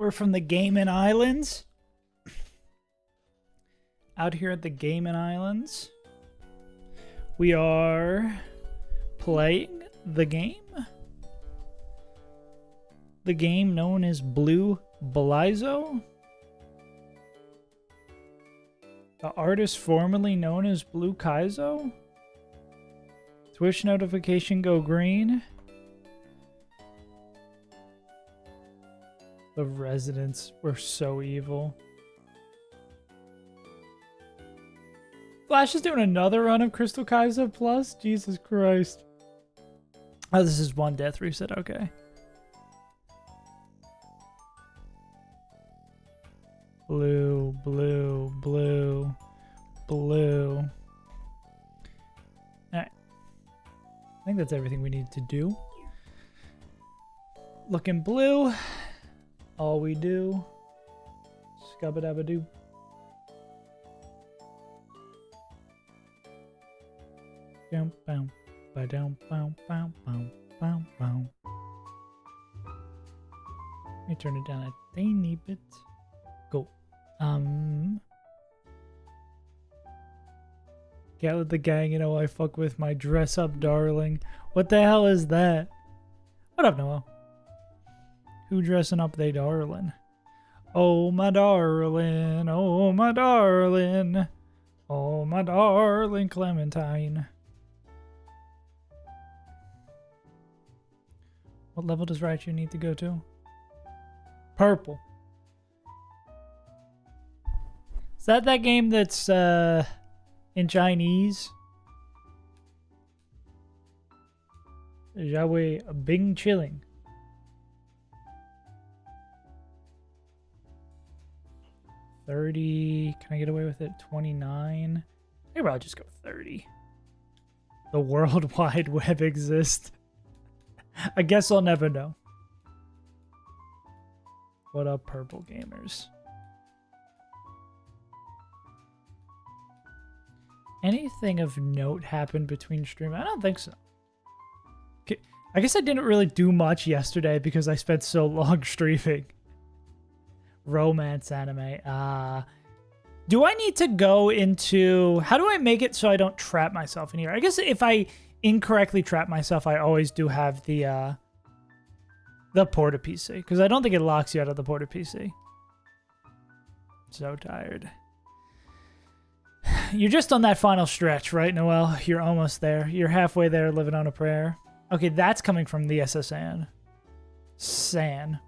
We're from the Cayman Islands. Out here at the Cayman Islands. We are playing the game. The game known as Blue KAIZO. The artist formerly known as Blue KAIZO. Twitch notification go green. The residents were so evil. Flash is doing another run of Crystal KAIZO Plus? Jesus Christ. Oh, this is one death reset. Okay. Blue, blue, blue, blue. Alright. I think that's everything we need to do. Looking blue. All we do. Scubba-dabba-doo. Down, bow, ba down, bow, bow, bow, bow, bow. Let me turn it down a tiny bit. Go. Get with the gang, you know I fuck with my dress up darling. What the hell is that? What up, Noah? Who dressing up they darling? Oh my darling, oh my darling, oh my darling Clementine. What level does Raichu need to go to? Purple. Is that game that's in Chinese? Jiaowei Bing Chilling. $30. Can I get away with it? $29. Maybe I'll just go 30. The World Wide Web exists. I guess I'll never know. What up, purple gamers? Anything of note happened between stream? I don't think so. Okay. I guess I didn't really do much yesterday because I spent so long streaming. Romance anime. Do I need to go into... How do I make it so I don't trap myself in here? I guess if I incorrectly trap myself, I always do have the Porta PC. Because I don't think it locks you out of the Porta PC. So tired. You're just on that final stretch, right, Noel? You're almost there. You're halfway there living on a prayer. Okay, that's coming from the SSN. San.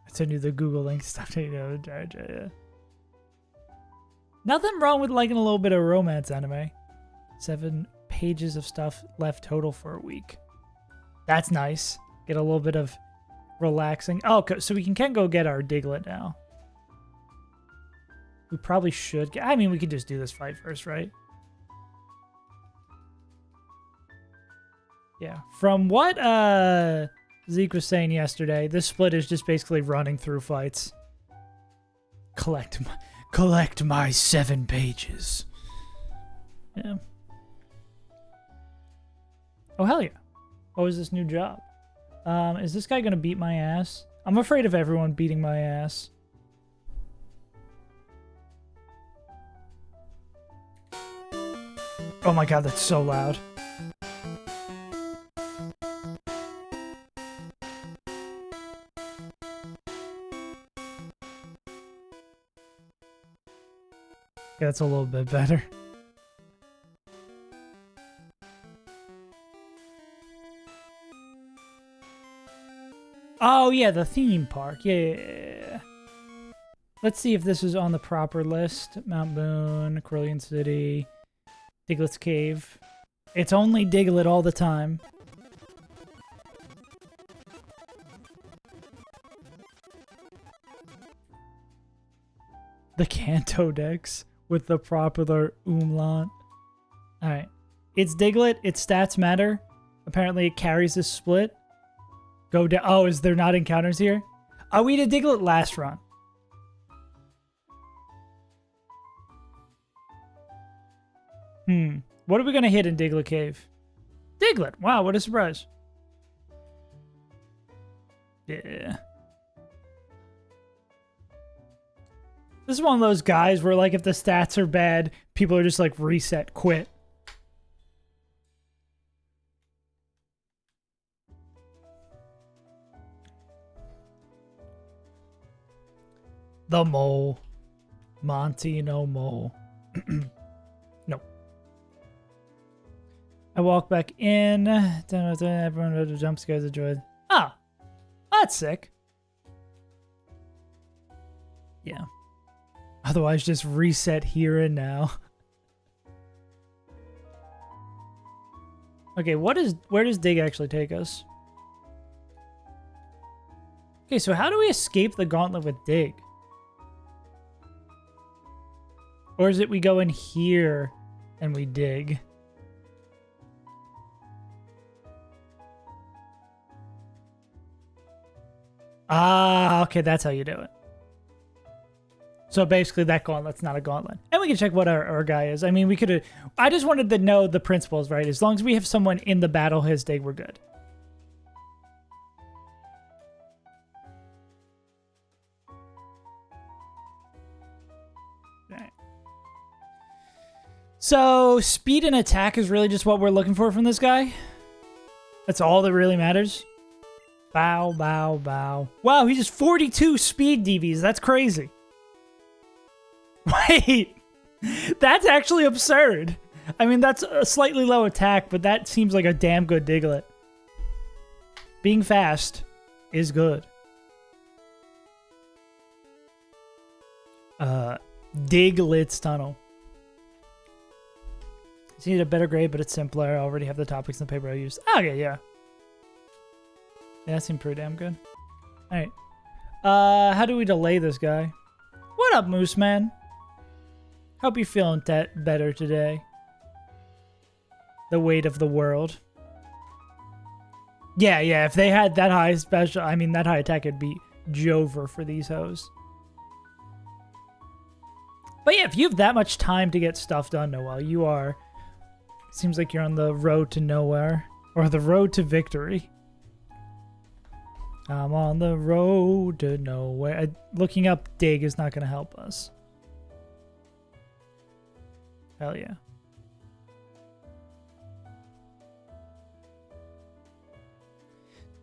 I send you the Google link stuff. You know, yeah. Nothing wrong with liking a little bit of romance anime. 7 pages of stuff left total for a week. That's nice. Get a little bit of relaxing. Oh, so we can go get our Diglett now. We probably should. I mean, we could just do this fight first, right? Yeah. From what Zeke was saying yesterday, this split is just basically running through fights. Collect my 7 pages. Yeah. Oh, hell yeah. What was this new job? Is this guy gonna beat my ass? I'm afraid of everyone beating my ass. Oh my god, that's so loud. Yeah, that's a little bit better. Oh, yeah, the theme park. Yeah. Let's see if this is on the proper list. Mount Boone, Cerulean City, Diglett's Cave. It's only Diglett all the time. The Kanto Dex with the popular umlaut. Alright. It's Diglett. Its stats matter. Apparently it carries this split. Go down. Oh, is there not encounters here? Oh, we did Diglett last run. What are we going to hit in Diglett Cave? Diglett. Wow, what a surprise. Yeah. This is one of those guys where, like, if the stats are bad, people are just like, reset, quit. The mole. Monty, no mole. No. I walk back in. Everyone read the jump scares enjoyed. Ah, that's sick. Yeah. Otherwise, just reset here and now. Okay, where does dig actually take us? Okay, so how do we escape the gauntlet with dig? Or is it we go in here and we dig? Ah, okay, that's how you do it. So basically that gauntlet's not a gauntlet. And we can check what our guy is. I mean, we could have... I just wanted to know the principles, right? As long as we have someone in the battle his dig, we're good. Right. So speed and attack is really just what we're looking for from this guy. That's all that really matters. Bow, bow, bow. Wow, he just 42 speed DVs. That's crazy. Wait, that's actually absurd. I mean, that's a slightly low attack, but that seems like a damn good Diglett. Being fast is good. Diglett's Tunnel. It's need a better grade, but it's simpler. I already have the topics in the paper I used. Okay, yeah. Yeah, that seemed pretty damn good. Alright. How do we delay this guy? What up, Moose Man? Hope you're feeling better today. The weight of the world. Yeah, if they had that high special, I mean, that high attack would be Jover for these hoes. But yeah, if you have that much time to get stuff done, Noel, you are... Seems like you're on the road to nowhere. Or the road to victory. I'm on the road to nowhere. Looking up dig is not going to help us. Hell yeah.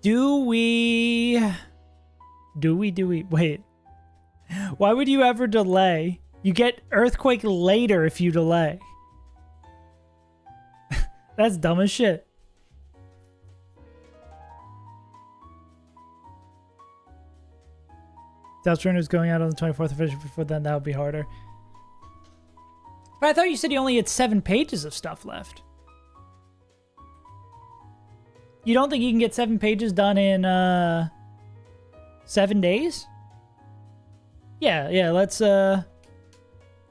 Do we... Wait. Why would you ever delay? You get Earthquake later if you delay. That's dumb as shit. South Turner is going out on the 24th of February. Before then, that would be harder. But I thought you said you only had 7 pages of stuff left. You don't think you can get 7 pages done in 7 days? Yeah, let's let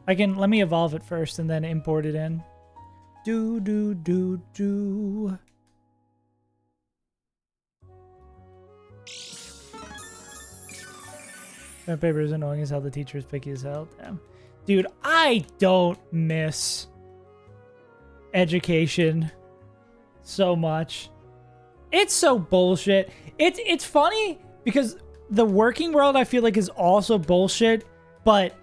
me evolve it first and then import it in. Do. That paper is annoying as hell. The teacher is picky as hell. Damn. Dude, I don't miss education so much. It's so bullshit. It's funny because the working world I feel like is also bullshit, but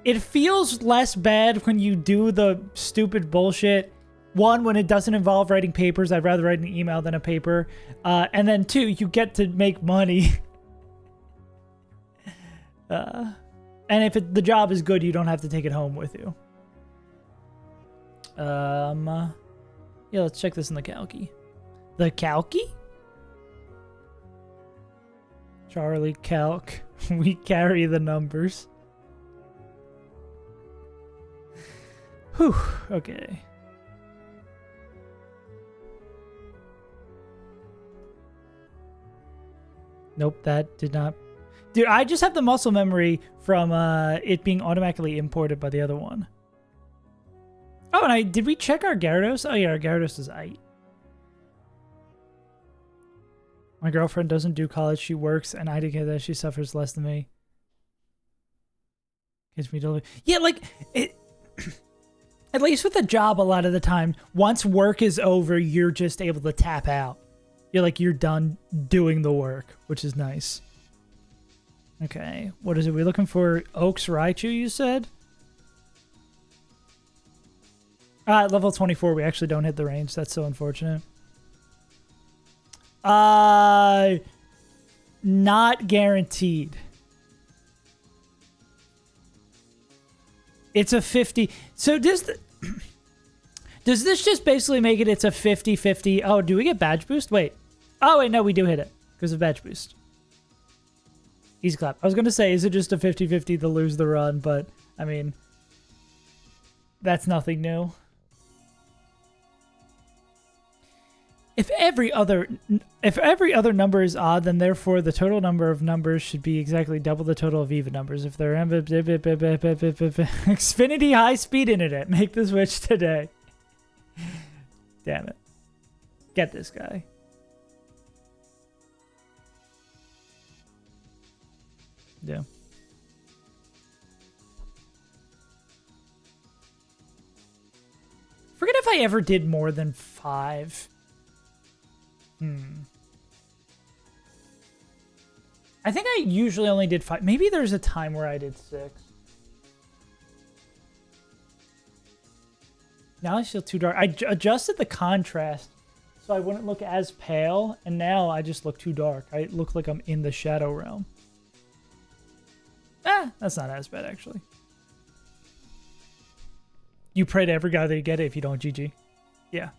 it feels less bad when you do the stupid bullshit. One, when it doesn't involve writing papers. I'd rather write an email than a paper. And then 2, you get to make money. And if the job is good, you don't have to take it home with you. Yeah, let's check this in the Calci. The Calci? Charlie Calc. We carry the numbers. Whew, okay. Nope, that did not... Dude, I just have the muscle memory from it being automatically imported by the other one. Oh, and did we check our Gyarados? Oh yeah, our Gyarados is aight. My girlfriend doesn't do college, she works, and I get that she suffers less than me. Gives me to... Yeah, like, it... At least with a job, a lot of the time, once work is over, you're just able to tap out. You're done doing the work, which is nice. Okay, what is it? We're looking for Oaks Raichu, you said? At level 24, we actually don't hit the range. That's so unfortunate. Not guaranteed. It's a 50. So does this just basically make it it's a 50-50? Oh, do we get badge boost? Wait. Oh, wait, no, we do hit it because of badge boost. Easy clap. I was going to say, is it just a 50-50 to lose the run? But, I mean, that's nothing new. If every other number is odd, then therefore the total number of numbers should be exactly double the total of even numbers. If they're Xfinity high-speed internet, make the switch today. Damn it. Get this guy. Yeah. Forget if I ever did more than 5. I think I usually only did 5. Maybe there's a time where I did 6. Now I feel too dark. I adjusted the contrast so I wouldn't look as pale, and now I just look too dark. I look like I'm in the shadow realm. That's not as bad, actually. You pray to every guy that you get it. If you don't, GG. Yeah.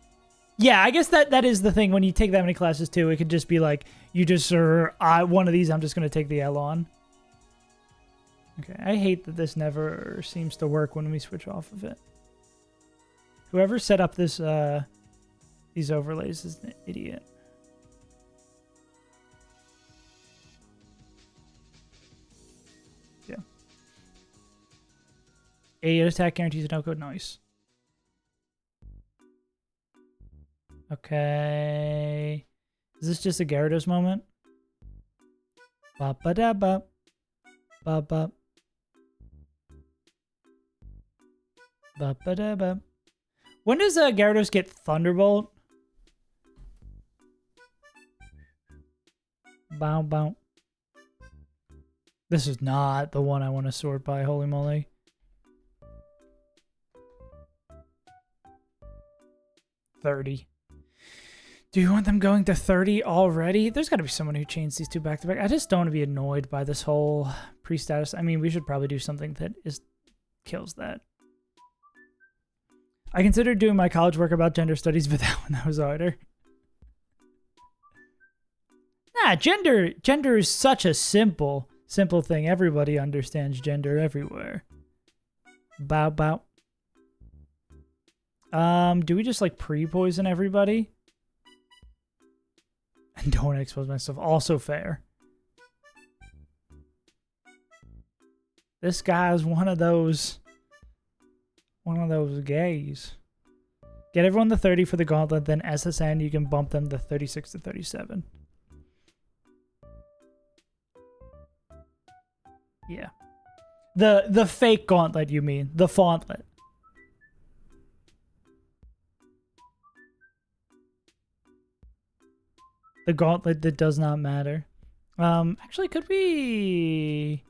Yeah, I guess that is the thing. When you take that many classes, too, it could just be like, you just one of these, I'm just going to take the L on. Okay, I hate that this never seems to work when we switch off of it. Whoever set up this these overlays is an idiot. Yeah. 8 attack guarantees a no code. Nice. Okay. Is this just a Gyarados moment? Ba ba da ba. Ba ba. Ba ba da ba. When does Gyarados get Thunderbolt? Bow bow. This is not the one I want to sort by, holy moly. $30. Do you want them going to 30 already? There's got to be someone who changed these two back to back. I just don't want to be annoyed by this whole pre-status. I mean, we should probably do something that kills that. I considered doing my college work about gender studies, but that was harder. Nah, gender is such a simple thing. Everybody understands gender everywhere. Bow bow. Do we just like pre-poison everybody? And don't expose myself. Also fair. This guy's one of those gays. Get everyone to 30 for the gauntlet, then SSN, you can bump them to 36 to 37. Yeah. The fake gauntlet, you mean. The fauntlet. The gauntlet that does not matter. Actually, could we...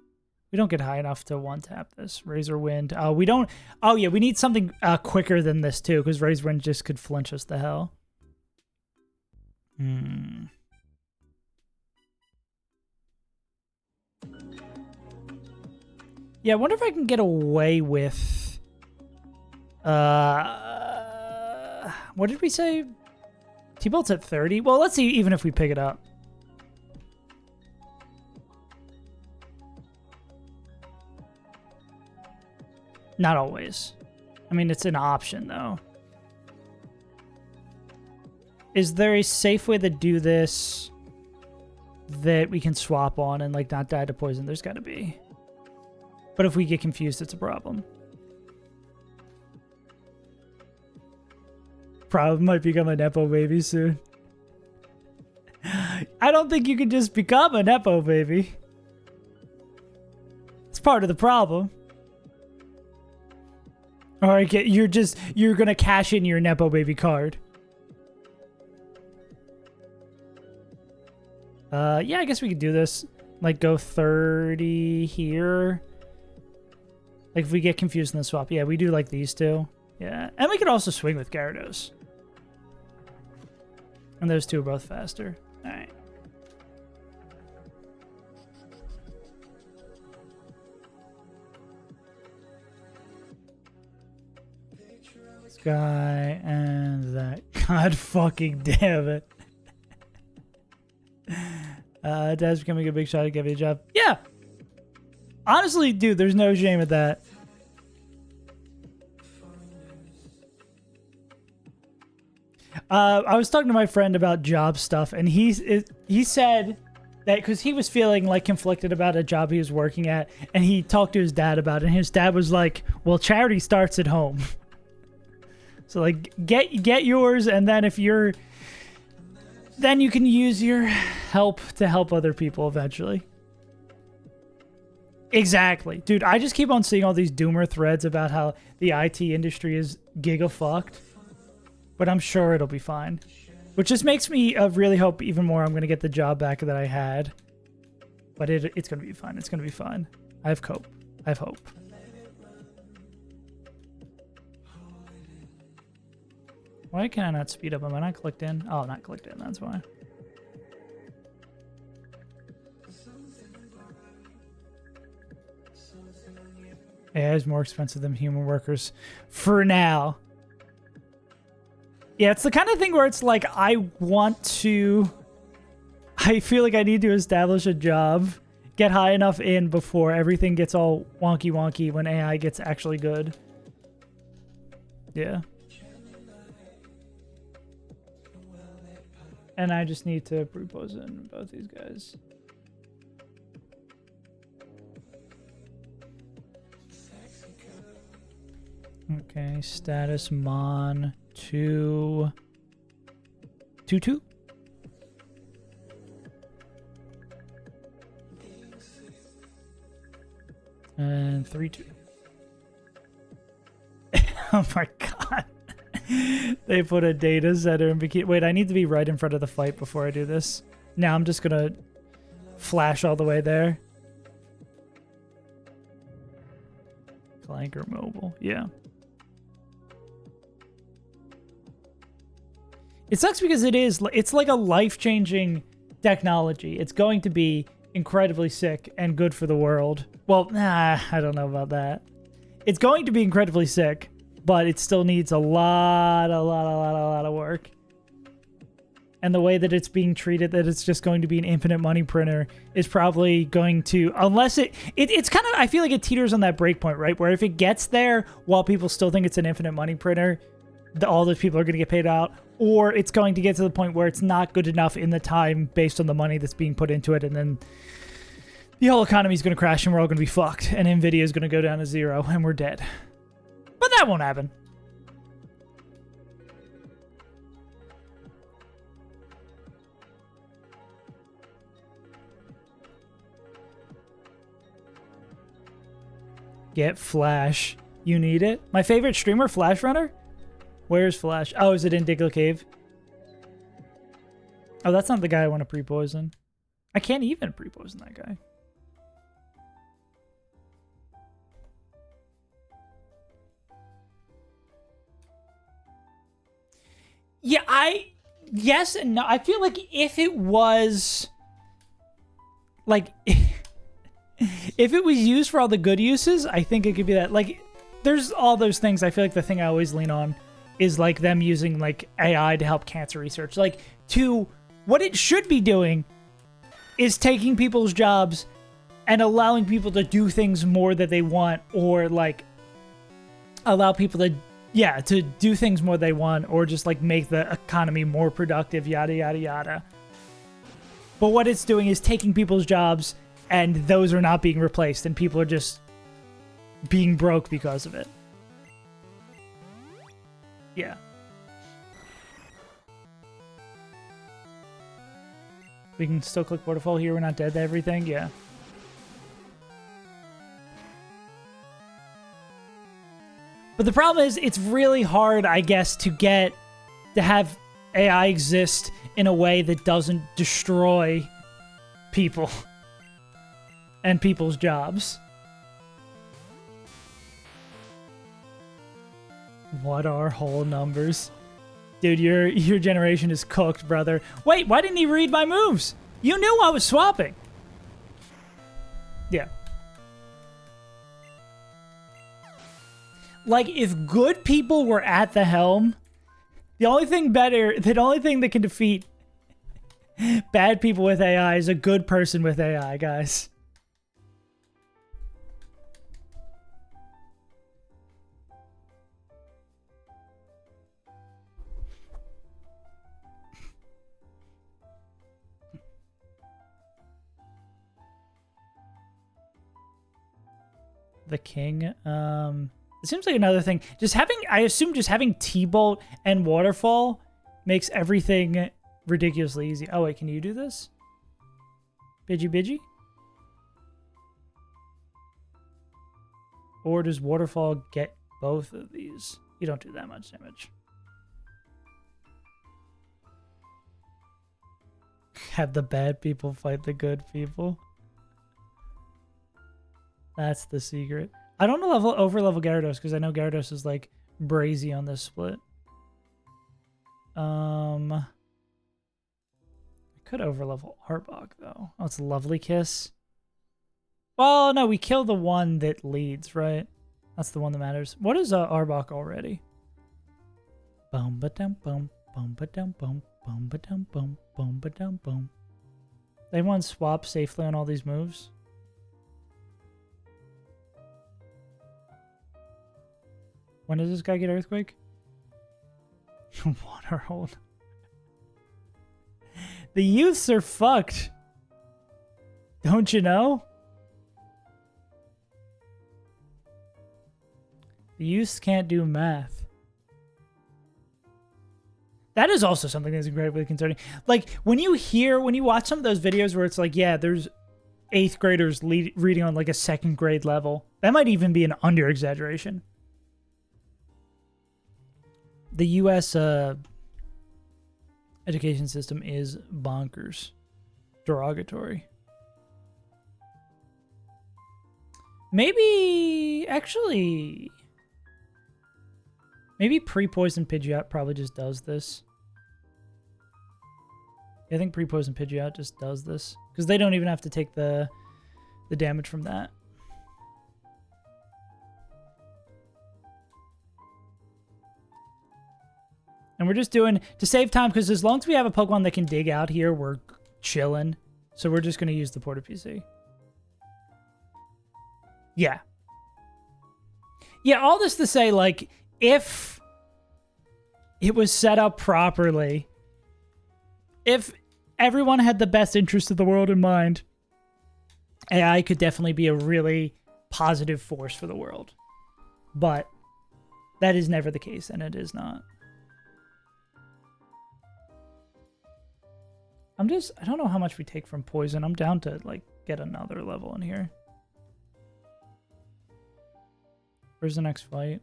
We don't get high enough to one-tap this. Razor Wind. We don't... Oh, yeah, we need something quicker than this, too, because Razor Wind just could flinch us to hell. Yeah, I wonder if I can get away with... What did we say? T-Bolt's at 30? Well, let's see even if we pick it up. Not always. I mean, it's an option, though. Is there a safe way to do this that we can swap on and, like, not die to poison? There's got to be. But if we get confused, it's a problem. Probably might become a Nepo baby soon. I don't think you can just become a Nepo baby. It's part of the problem. Or you're gonna cash in your Nepo baby card. Yeah, I guess we could do this. Like, go 30 here. Like, if we get confused in the swap. Yeah, we do like these two. Yeah, and we could also swing with Gyarados. And those two are both faster. All right. This guy and that. God fucking damn it. Dad's becoming a big shot to give you a job. Yeah. Honestly, dude, there's no shame at that. I was talking to my friend about job stuff, and he said that because he was feeling like conflicted about a job he was working at, and he talked to his dad about it, and his dad was like, well, charity starts at home. So like get yours, and then if you're, then you can use your help to help other people eventually. Exactly. Dude, I just keep on seeing all these doomer threads about how the IT industry is giga fucked. But I'm sure it'll be fine. Which just makes me really hope even more I'm going to get the job back that I had. But it's going to be fine. It's going to be fine. I have hope. I have hope. Why can I not speed up? Am I not clicked in? Oh, not clicked in. That's why. AI is more expensive than human workers for now. Yeah, it's the kind of thing where it's like I feel like I need to establish a job, get high enough in before everything gets all wonky when AI gets actually good. Yeah. And I just need to propose in both these guys. Okay, status Mon 2 2 and 3-2. Oh my god. They put a data center in bikini. Wait, I need to be right in front of the fight before I do this. Now I'm just gonna flash all the way there. Clanker mobile, yeah. It sucks because it's like a life-changing technology. It's going to be incredibly sick and good for the world. Well, I don't know about that. It's going to be incredibly sick, but it still needs a lot of work. And the way that it's being treated, that it's just going to be an infinite money printer, is probably going to, unless it's kind of, I feel like it teeters on that break point, right? Where if it gets there while people still think it's an infinite money printer, all those people are going to get paid out, or it's going to get to the point where it's not good enough in the time based on the money that's being put into it, and then the whole economy is going to crash and we're all going to be fucked, and Nvidia is going to go down to zero and we're dead. But that won't happen. Get Flash. You need it? My favorite streamer, Flash Runner? Where's Flash? Oh, is it in Diggle Cave? Oh, that's not the guy I want to pre-poison. I can't even pre-poison that guy. Yeah, yes and no. I feel like if it was, like, if it was used for all the good uses, I think it could be that. Like, there's all those things. I feel like the thing I always lean on is, like, them using, like, AI to help cancer research. Like, what it should be doing is taking people's jobs and allowing people to do things more that they want, or, like, allow people to, yeah, to do things more they want, or just, like, make the economy more productive, yada, yada, yada. But what it's doing is taking people's jobs, and those are not being replaced, and people are just being broke because of it. Yeah. We can still click waterfall here. We're not dead to everything. Yeah. But the problem is, it's really hard, I guess, to have AI exist in a way that doesn't destroy people and people's jobs. What are whole numbers? Dude, your generation is cooked, brother. Wait, why didn't he read my moves? You knew I was swapping. Yeah. Like, if good people were at the helm, the only thing that can defeat bad people with AI is a good person with AI, guys. The king, it seems like another thing. I assume just having T-Bolt and Waterfall makes everything ridiculously easy. Oh wait, can you do this? Bidgy? Or does Waterfall get both of these? You don't do that much damage. Have the bad people fight the good people. That's the secret. I don't know overlevel Gyarados because I know Gyarados is like brazy on this split. I could overlevel Arbok though. Oh, it's Lovely Kiss. Well, no, we kill the one that leads, right? That's the one that matters. What is Arbok already? Boom ba dum boom, boom ba dum boom, boom ba dum boom, boom ba dum boom. They want to swap safely on all these moves. When does this guy get Earthquake? Water hold. The youths are fucked. Don't you know? The youths can't do math. That is also something that's incredibly concerning. Like, when you watch some of those videos where it's like, yeah, there's 8th graders reading on like a 2nd grade level. That might even be an under-exaggeration. The U.S. Education system is bonkers. Derogatory. Maybe, actually... Maybe pre-poison Pidgeot probably just does this. I think pre-poison Pidgeot just does this. Because they don't even have to take the damage from that. And we're just doing, to save time, because as long as we have a Pokemon that can dig out here, we're chilling. So we're just going to use the Porta PC. Yeah. Yeah, all this to say, like, if it was set up properly, if everyone had the best interest of the world in mind, AI could definitely be a really positive force for the world. But that is never the case, and it is not. I don't know how much we take from poison. I'm down to, like, get another level in here. Where's the next fight?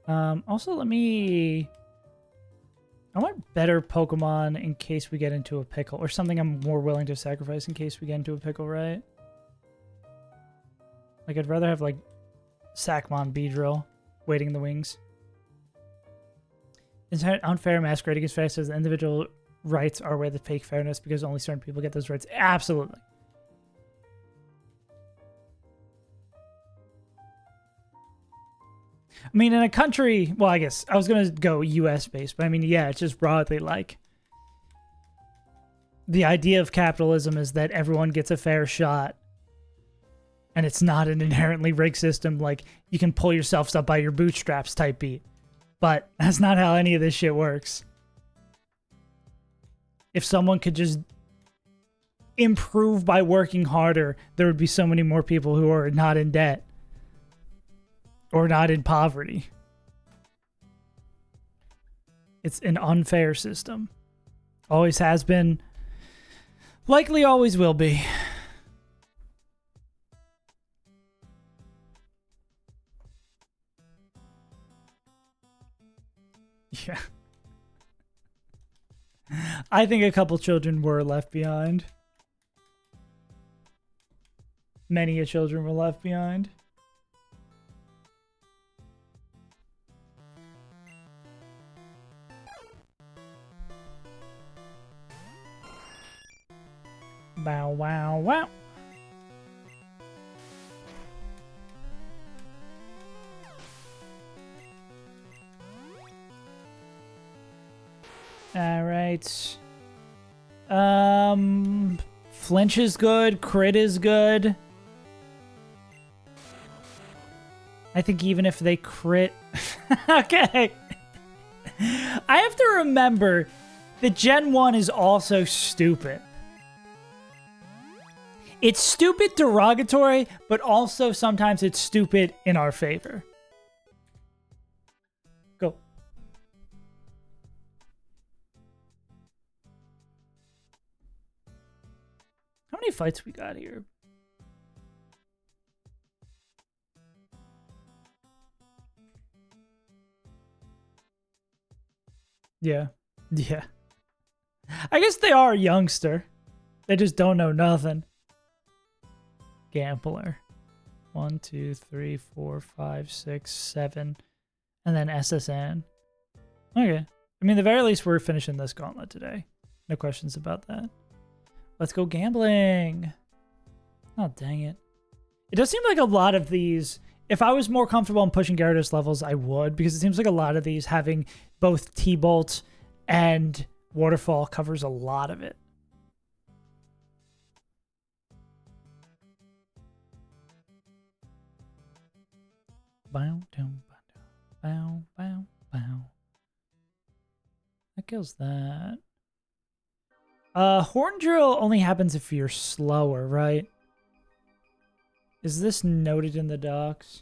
Also, I want better Pokemon in case we get into a pickle, or something I'm more willing to sacrifice in case we get into a pickle, right? Like, I'd rather have, like, Sackmon Beedrill waiting in the wings. It's unfair masquerading as fair says the individual rights are where the fake fairness because only certain people get those rights. Absolutely. I mean, in a country, well, I guess I was going to go US based, but I mean, yeah, it's just broadly like the idea of capitalism is that everyone gets a fair shot and it's not an inherently rigged system. Like you can pull yourselves up by your bootstraps type beat. But that's not how any of this shit works. If someone could just improve by working harder, there would be so many more people who are not in debt. Or not in poverty. It's an unfair system. Always has been. Likely always will be. Yeah. I think a couple children were left behind. Many a children were left behind. Bow, wow, wow. All right. Flinch is good. Crit is good. I think even if they crit... Okay. I have to remember that Gen 1 is also stupid. It's stupid derogatory, but also sometimes it's stupid in our favor. Go. How many fights we got here? Yeah. Yeah. I guess they are a youngster. They just don't know nothing. Gambler. 1, 2, 3, 4, 5, 6, 7. And then SSN. Okay. I mean, the very least, we're finishing this gauntlet today. No questions about that. Let's go gambling. Oh, dang it. It does seem like a lot of these... If I was more comfortable in pushing Gyarados levels, I would. Because it seems like a lot of these having both T-Bolt and Waterfall covers a lot of it. Bow, down, bow, bow, bow. That kills that. Horn Drill only happens if you're slower, right? Is this noted in the docs?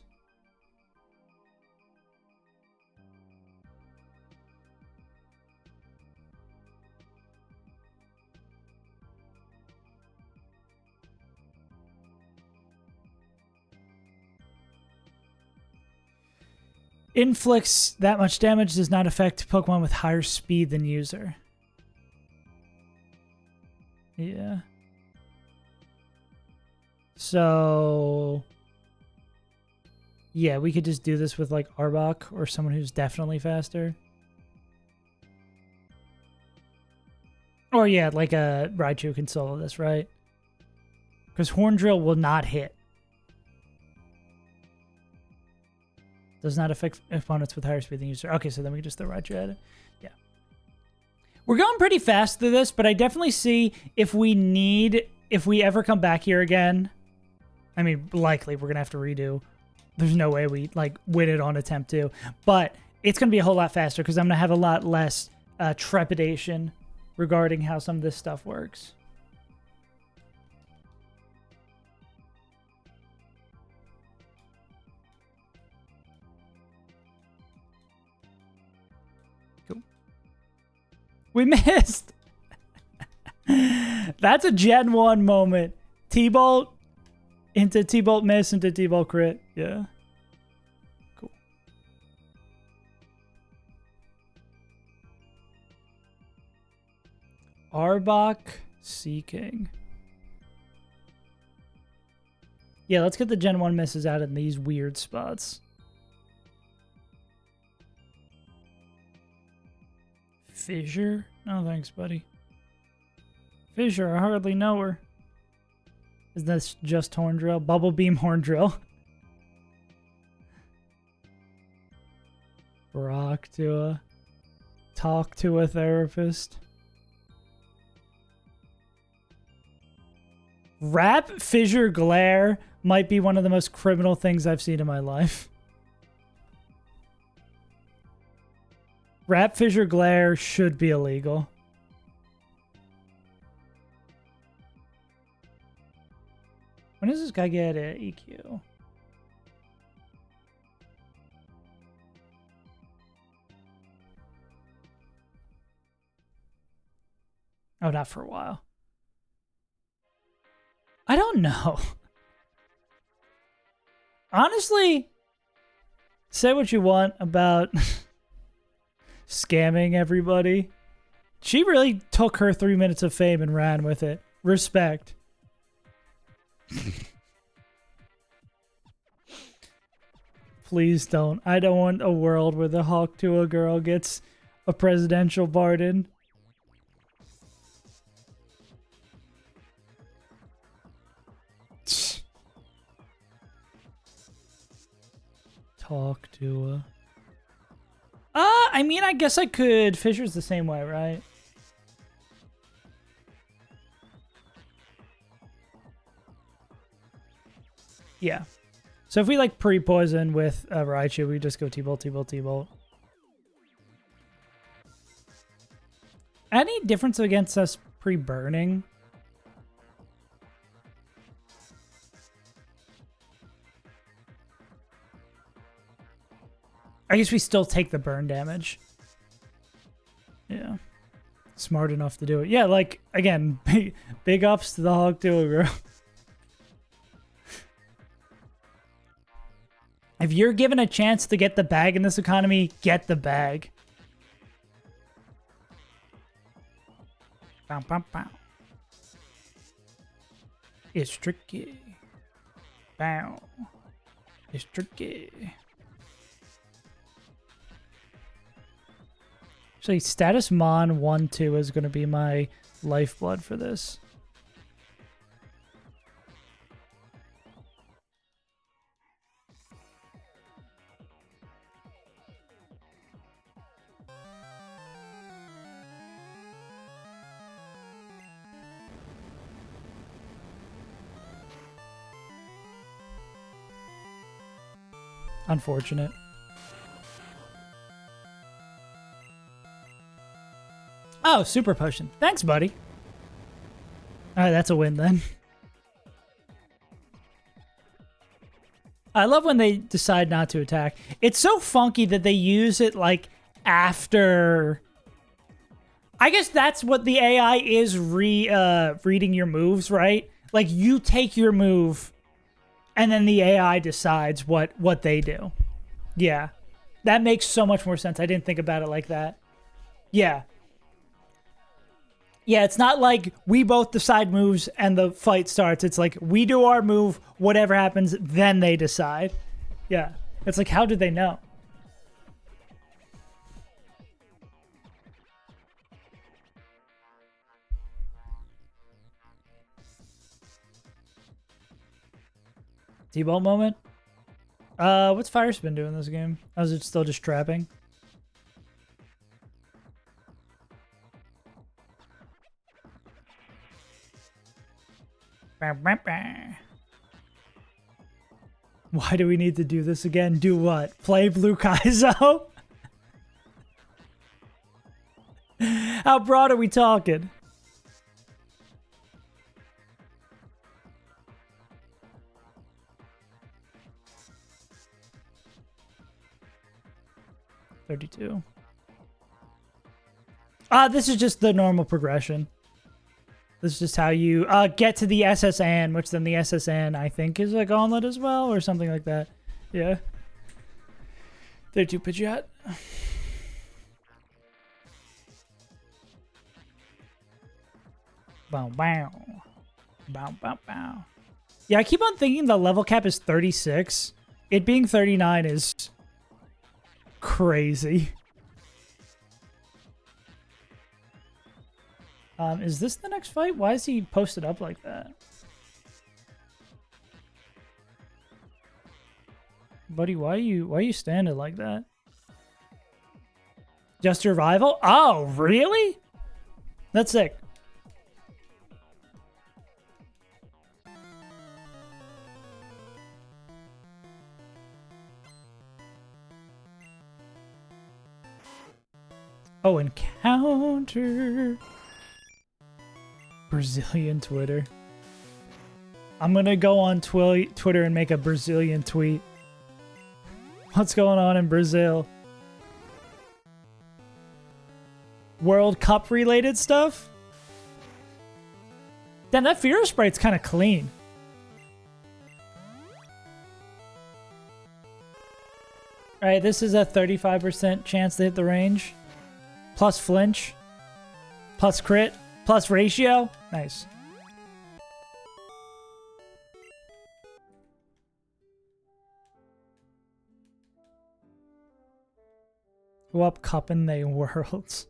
Inflicts that much damage, does not affect Pokemon with higher speed than user. Yeah. So... yeah, we could just do this with, like, Arbok or someone who's definitely faster. Or, yeah, like a Raichu can solo this, right? Because Horn Drill will not hit. Does not affect opponents with higher speed than user. Okay, so then we can just throw Raichu at it. Yeah. We're going pretty fast through this, but I definitely see if we ever come back here again, I mean, likely we're going to have to redo. There's no way we, like, win it on attempt 2. But it's going to be a whole lot faster because I'm going to have a lot less trepidation regarding how some of this stuff works. We missed. That's a Gen 1 moment. T-Bolt into T-Bolt miss into T-Bolt crit. Yeah. Cool. Arbok Seeking. Yeah, let's get the Gen 1 misses out in these weird spots. Fissure? No thanks, buddy. Fissure, I hardly know her. Is this just Horn Drill? Bubble Beam Horn Drill. Rock to a... talk to a therapist. Rap Fissure Glare might be one of the most criminal things I've seen in my life. Rap Fissure Glare should be illegal. When does this guy get an EQ? Oh, not for a while. I don't know. Honestly, say what you want about scamming everybody, She really took her 3 minutes of fame and ran with it. Respect. Please don't. I don't want a world where the Hawk Tuah girl gets a presidential pardon. Talk to I mean, I guess I could. Fisher's the same way, right? Yeah. So if we like pre-poison with Raichu, we just go T-Bolt, T-Bolt, T-Bolt. Any difference against us pre-burning? I guess we still take the burn damage. Yeah. Smart enough to do it. Yeah, like, again, big ups to the Hawk Tuah girl. If you're given a chance to get the bag in this economy, get the bag. Bow, bow, bow. It's tricky. Bow. It's tricky. Actually, status Mon 1-2 is going to be my lifeblood for this. Unfortunate. Oh, super potion. Thanks, buddy. Alright, that's a win then. I love when they decide not to attack. It's so funky that they use it like after... I guess that's what the AI is reading your moves, right? Like you take your move and then the AI decides what they do. Yeah. That makes so much more sense. I didn't think about it like that. Yeah. Yeah, it's not like we both decide moves and the fight starts. It's like we do our move, whatever happens, then they decide. Yeah. It's like, how did they know? T-Bolt moment? What's Fire Spin doing this game? Or is it still just trapping? Why do we need to do this again? Do what? Play Blue KAIZO? How broad are we talking? $32. This is just the normal progression. This is just how you get to the SSN, which then the SSN, I think, is a gauntlet as well, or something like that. Yeah. 32 Pidgeot. Bow, bow. Bow, bow, bow. Yeah, I keep on thinking the level cap is 36. It being 39 is crazy. Is this the next fight? Why is he posted up like that? Buddy, why are you standing like that? Just your rival? Oh, really? That's sick. Oh, encounter. Brazilian Twitter. I'm gonna go on Twitter and make a Brazilian tweet. What's going on in Brazil? World Cup related stuff? Damn, that Fear Sprite's kind of clean. Alright, this is a 35% chance to hit the range. Plus flinch. Plus crit, plus ratio. Nice. Go up cup in the worlds.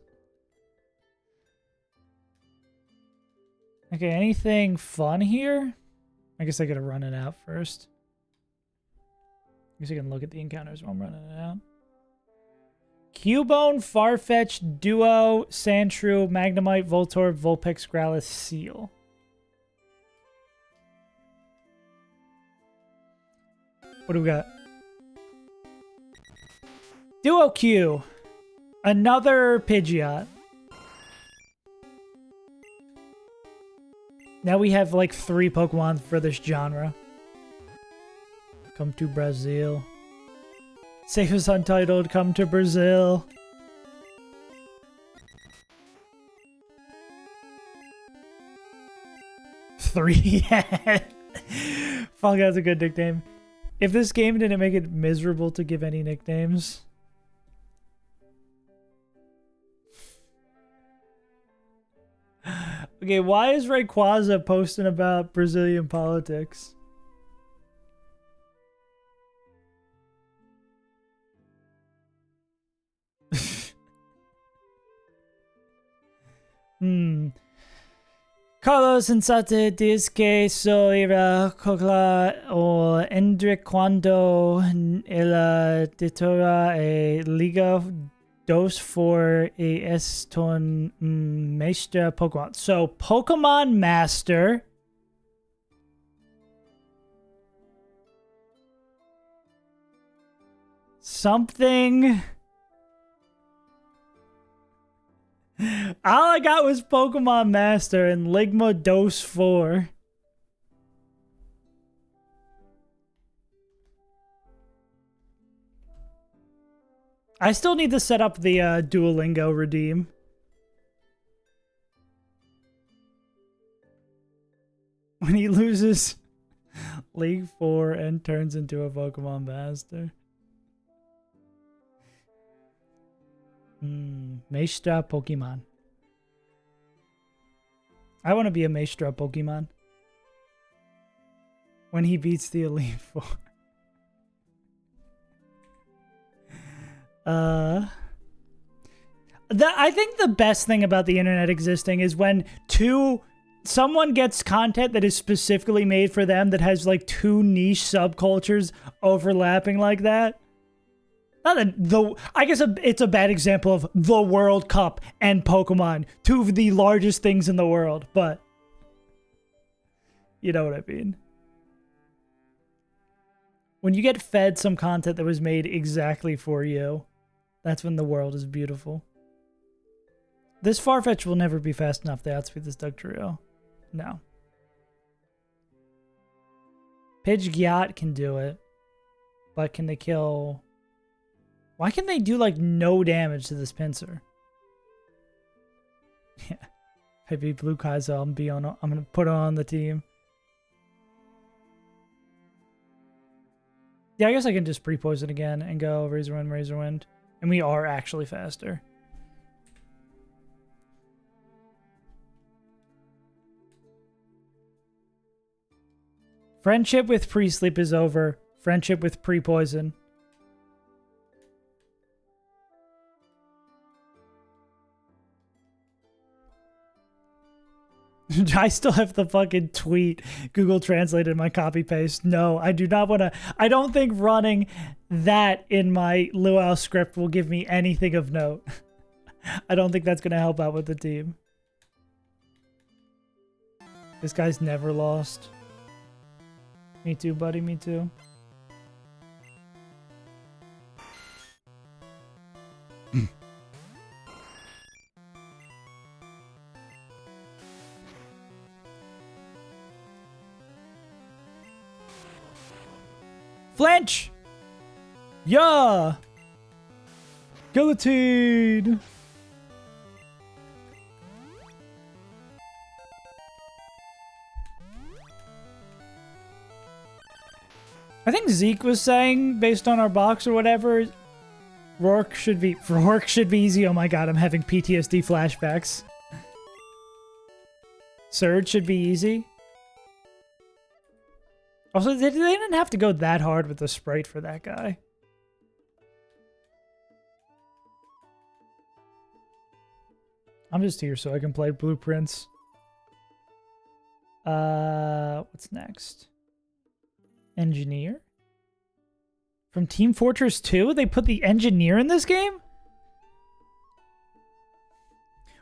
Okay, anything fun here? I guess I gotta run it out first. I guess I can look at the encounters while I'm running it out. Cubone, Farfetch, Duo, Sandshrew, Magnemite, Voltorb, Vulpix, Growlithe, Seal. What do we got? Duo Q. Another Pidgeot. Now we have like 3 Pokemon for this genre. Come to Brazil. Save us Untitled, come to Brazil. Three. Fuck, that's a good nickname. If this game didn't make it miserable to give any nicknames. Okay, why is Rayquaza posting about Brazilian politics? Carlos Insate diz que só irá colocar o Hendrick quando ela detora a Liga 2 for a Eston Master Pokemon. So, Pokemon Master. Something. All I got was Pokemon Master and Ligma Dose 4. I still need to set up the Duolingo redeem. When he loses League 4 and turns into a Pokemon Master. Maestra Pokemon. I want to be a Maestra Pokemon. When he beats the Elite Four. I think the best thing about the internet existing is when someone gets content that is specifically made for them that has like 2 niche subcultures overlapping like that. I guess it's a bad example of the World Cup and Pokemon, 2 of the largest things in the world, but you know what I mean. When you get fed some content that was made exactly for you, that's when the world is beautiful. This Farfetch will never be fast enough to outspeed this Dugtrio. No. Pidgeot can do it, but can they kill... Why can they do, like, no damage to this Pinsir? Yeah. If I beat Blue KAIZO, I'm going to put it on the team. Yeah, I guess I can just pre-poison again and go Razor Wind, Razor Wind. And we are actually faster. Friendship with pre-sleep is over. Friendship with pre-poison. I still have the fucking tweet Google translated my copy paste. No, I do not want to. I don't think running that in my Luau script will give me anything of note. I don't think that's going to help out with the team. This guy's never lost. Me too, buddy. Me too. Flinch! Yeah! Guillotine! I think Zeke was saying, based on our box or whatever, Rourke should be easy. Oh my god, I'm having PTSD flashbacks. Surge should be easy. Also, they didn't have to go that hard with the sprite for that guy. I'm just here so I can play blueprints. What's next? Engineer? From Team Fortress 2? They put the engineer in this game?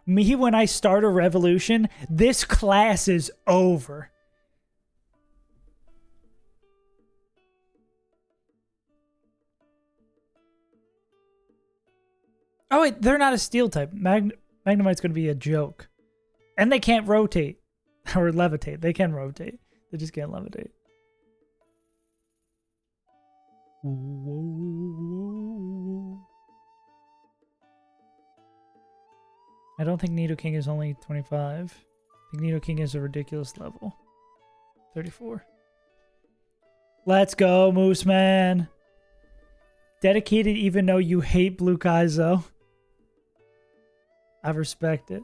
Me, when I start a revolution, this class is over. Oh wait, they're not a steel type. Magnemite's going to be a joke. And they can't rotate. Or levitate. They can rotate. They just can't levitate. Whoa. I don't think Nidoking is only 25. I think Nidoking is a ridiculous level. 34. Let's go, Moose Man. Dedicated even though you hate Blue KAIZO. I respect it.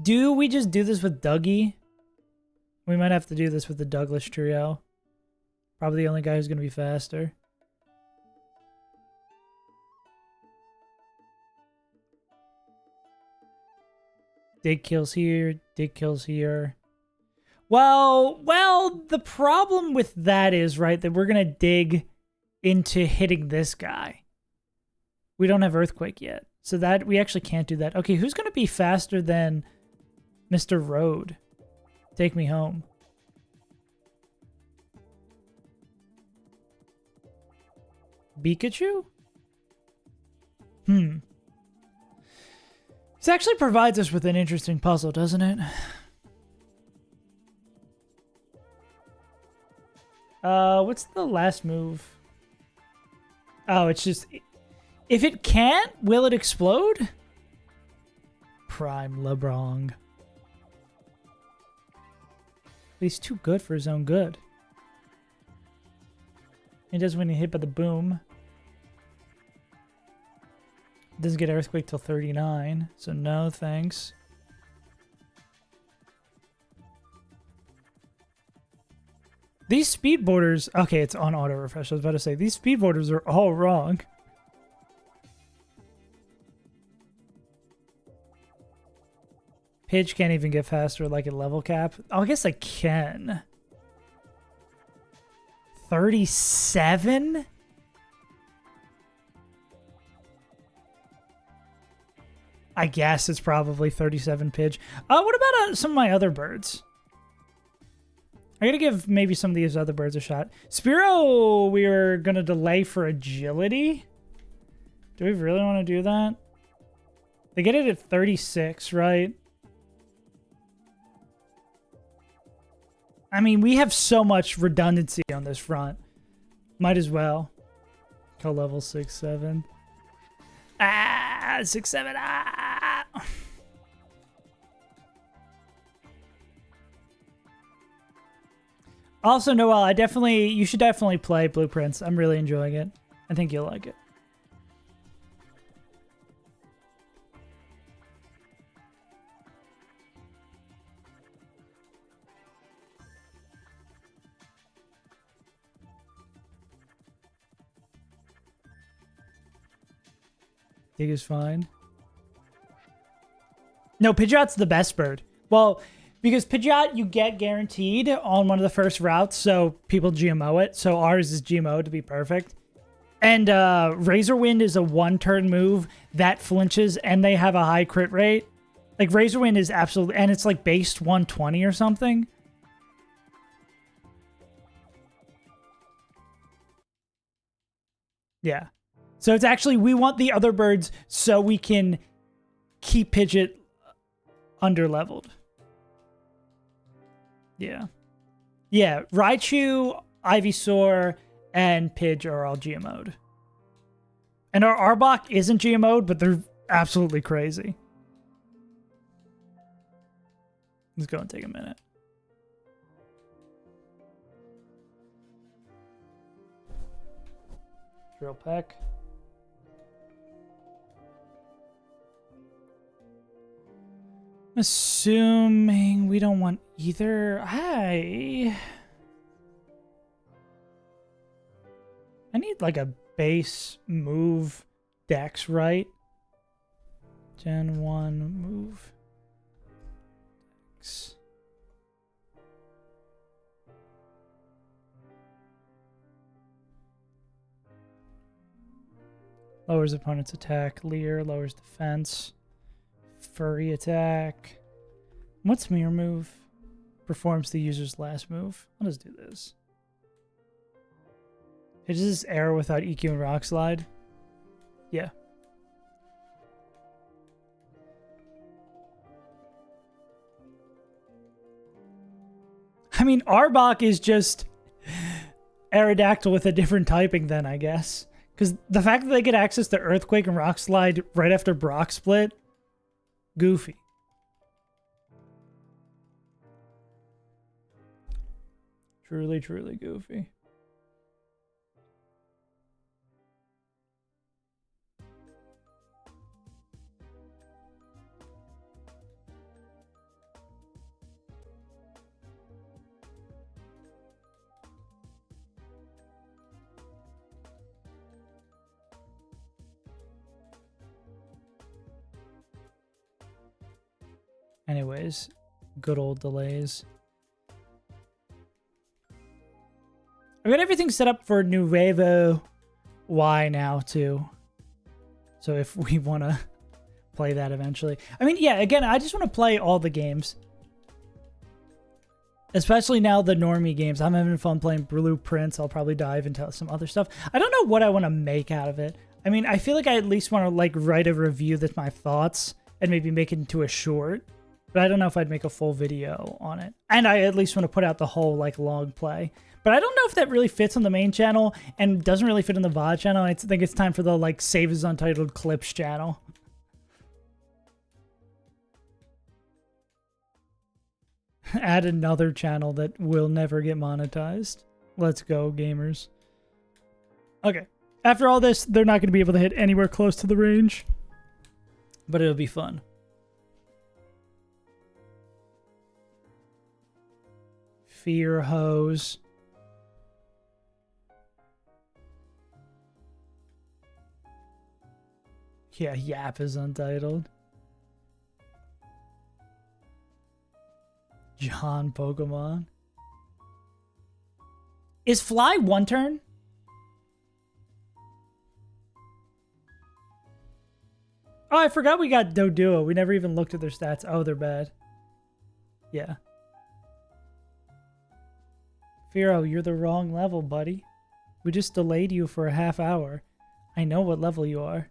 Do we just do this with Dougie? We might have to do this with the Douglas trio. Probably the only guy who's going to be faster. Dig kills here, dig kills here. Well, the problem with that is, right, that we're going to dig into hitting this guy. We don't have Earthquake yet. So that we actually can't do that. Okay, who's going to be faster than Mr. Road? Take me home. Pikachu? This actually provides us with an interesting puzzle, doesn't it? What's the last move? Oh, it's just... If it can't, will it explode? Prime LeBron. He's too good for his own good. He does when he hit by the boom. Doesn't get Earthquake till 39, so no thanks. These speed borders... Okay, it's on auto refresh. I was about to say, these speed borders are all wrong. Pidge can't even get faster like a level cap. Oh, I guess I can. 37? I guess it's probably 37 Pidge. What about some of my other birds? I gotta give maybe some of these other birds a shot. Spearow, we were gonna delay for agility. Do we really want to do that? They get it at 36, right? I mean, we have so much redundancy on this front. Might as well. Call level 6, 7. Ah, 6, 7. Ah. Also, Noel, you should definitely play Blueprints. I'm really enjoying it. I think you'll like it. Dig is fine. No, Pidgeot's the best bird. Well, because Pidgeot you get guaranteed on one of the first routes, so people GMO it. So ours is GMO to be perfect. And Razor Wind is a one-turn move that flinches, and they have a high crit rate. Like, Razor Wind is absolutely... And it's like based 120 or something. Yeah. So it's actually... We want the other birds so we can keep Pidgeot under-leveled. Yeah. Yeah, Raichu, Ivysaur, and Pidge are all GMO'd. And our Arbok isn't GMO'd, but they're absolutely crazy. Let's go and take a minute. Drill Peck. Assuming we don't want either. I need like a base move dex, right? Gen 1 move dex. Lowers opponent's attack. Leer lowers defense. Furry attack. What's mirror move? Performs the user's last move. Let us do this. Is this arrow without EQ and rock slide? Yeah. I mean, Arbok is just Aerodactyl with a different typing then, I guess. Because the fact that they get access to Earthquake and Rock Slide right after Brock split, goofy. Truly, truly goofy. Anyways, good old delays. I've got everything set up for Nuevo Y now, too. So if we want to play that eventually. I mean, yeah, again, I just want to play all the games. Especially now the normie games. I'm having fun playing Blueprints. I'll probably dive into some other stuff. I don't know what I want to make out of it. I mean, I feel like I at least want to, like, write a review that's my thoughts and maybe make it into a short. But I don't know if I'd make a full video on it. And I at least want to put out the whole, like, long play. But I don't know if that really fits on the main channel and doesn't really fit on the VOD channel. I think it's time for the, like, Save as Untitled Clips channel. Add another channel that will never get monetized. Let's go, gamers. Okay. After all this, they're not going to be able to hit anywhere close to the range. But it'll be fun. Fear hose. Yeah, Yap is untitled. John Pokemon. Is Fly one turn? Oh, I forgot we got Doduo. We never even looked at their stats. Oh, they're bad. Yeah. Firo, you're the wrong level, buddy. We just delayed you for a half hour. I know what level you are.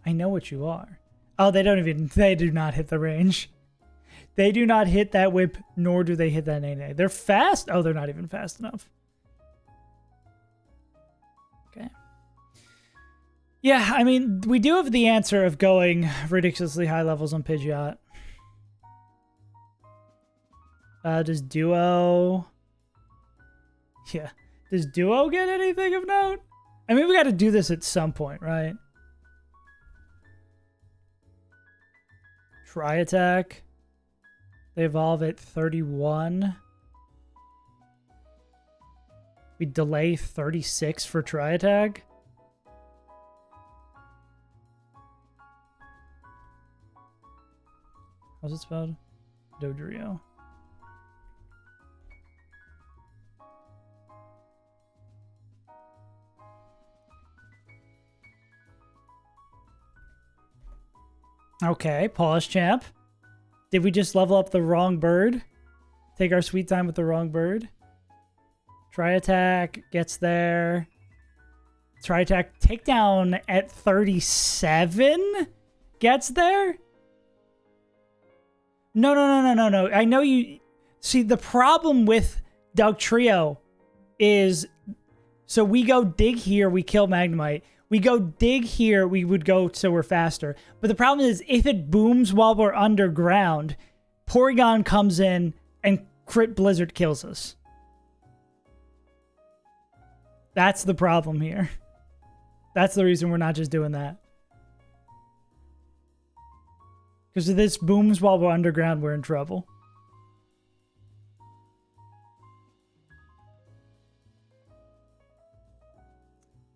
I know what you are. Oh, they do not hit the range. They do not hit that whip, nor do they hit that Nene. They're fast. Oh, they're not even fast enough. Okay. Yeah, I mean, we do have the answer of going ridiculously high levels on Pidgeot. Does Duo... Yeah. Does Duo get anything of note? I mean, we got to do this at some point, right? Tri-Attack. They evolve at 31. We delay 36 for Tri-Attack. How's it spelled? Dodrio. Okay, Polish Champ. Did we just level up the wrong bird? Take our sweet time with the wrong bird? Tri-Attack gets there. Tri-Attack takedown at 37 gets there? No. I know you... See, the problem with Dugtrio is... So we go dig here, we kill Magnemite. We go dig here, we would go so we're faster. But the problem is, if it booms while we're underground, Porygon comes in and Crit Blizzard kills us. That's the problem here. That's the reason we're not just doing that. Because if this booms while we're underground, we're in trouble.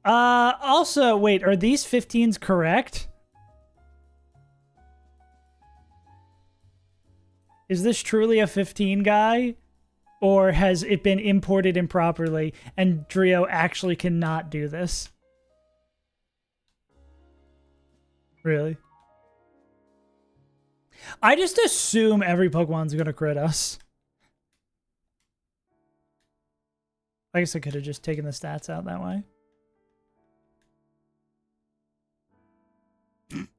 Also, wait, are these 15s correct? Is this truly a 15 guy? Or has it been imported improperly and Drio actually cannot do this? Really? I just assume every Pokemon's gonna crit us. I guess I could have just taken the stats out that way.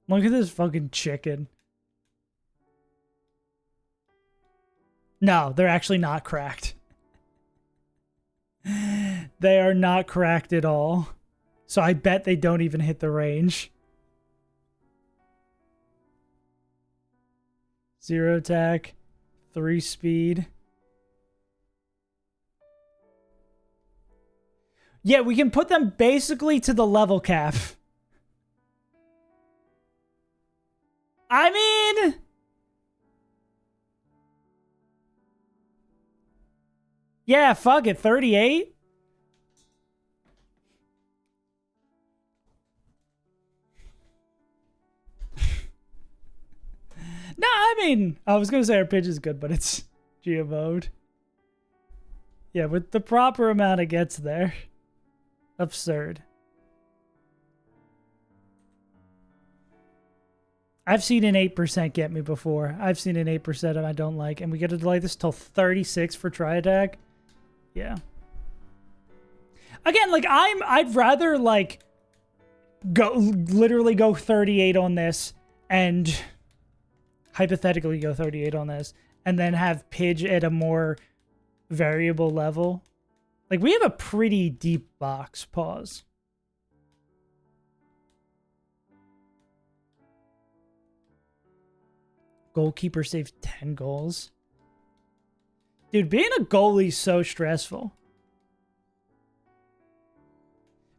Look at this fucking chicken. No, they're actually not cracked. They are not cracked at all. So I bet they don't even hit the range. 0 attack, 3 speed. Yeah, we can put them basically to the level cap. I mean... yeah, fuck it, 38? No, I mean, I was gonna say our pitch is good, but it's Geovode. Yeah, with the proper amount it gets there. Absurd. I've seen an 8% get me before. I've seen an 8% and I don't like. And we get to delay this till 36 for Tri-Attack. Yeah. Again, like, I'd rather, like, literally go 38 on this and hypothetically go 38 on this and then have Pidge at a more variable level. Like, we have a pretty deep box. Pause. Goalkeeper saves 10 goals. Dude, being a goalie is so stressful.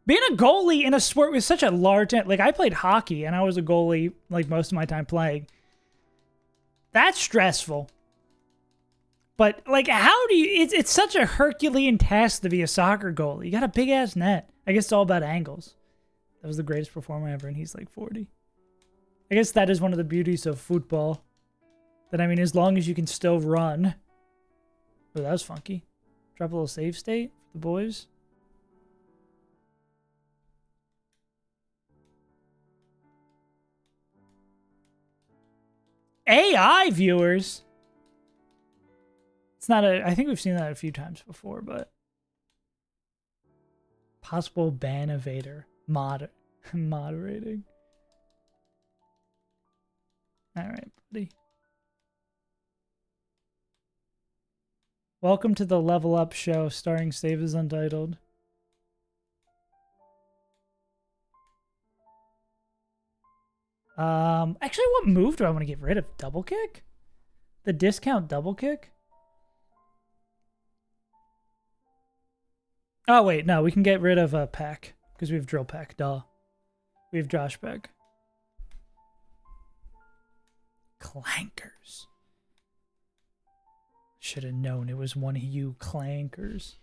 Being a goalie in a sport with such a large... like, I played hockey, and I was a goalie, like, most of my time playing. That's stressful. But, like, how do you... It's such a Herculean task to be a soccer goalie. You got a big-ass net. I guess it's all about angles. That was the greatest performer ever, and he's, like, 40. I guess that is one of the beauties of football. That, I mean, as long as you can still run... oh, that was funky. Drop a little save state for the boys. AI viewers? It's not a... I think we've seen that a few times before, but... possible ban evader. Moderating. Alright, buddy. Welcome to the Level Up show starring Save as Untitled. Actually, what move do I want to get rid of? Double kick? The discount double kick? Oh, wait, no, we can get rid of Peck, because we have Drill Peck, duh. We have Josh Peck. Clankers. Should have known it was one of you clankers.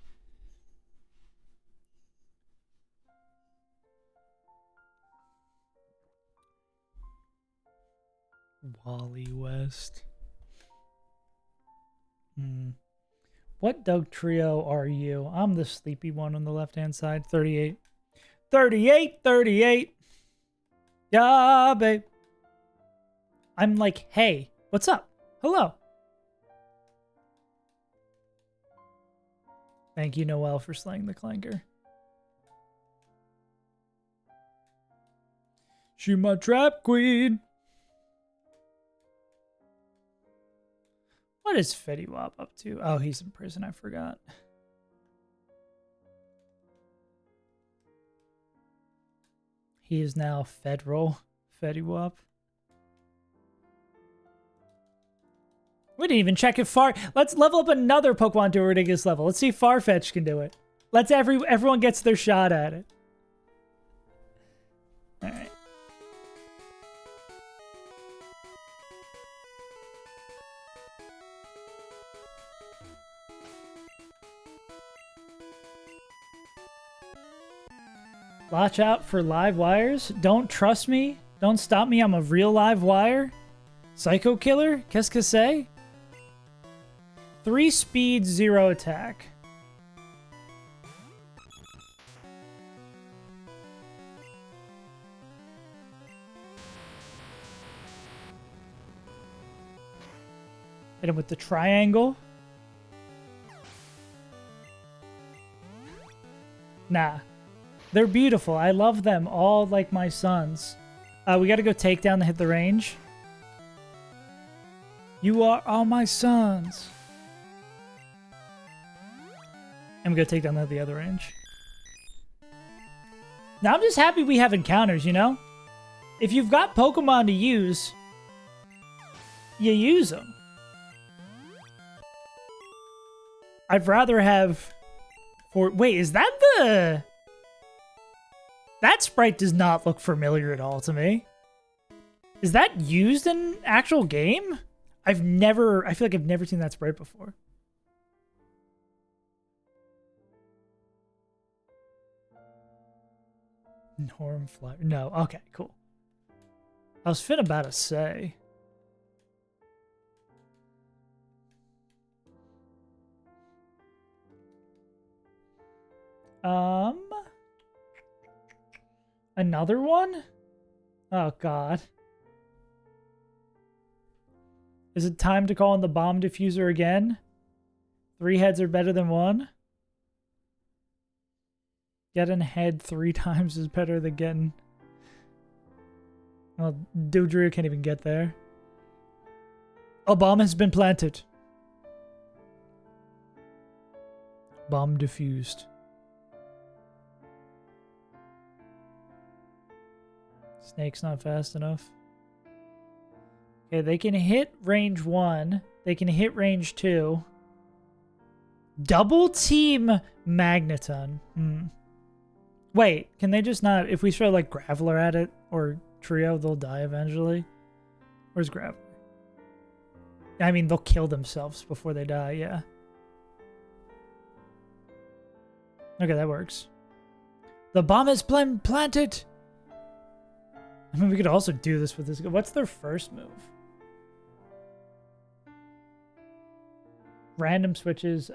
Wally West. What Doug Trio are you? I'm the sleepy one on the left-hand side. 38. 38, 38. Yeah, babe. I'm like, hey, what's up? Hello. Thank you, Noel, for slaying the clanker. She my trap queen. What is Fetty Wap up to? Oh, he's in prison. I forgot. He is now federal Fetty Wap. We didn't even check if Far... Let's level up another Pokemon to a ridiculous level. Let's see if Farfetch can do it. Let's everyone gets their shot at it. Alright. Watch out for live wires. Don't trust me. Don't stop me. I'm a real live wire. Psycho killer? Qu'est-ce que c'est? 3 speed, 0 attack. Hit him with the triangle. Nah. They're beautiful. I love them all like my sons. We gotta go take down to hit the range. You are all my sons. And we go take down the other range. Now I'm just happy we have encounters, you know? If you've got Pokemon to use, you use them. I'd rather have... Wait, is that the... That sprite does not look familiar at all to me. Is that used in actual game? I feel like I've never seen that sprite before. Norm Flyer. No, okay, cool. I was about to say. Another one? Oh, God. Is it time to call in the bomb diffuser again? 3 heads are better than 1? Getting head 3 times is better than getting... Well, Dodrio can't even get there. A bomb has been planted. Bomb diffused. Snake's not fast enough. Okay, they can hit range 1. They can hit range 2. Double team Magneton. Wait, can they just not... If we throw, like, Graveler at it, or Trio, they'll die eventually? Where's Graveler? I mean, they'll kill themselves before they die, yeah. Okay, that works. The bomb has been planted! I mean, we could also do this with this. What's their first move? Random switches.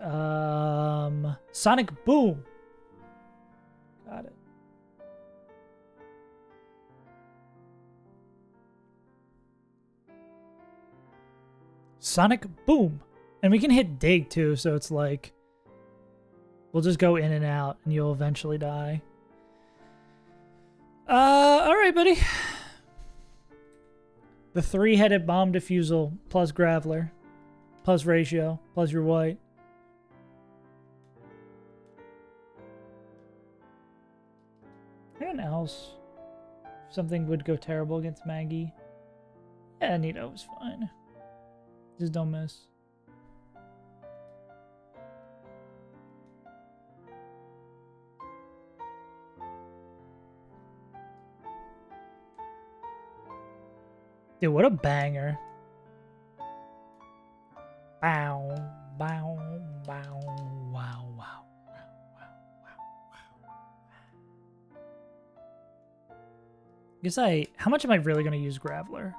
Sonic Boom. Got it. Sonic Boom. And we can hit Dig too, so it's like... We'll just go in and out, and you'll eventually die. Alright, buddy. The 3-headed bomb diffusal plus Graveler plus ratio plus your white. Anyone else? Something would go terrible against Maggie. Yeah, Nito was fine. Just don't miss. Dude, what a banger. Bow, bow, bow, wow, wow, wow, wow, wow. How much am I really going to use Graveler?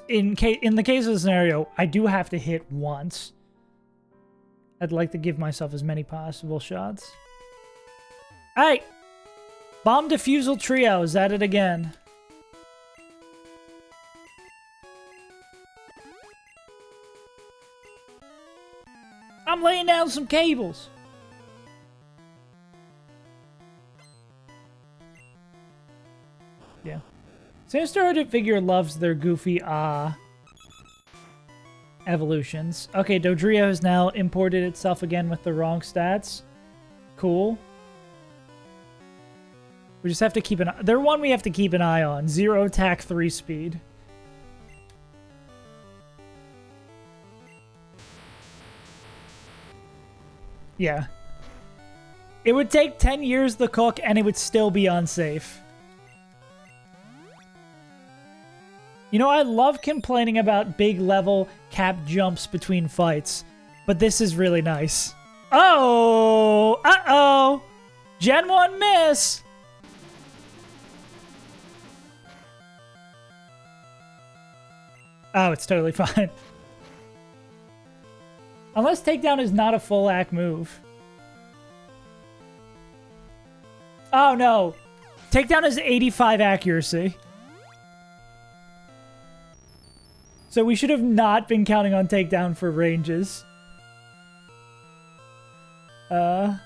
In the case of the scenario, I do have to hit once. I'd like to give myself as many possible shots. Alright! Bomb Diffusal Trio is at it again. I'm laying down some cables. Yeah. Sinister figure loves their goofy evolutions. Okay, Dodrio has now imported itself again with the wrong stats. Cool. We just have to keep an eye. They're one we have to keep an eye on. 0 attack, 3 speed. Yeah. It would take 10 years to cook and it would still be unsafe. You know, I love complaining about big level cap jumps between fights, but this is really nice. Oh! Uh-oh! Gen 1 miss! Oh, it's totally fine. Unless takedown is not a full act move. Oh, no. Takedown is 85 accuracy. So we should have not been counting on takedown for ranges. Bum,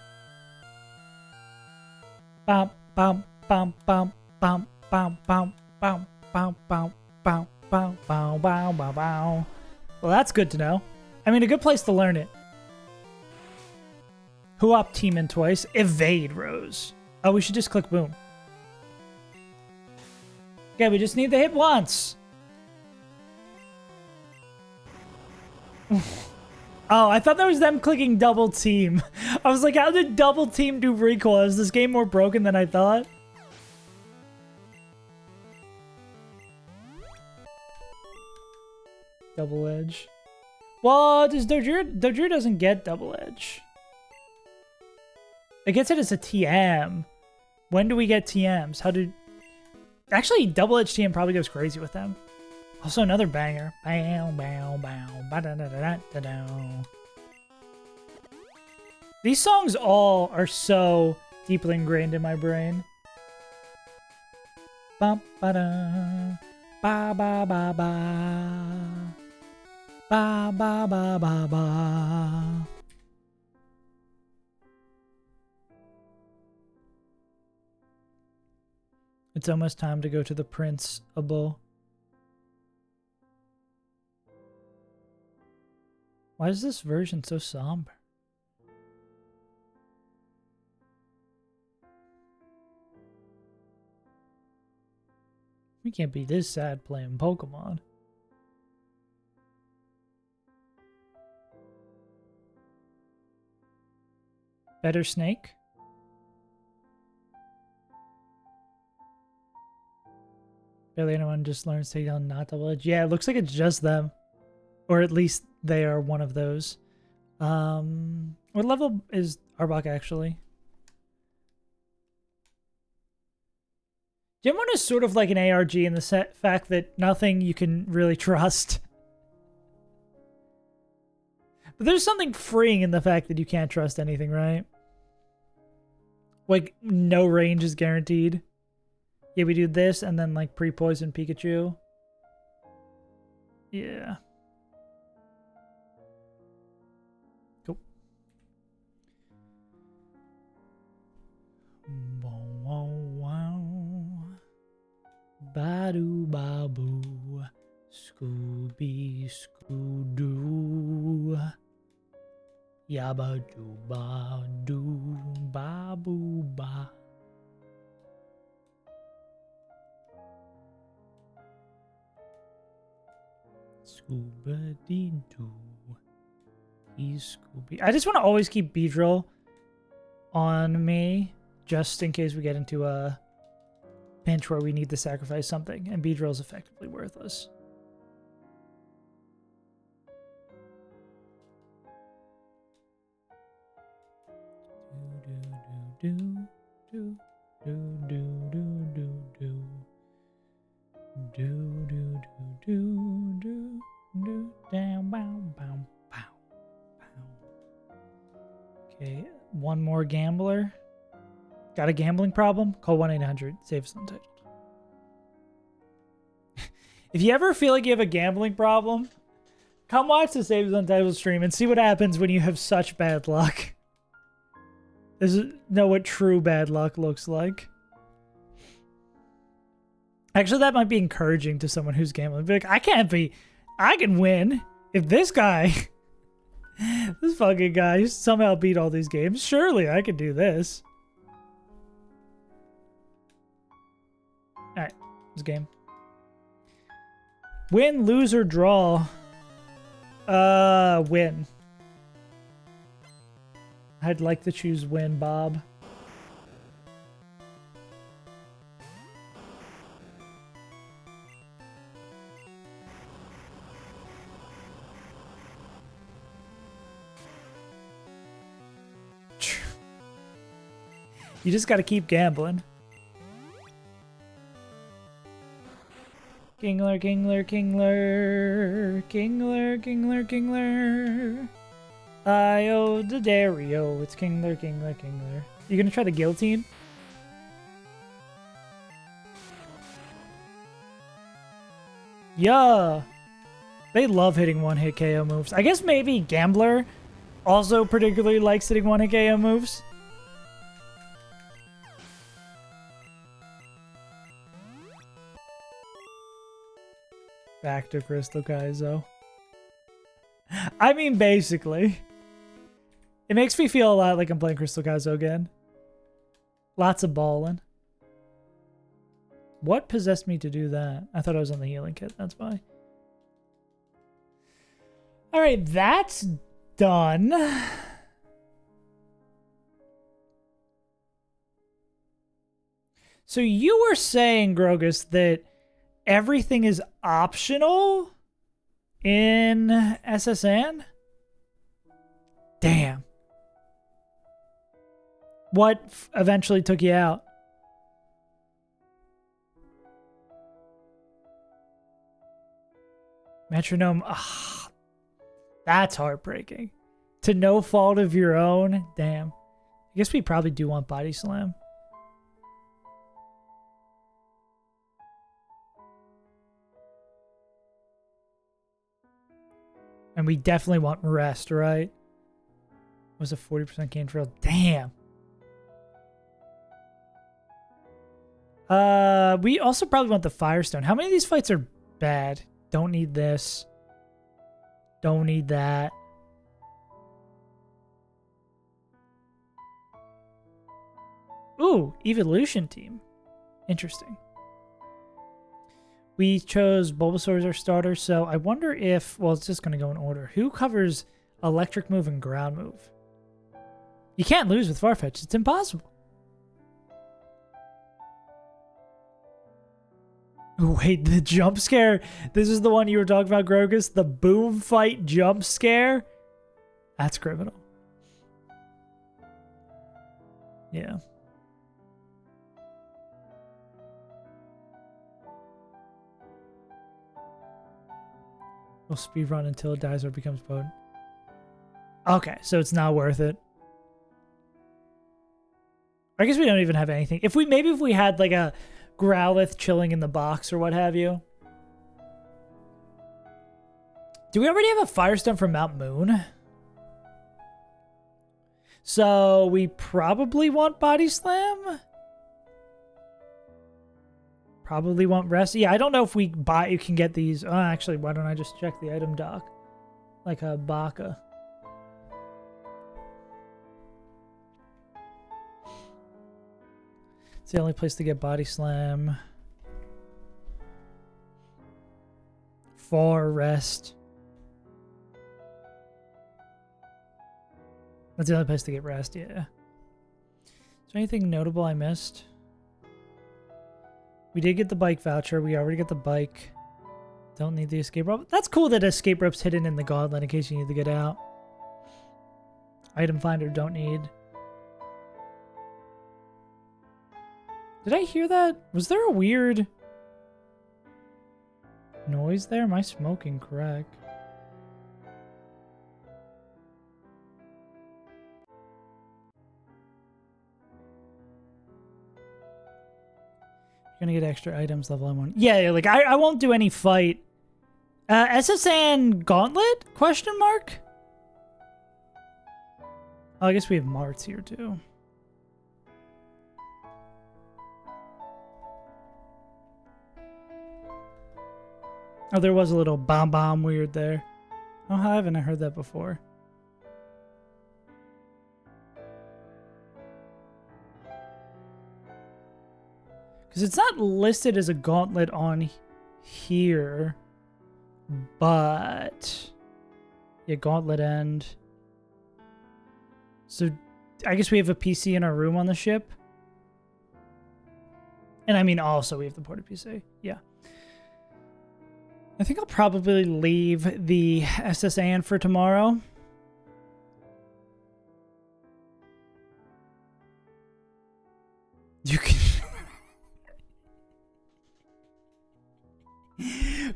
bum, bum, bum, bum, bum, bum, bum, bum, bum, bum, bum, bum, bow, bow, bow, bow. Well, that's good to know. I mean, a good place to learn it. Who up team in twice? Evade Rose. Oh, we should just click boom. Okay, we just need to hit once. Oh, I thought that was them clicking double team. I was like, how did double team do recoil? Is this game more broken than I thought? Double edge. Well, does Dojiro doesn't get double edge. It gets it as a TM. When do we get TMs? How did... Actually, double edge TM probably goes crazy with them. Also, another banger. Bow, bow, bow, ba da da da da da. These songs all are so deeply ingrained in my brain. Ba ba da, ba ba ba ba, ba ba ba ba ba. It's almost time to go to the Prince-able. Why is this version so somber? We can't be this sad playing Pokemon. Better Snake? Barely anyone just learns to take down not double edge. Yeah, it looks like it's just them. Or at least they are one of those. What level is Arbok actually? Gen 1 is sort of like an ARG in the fact that nothing you can really trust. But there's something freeing in the fact that you can't trust anything, right? Like, no range is guaranteed. Yeah, we do this and then, like, pre-poison Pikachu. Yeah. Cool. Badu babu, Scooby Scoo-doo, Yabba-doo ba-doo, babu ba. Scooby-doo, he's Scooby. I just want to always keep Beedrill on me, just in case we get into a pinch where we need to sacrifice something, and Beedrill is effectively worthless. Okay, one more gambler. Got a gambling problem? Call 1-800. Saves Untitled. If you ever feel like you have a gambling problem, come watch the Saves Untitled stream and see what happens when you have such bad luck. Know what true bad luck looks like. Actually, that might be encouraging to someone who's gambling. Be like, I can win. If this guy, this fucking guy somehow beat all these games, surely I could do this. Alright, this game. Win, lose, or draw. Win. I'd like to choose win, Bob. You just gotta keep gambling. Kingler, Kingler, Kingler, Kingler, Kingler, Kingler. Io de Dario. It's Kingler, Kingler, Kingler. You gonna try the guillotine? Yeah. They love hitting one-hit KO moves. I guess maybe Gambler also particularly likes hitting one-hit KO moves. Back to Crystal Kaizo. I mean, basically. It makes me feel a lot like I'm playing Crystal Kaizo again. Lots of balling. What possessed me to do that? I thought I was on the healing kit. That's why. Alright, that's done. So you were saying, Grogus, that everything is optional in SSN? Damn. What eventually took you out? Metronome. Ugh, that's heartbreaking. To no fault of your own. Damn. I guess we probably do want Body Slam. And we definitely want Rest, right? Was a 40% gain trail. Damn. We also probably want the Firestone. How many of these fights are bad? Don't need this. Don't need that. Ooh, Evolution Team. Interesting. We chose Bulbasaur as our starter, so I wonder if... Well, it's just going to go in order. Who covers Electric Move and Ground Move? You can't lose with Farfetch'd. It's impossible. Wait, the jump scare. This is the one you were talking about, Grogus. The boom fight jump scare. That's criminal. Yeah. We'll speedrun until it dies or becomes potent. Okay, so it's not worth it. I guess we don't even have anything. If we had like a Growlithe chilling in the box or what have you. Do we already have a Firestone from Mount Moon? So we probably want Body Slam. Probably want Rest. Yeah, I don't know if you can get these. Oh, actually, why don't I just check the item doc? Like a Baka. It's the only place to get Body Slam. For Rest. That's the only place to get Rest, yeah. Is there anything notable I missed? We did get the bike voucher. We already got the bike. Don't need the escape rope. That's cool that escape rope's hidden in the gauntlet in case you need to get out. Item finder, don't need. Did I hear that? Was there a weird noise there? Am I smoking crack? You're gonna get extra items level 1. Yeah, like I won't do any fight. SSN Gauntlet? Question mark? Oh, I guess we have Marts here too. Oh, there was a little bomb weird there. Oh, how haven't I heard that before? Because it's not listed as a gauntlet on here, but yeah, gauntlet end. So I guess we have a PC in our room on the ship. And I mean, also we have the ported PC. Yeah. I think I'll probably leave the SSN for tomorrow. You can...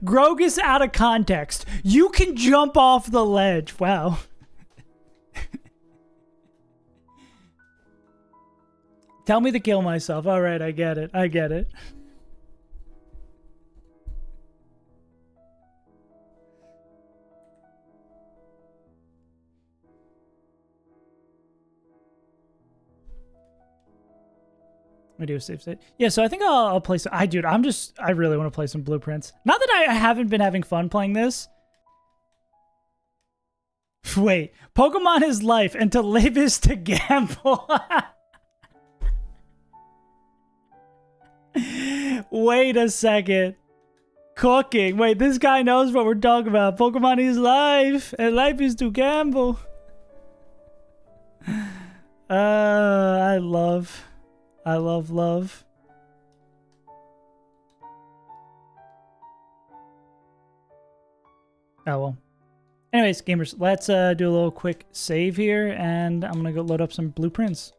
Grogus out of context. You can jump off the ledge. Wow. Tell me to kill myself. All right, I get it. I get it. I do a safe state. Yeah, so I think I'll play some... I really want to play some Blueprints. Not that I haven't been having fun playing this. Wait. Pokemon is life, and to live is to gamble. Wait a second. Cooking. Wait, this guy knows what we're talking about. Pokemon is life, and life is to gamble. I love love. Oh, well. Anyways, gamers, let's do a little quick save here, and I'm going to go load up some Blueprints.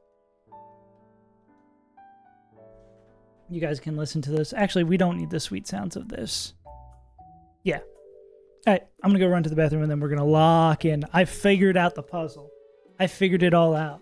You guys can listen to this. Actually, we don't need the sweet sounds of this. Yeah. All right, I'm going to go run to the bathroom, and then we're going to lock in. I figured out the puzzle. I figured it all out.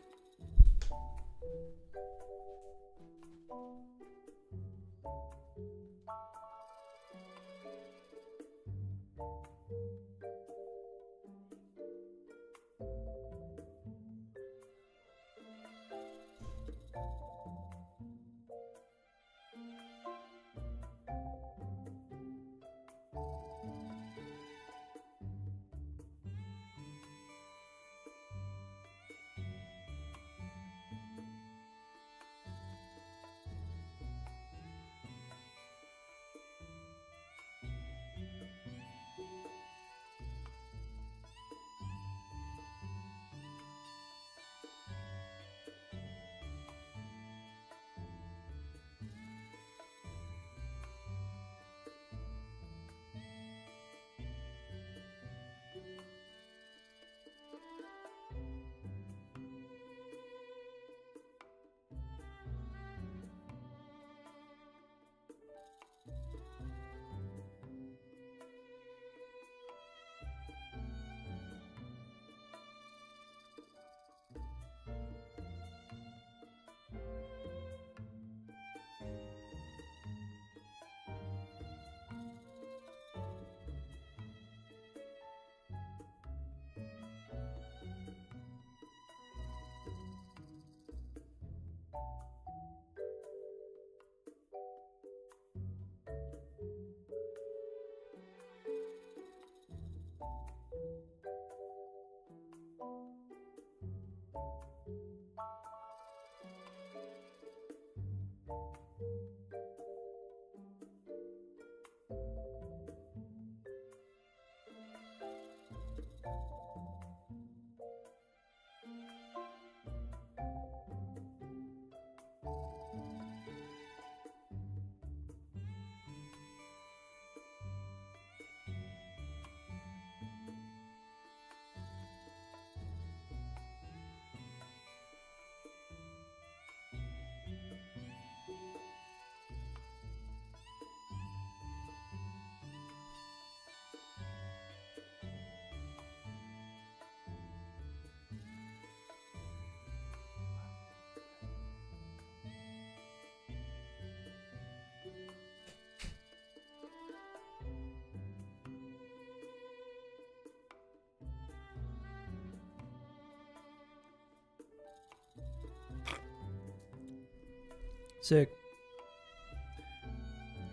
Sick.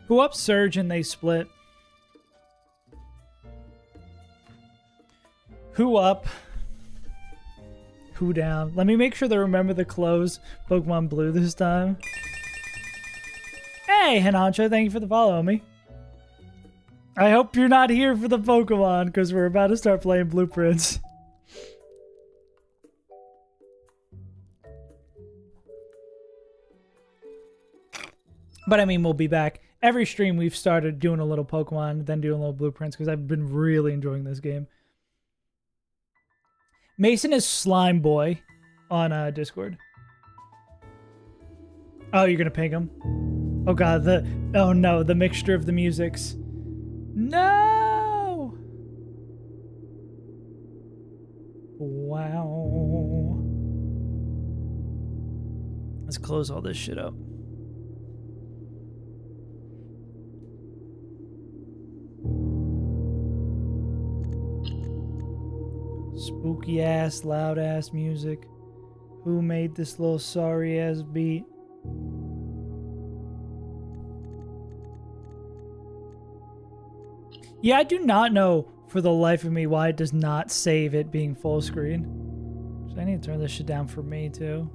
Who up Surge and they split? Who up? Who down? Let me make sure they remember the close Pokemon Blue this time. Hey, Hinancho, thank you for the follow, homie. I hope you're not here for the Pokemon, because we're about to start playing Blueprints. But I mean, we'll be back. Every stream we've started doing a little Pokemon, then doing a little Blueprints, because I've been really enjoying this game. Mason is Slime Boy on Discord. Oh, you're gonna ping him? Oh god, oh no, the mixture of the musics. No! Wow. Let's close all this shit up. Spooky ass, loud ass music. Who made this little sorry ass beat? Yeah, I do not know for the life of me why it does not save it being full screen. So I need to turn this shit down for me too.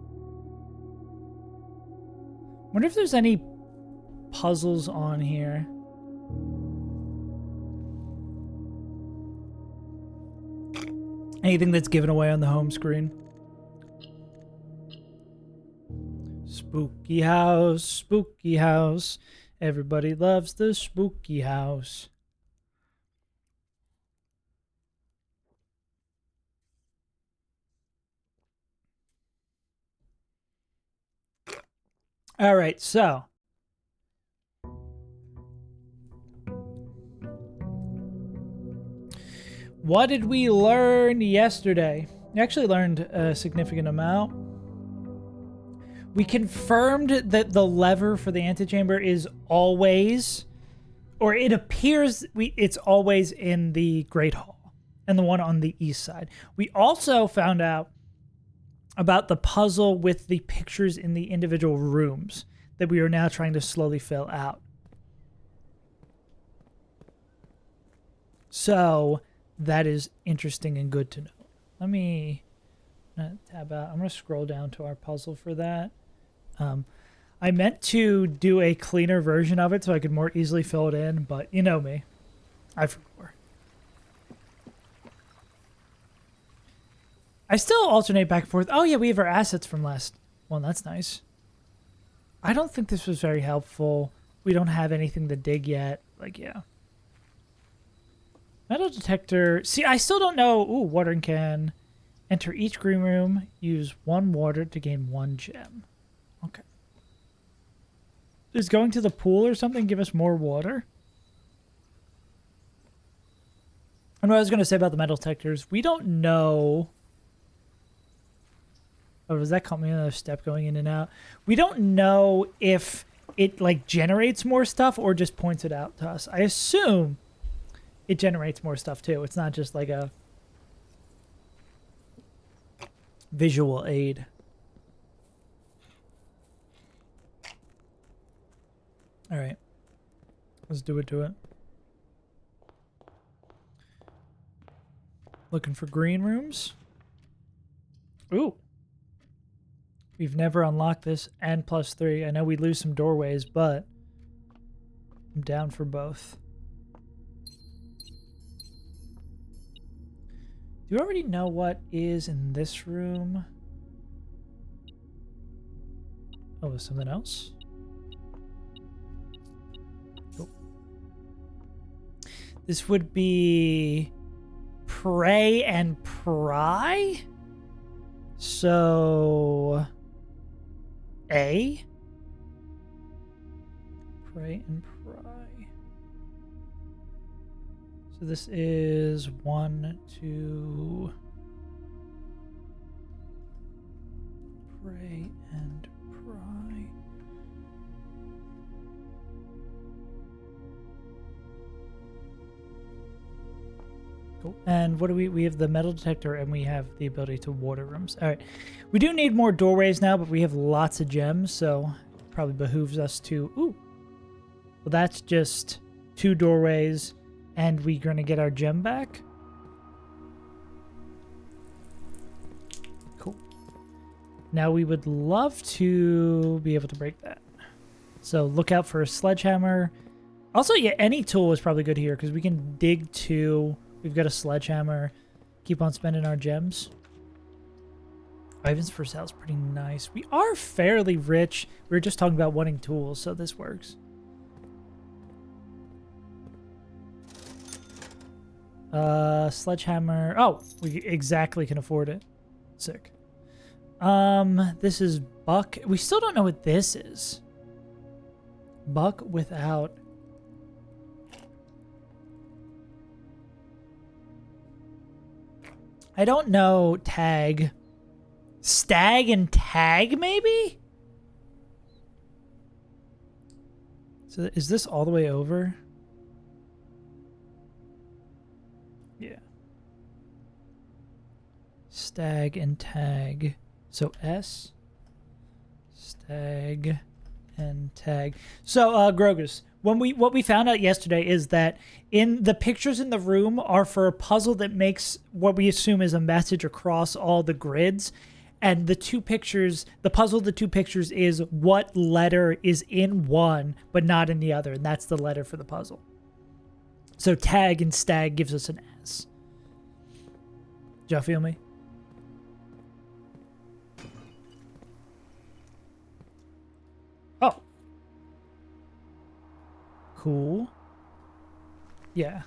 Wonder if there's any puzzles on here. Anything that's given away on the home screen. Spooky house, spooky house. Everybody loves the spooky house. All right, so what did we learn yesterday? We actually learned a significant amount. We confirmed that the lever for the antechamber is always, or it appears it's always in the Great Hall and the one on the east side. We also found out about the puzzle with the pictures in the individual rooms that we are now trying to slowly fill out. So that is interesting and good to know. Let me tab out. I'm going to scroll down to our puzzle for that. I meant to do a cleaner version of it so I could more easily fill it in, but you know me. I forgot. I still alternate back and forth. Oh yeah, we have our assets from last one. That's nice. I don't think this was very helpful. We don't have anything to dig yet. Like, yeah. Metal detector. See, I still don't know. Ooh, watering can. Enter each green room. Use 1 water to gain 1 gem. Okay. Does going to the pool or something give us more water? And what I was going to say about the metal detectors, we don't know. Oh, does that call me another step going in and out? We don't know if it like generates more stuff or just points it out to us. I assume it generates more stuff too. It's not just like a visual aid. All right. Let's do it to it. Looking for green rooms. Ooh. We've never unlocked this, and +3. I know we lose some doorways, but I'm down for both. Do you already know what is in this room? Oh, there's something else? Oh. This would be pray and pry? So... A? Pray and pry. So this is 1, 2... Pray and pry. Cool. And what do we have the metal detector and we have the ability to water rooms. All right. We do need more doorways now, but we have lots of gems, so it probably behooves us to... Ooh. Well, that's just 2 doorways, and we're going to get our gem back. Cool. Now we would love to be able to break that. So look out for a sledgehammer. Also, yeah, any tool is probably good here because we can dig 2. We've got a sledgehammer. Keep on spending our gems. Ivan's for sale is pretty nice. We are fairly rich. We were just talking about wanting tools, so this works. Sledgehammer. Oh, we exactly can afford it. Sick. This is Buck. We still don't know what this is. Buck without... I don't know. Tag. Stag and tag, maybe? So is this all the way over? Yeah. Stag and tag. So S. Stag and tag. So, Grogus, what we found out yesterday is that in the pictures in the room are for a puzzle that makes what we assume is a message across all the grids. And the two pictures, the puzzle of the two pictures is what letter is in one, but not in the other. And that's the letter for the puzzle. So tag and stag gives us an S. Do y'all feel me? Oh. Cool. Yeah.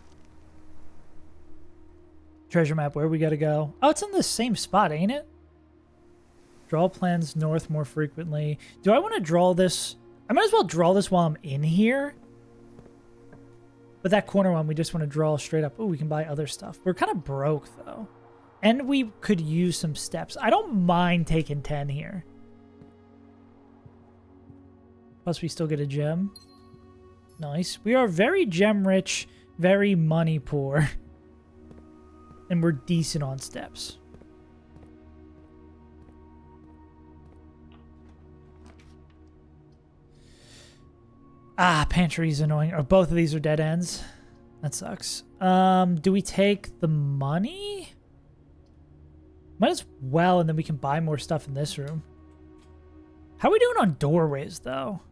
Treasure map, where we gotta go? Oh, it's in the same spot, ain't it? Draw plans north more frequently. Do I want to draw this? I might as well draw this while I'm in here. But that corner one, we just want to draw straight up. Oh, we can buy other stuff. We're kind of broke, though. And we could use some steps. I don't mind taking 10 here. Plus, we still get a gem. Nice. We are very gem rich, very money poor. And we're decent on steps. Ah, pantry's annoying. Or both of these are dead ends. That sucks. Do we take the money? Might as well, and then we can buy more stuff in this room. How are we doing on doorways, though?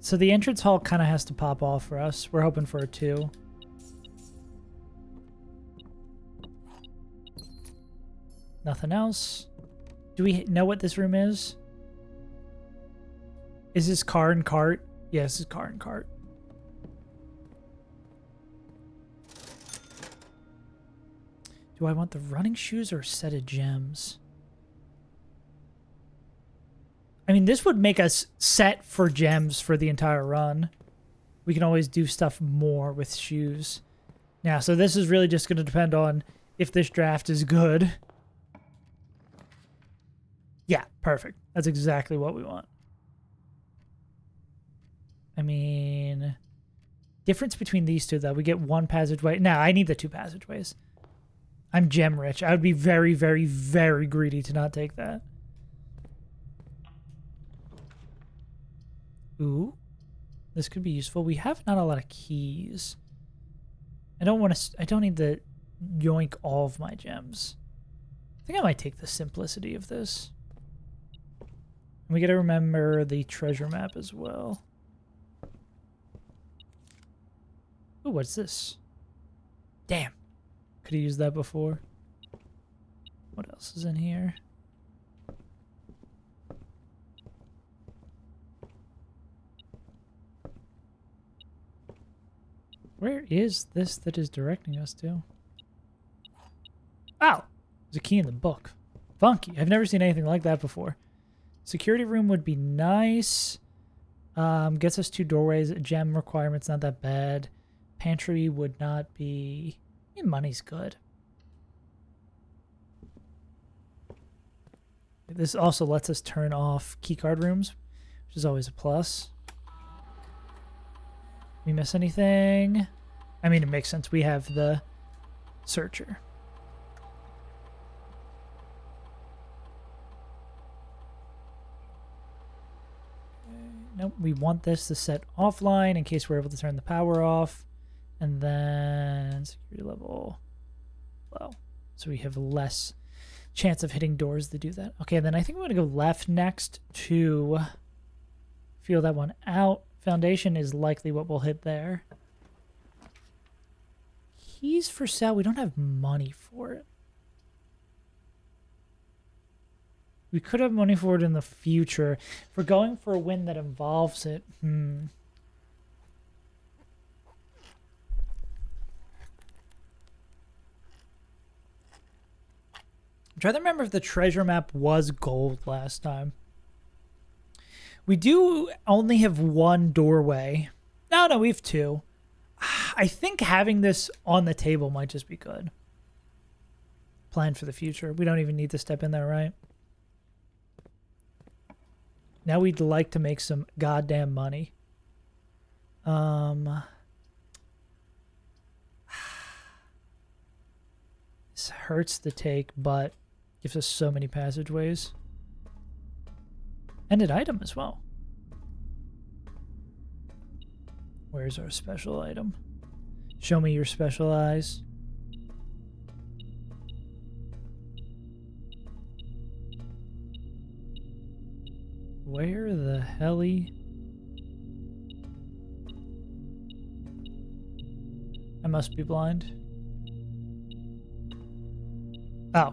So the entrance hall kind of has to pop off for us. We're hoping for a 2. Nothing else. Do we know what this room is? Is this car and cart? Yes, this is car and cart. Do I want the running shoes or a set of gems? I mean, this would make us set for gems for the entire run. We can always do stuff more with shoes. Now, so this is really just going to depend on if this draft is good. Yeah, perfect. That's exactly what we want. I mean, difference between these two, though. We get 1 passageway. No, I need the 2 passageways. I'm gem rich. I would be very, very, very greedy to not take that. Ooh. This could be useful. We have not a lot of keys. I don't need to yoink all of my gems. I think I might take the simplicity of this. And we got to remember the treasure map as well. Ooh, what's this? Damn. Could have used that before. What else is in here? Where is this that is directing us to? Oh! There's a key in the book. Funky. I've never seen anything like that before. Security room would be nice. Gets us 2 doorways. Gem requirements not that bad. Pantry would not be... I mean, money's good. This also lets us turn off keycard rooms, which is always a plus. We miss anything? I mean, it makes sense. We have the searcher. Nope, we want this to set offline in case we're able to turn the power off. And then security level low. So we have less chance of hitting doors to do that. Okay, then I think we're going to go left next to feel that one out. Foundation is likely what we'll hit there. Keys for sale. We don't have money for it. We could have money for it in the future. If we're going for a win that involves it, I'm trying to remember if the treasure map was gold last time. We do only have one doorway. No, we have two. I think having this on the table might just be good. Plan for the future. We don't even need to step in there, right? Now we'd like to make some goddamn money. This hurts to take, but gives us so many passageways. And an item as well. Where's our special item? Show me your special eyes. Where the helly? I must be blind. Oh.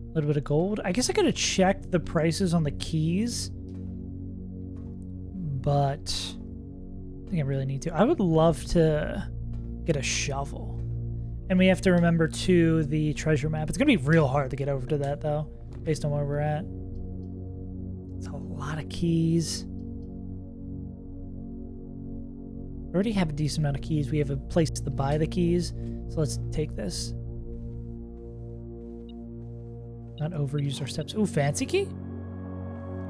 A little bit of gold. I guess I could have checked the prices on the keys. But I think I really need to. I would love to get a shovel. And we have to remember, too, the treasure map. It's going to be real hard to get over to that, though, based on where we're at. It's a lot of keys. We already have a decent amount of keys. We have a place to buy the keys. So let's take this. Not overuse our steps. Ooh, fancy key?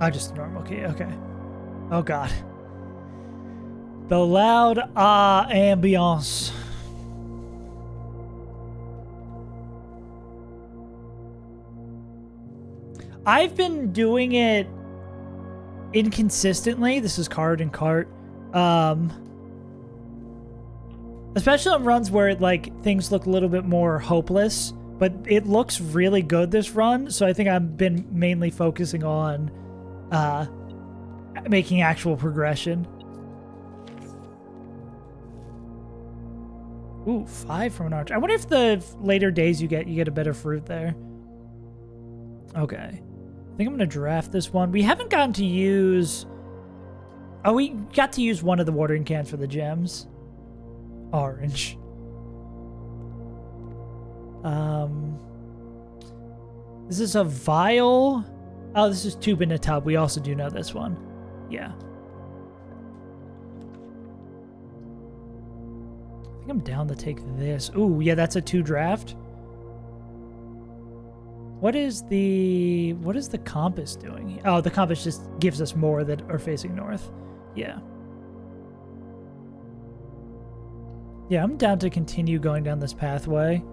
Oh, just a normal key. Okay. Oh, God. The loud ambiance. I've been doing it inconsistently. This is card and cart. Especially on runs where like things look a little bit more hopeless, but it looks really good this run. So I think I've been mainly focusing on making actual progression. Ooh, 5 from an arch. I wonder if the later days you get a better fruit there. Okay. I think I'm going to draft this one. We haven't gotten to use... Oh, we got to use one of the watering cans for the gems. Orange. This is a vial. Oh, this is tube in a tub. We also do know this one. Yeah. I think I'm down to take this. Ooh, yeah, that's a 2 draft. What is the compass doing? Oh, the compass just gives us more that are facing north. Yeah. Yeah, I'm down to continue going down this pathway.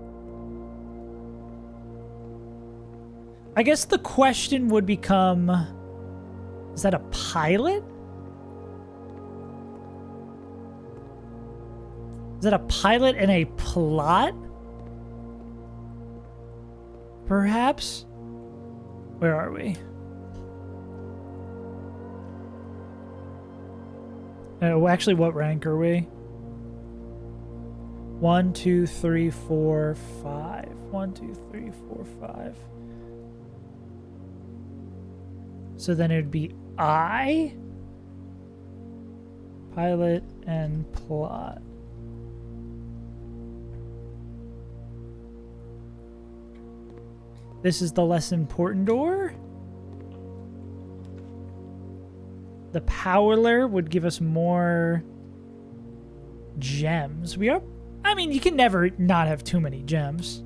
I guess the question would become, is that a pilot? Is that a pilot and a plot? Perhaps? Where are we? Oh, actually, what rank are we? 1, 2, 3, 4, 5. 1, 2, 3, 4, 5. So then it would be I, pilot, and plot. This is the less important door. The Powler would give us more gems. I mean, you can never not have too many gems.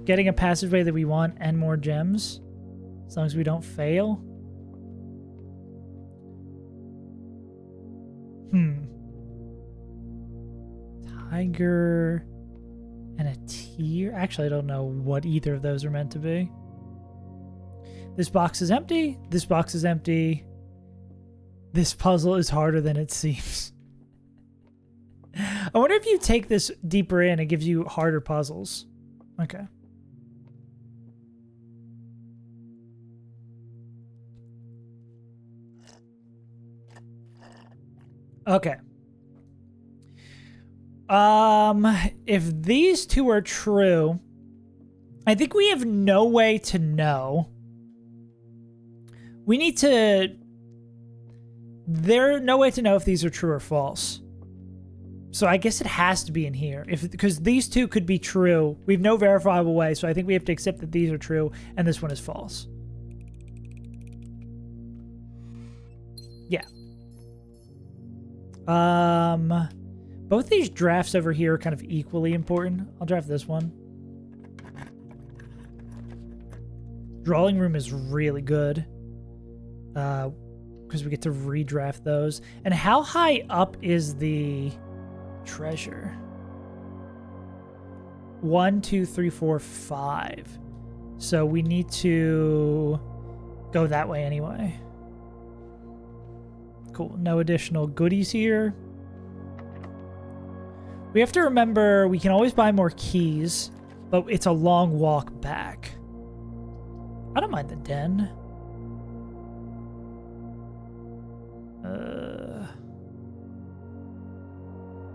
Getting a passageway that we want and more gems, as long as we don't fail. Tiger and a tear. Actually, I don't know what either of those are meant to be. This box is empty. This box is empty. This puzzle is harder than it seems. I wonder if you take this deeper in, it gives you harder puzzles. Okay. Okay. If these two are true, I think we have no way to know. We need to... There's no way to know if these are true or false. So I guess it has to be in here, because these two could be true. We have no verifiable way, so I think we have to accept that these are true and this one is false. Yeah. Both these drafts over here are kind of equally important. I'll draft this one. Drawing room is really good. Because we get to redraft those. And how high up is the treasure? 1, 2, 3, 4, 5. So we need to go that way anyway. Cool. No additional goodies here. We have to remember we can always buy more keys, but it's a long walk back. I don't mind the den.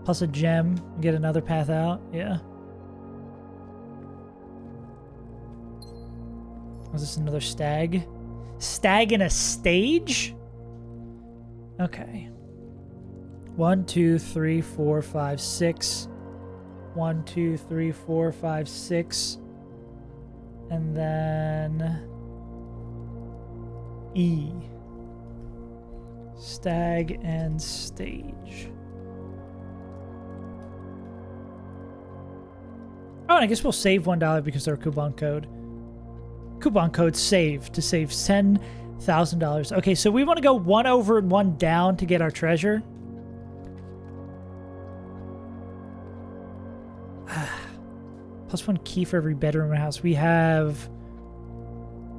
Plus a gem. Get another path out. Yeah. Was this another stag? Stag in a stage? Okay. 1, 2, 3, 4, 5, 6. 1, 2, 3, 4, 5, 6. And then E. Stag and stage. Oh, and I guess we'll save $1 because of our coupon code. Coupon code SAVE to save $10,000. Okay, so we want to go 1 over and 1 down to get our treasure. Plus 1 key for every bedroom in the house. We have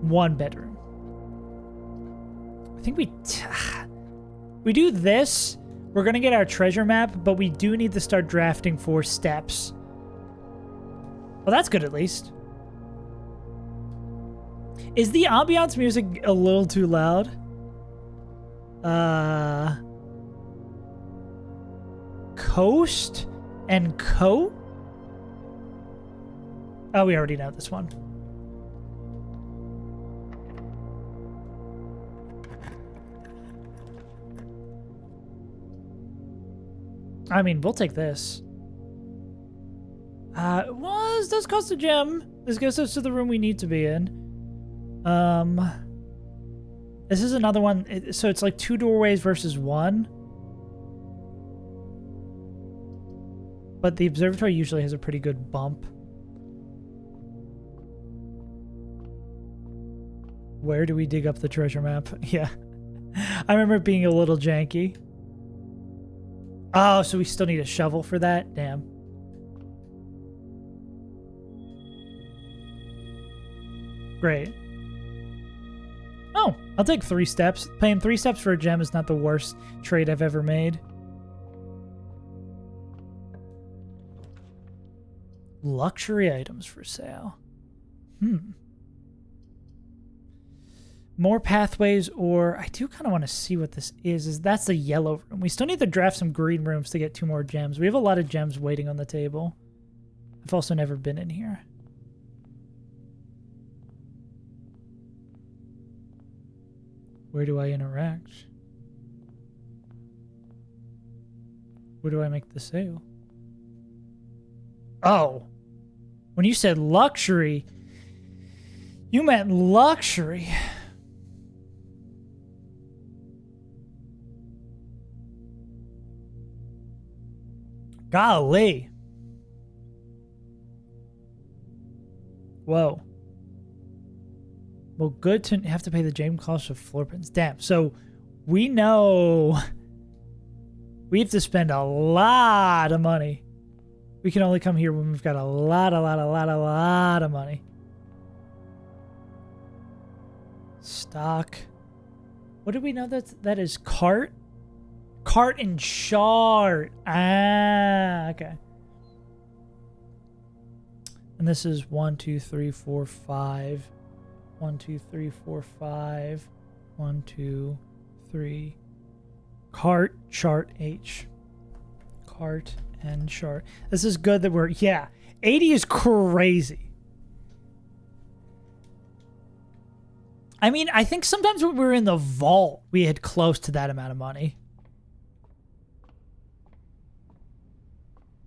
1 bedroom. I think we do this. We're going to get our treasure map, but we do need to start drafting 4 steps. Well, that's good at least. Is the ambiance music a little too loud? Coast and coat? Oh, we already know this one. I mean, we'll take this. Well, this does cost a gem. This gets us to the room we need to be in. This is another one. So it's like 2 doorways versus 1. But the observatory usually has a pretty good bump. Where do we dig up the treasure map? Yeah. I remember it being a little janky. Oh, so we still need a shovel for that? Damn. Great. Oh, I'll take 3 steps. Paying 3 steps for a gem is not the worst trade I've ever made. Luxury items for sale. More pathways, or I do kind of want to see what this is. That's the yellow room. We still need to draft some green rooms to get 2 more gems. We have a lot of gems waiting on the table. I've also never been in here. Where do I interact? Where do I make the sale? Oh. When you said luxury, you meant luxury. Golly. Whoa. Well, good to have to pay the James cost of floor prints. Damn. So we know we have to spend a lot of money. We can only come here when we've got a lot of money. Stock. What do we know that is? Cart? Cart and shard. Ah, okay. And this is 1, 2, 3, 4, 5. 1, 2, 3, 4, 5. 1, 2, 3. Cart, chart, H. Cart and chart. This is good that we're, yeah. 80 is crazy. I mean, I think sometimes when we were in the vault, we had close to that amount of money.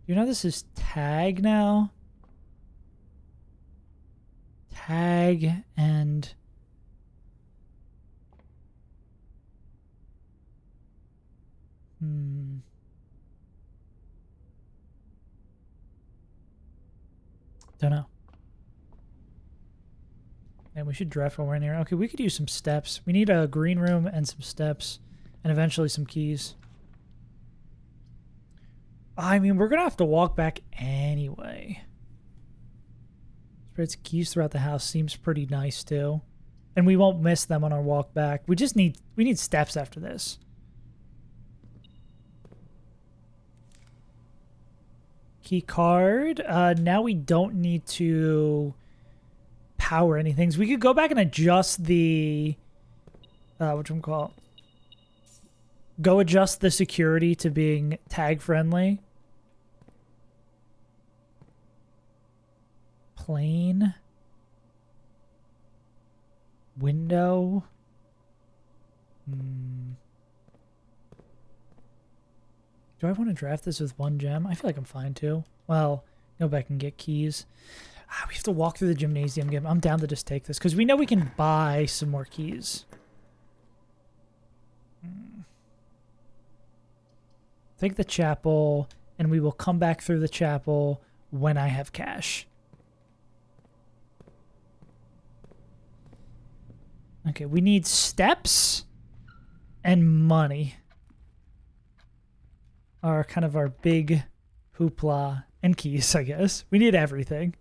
You know this is tag now? Tag and... Don't know. And we should draft while we're in here. Okay, we could use some steps. We need a green room and some steps. And eventually some keys. I mean, we're going to have to walk back anyway. Spreads keys throughout the house seems pretty nice too. And we won't miss them on our walk back. We need steps after this. Key card. Now we don't need to power anything. So we could go back and adjust the whatchamacallit. Go adjust the security to being tag friendly. Plane. Window. Do I want to draft this with 1 gem? I feel like I'm fine too. Well, go back and get keys. We have to walk through the gymnasium again. I'm down to just take this because we know we can buy some more keys. Take the chapel, and we will come back through the chapel when I have cash. Okay, we need steps and money. Are kind of our big hoopla, and keys, I guess. We need everything.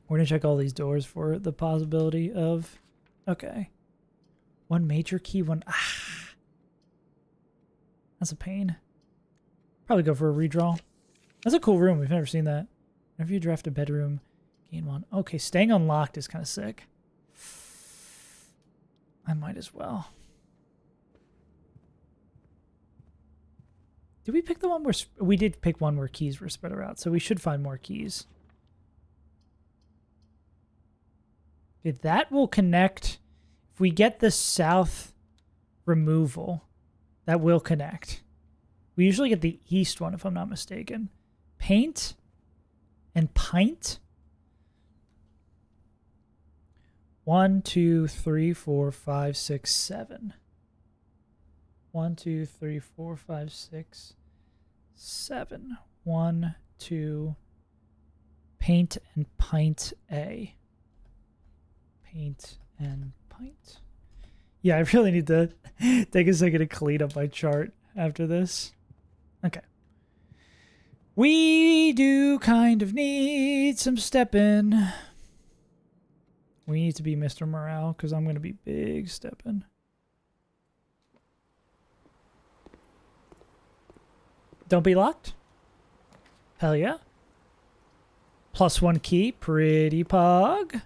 We're going to check all these doors for the possibility of... Okay. 1 major key, 1... That's a pain. Probably go for a redraw. That's a cool room. We've never seen that. Whenever you draft a bedroom, gain 1. Okay, staying unlocked is kind of sick. I might as well. Did we pick the one where... We did pick one where keys were spread around, so we should find more keys. Okay, that will connect. If we get the south removal, that will connect. We usually get the east one, if I'm not mistaken. Paint and pint. 1, 2, 3, 4, 5, 6, 7. 1, 2, 3, 4, 5, 6, 7. 1, 2. Paint and pint A. Paint and pint. Yeah, I really need to take a second to clean up my chart after this. Okay. We do kind of need some stepping. We need to be Mr. Morale because I'm going to be big stepping. Don't be locked. Hell yeah. +1 key. Pretty pog.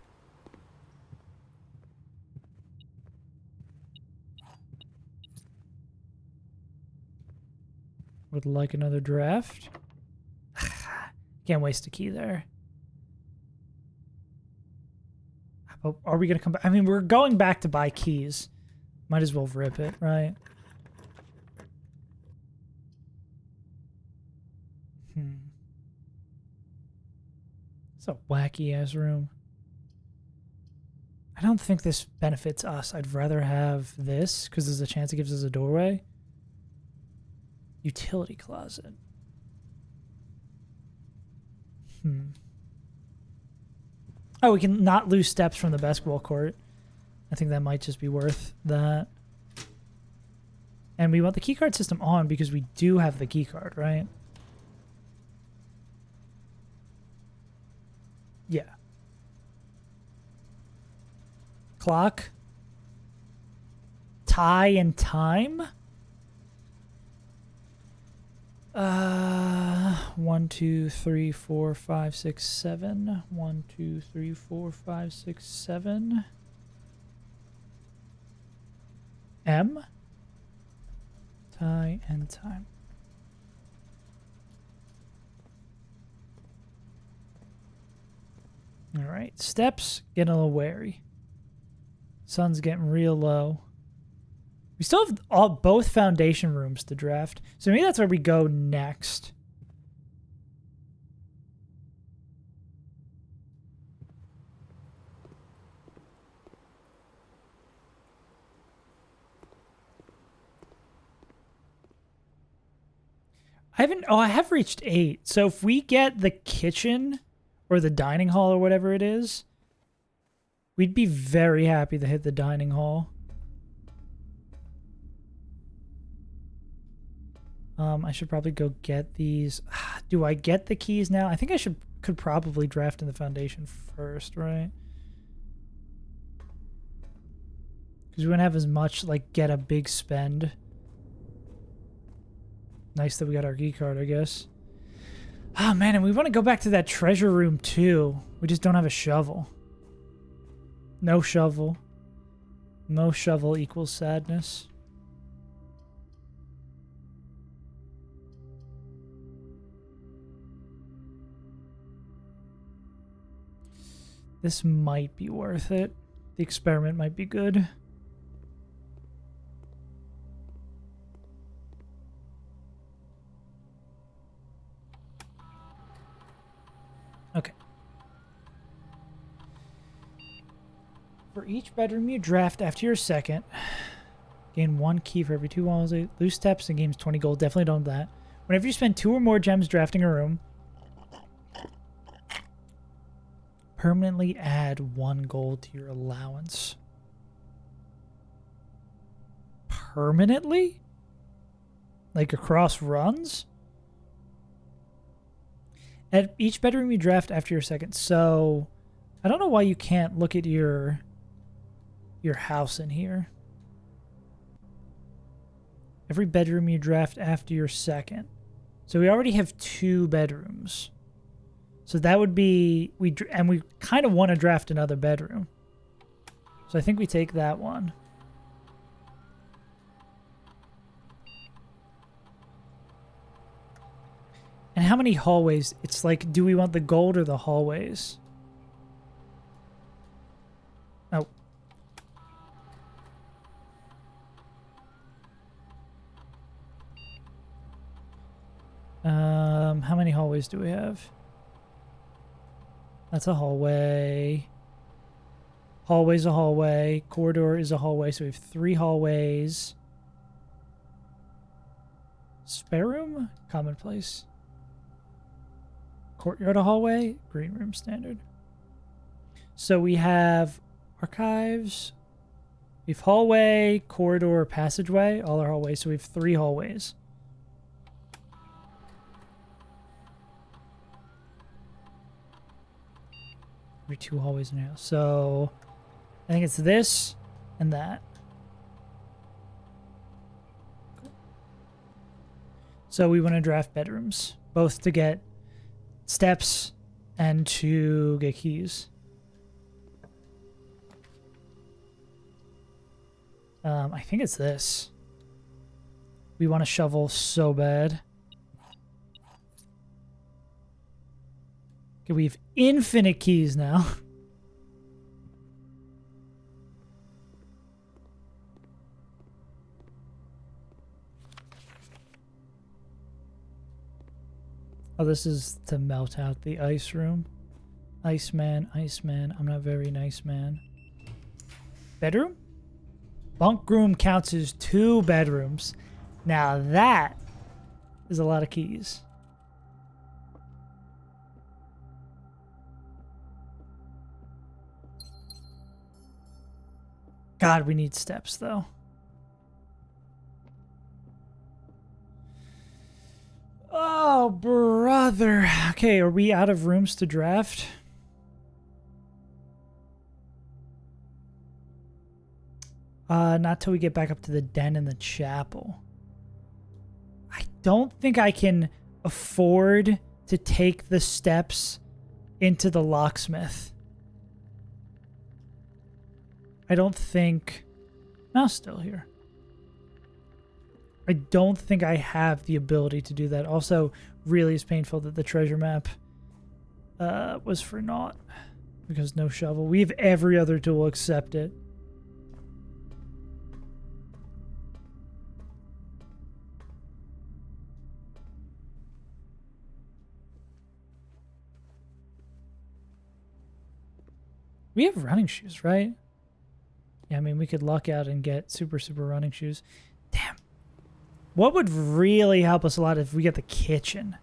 Would like another draft. Can't waste a key there. Oh, are we going to come back? I mean, we're going back to buy keys. Might as well rip it, right? It's a wacky-ass room. I don't think this benefits us. I'd rather have this, because there's a chance it gives us a doorway. Utility closet. Oh, we can not lose steps from the basketball court. I think that might just be worth that. And we want the keycard system on because we do have the keycard, right? Yeah. Clock. Tie and time. 1, 2, 3, 4, 5, 6, 7. 1, 2, 3, 4, 5, 6, 7. M. Tie and time. All right, steps, getting a little wary. Sun's getting real low. We still have both foundation rooms to draft. So maybe that's where we go next. I have reached 8. So if we get the kitchen or the dining hall or whatever it is, we'd be very happy to hit the dining hall. I should probably go get these. Do I get the keys now? I think I could probably draft in the foundation first, right? Because we wouldn't have as much, like, get a big spend. Nice that we got our key card, I guess. Oh, man, and we want to go back to that treasure room, too. We just don't have a shovel. No shovel. No shovel equals sadness. This might be worth it. The experiment might be good. Okay. For each bedroom you draft after your second, gain 1 key for every 2 walls. Lose steps and gains 20 gold. Definitely don't do that. Whenever you spend 2 or more gems drafting a room, permanently add 1 gold to your allowance. Permanently? Like across runs? At each bedroom you draft after your second. So, I don't know why you can't look at your house in here. Every bedroom you draft after your second. So we already have 2 bedrooms. So that would be, we kind of want to draft another bedroom. So I think we take that one. And how many hallways? It's like, do we want the gold or the hallways? Oh. How many hallways do we have? That's a hallway. Hallway's a hallway. Corridor is a hallway. So we have 3 hallways. Spare room? Commonplace. Courtyard a hallway? Green room standard. So we have archives. We have hallway, corridor, passageway. All our hallways. So we have 3 hallways. Every 2 hallways in a house. So I think it's this and that. Cool. So we want to draft bedrooms, both to get steps and to get keys. I think it's this. We want a shovel so bad. Okay, we have infinite keys now. Oh, this is to melt out the ice room. Iceman, Iceman. I'm not very nice, man. Bedroom? Bunk room counts as 2 bedrooms. Now that is a lot of keys. God, we need steps, though. Oh, brother. Okay, are we out of rooms to draft? Not till we get back up to the den and the chapel. I don't think I can afford to take the steps into the locksmith. I don't think... No, still here. I don't think I have the ability to do that. Also, really is painful that the treasure map was for naught. Because no shovel. We have every other tool except it. We have running shoes, right? Yeah, I mean, we could luck out and get super, super running shoes. Damn. What would really help us a lot if we get the kitchen?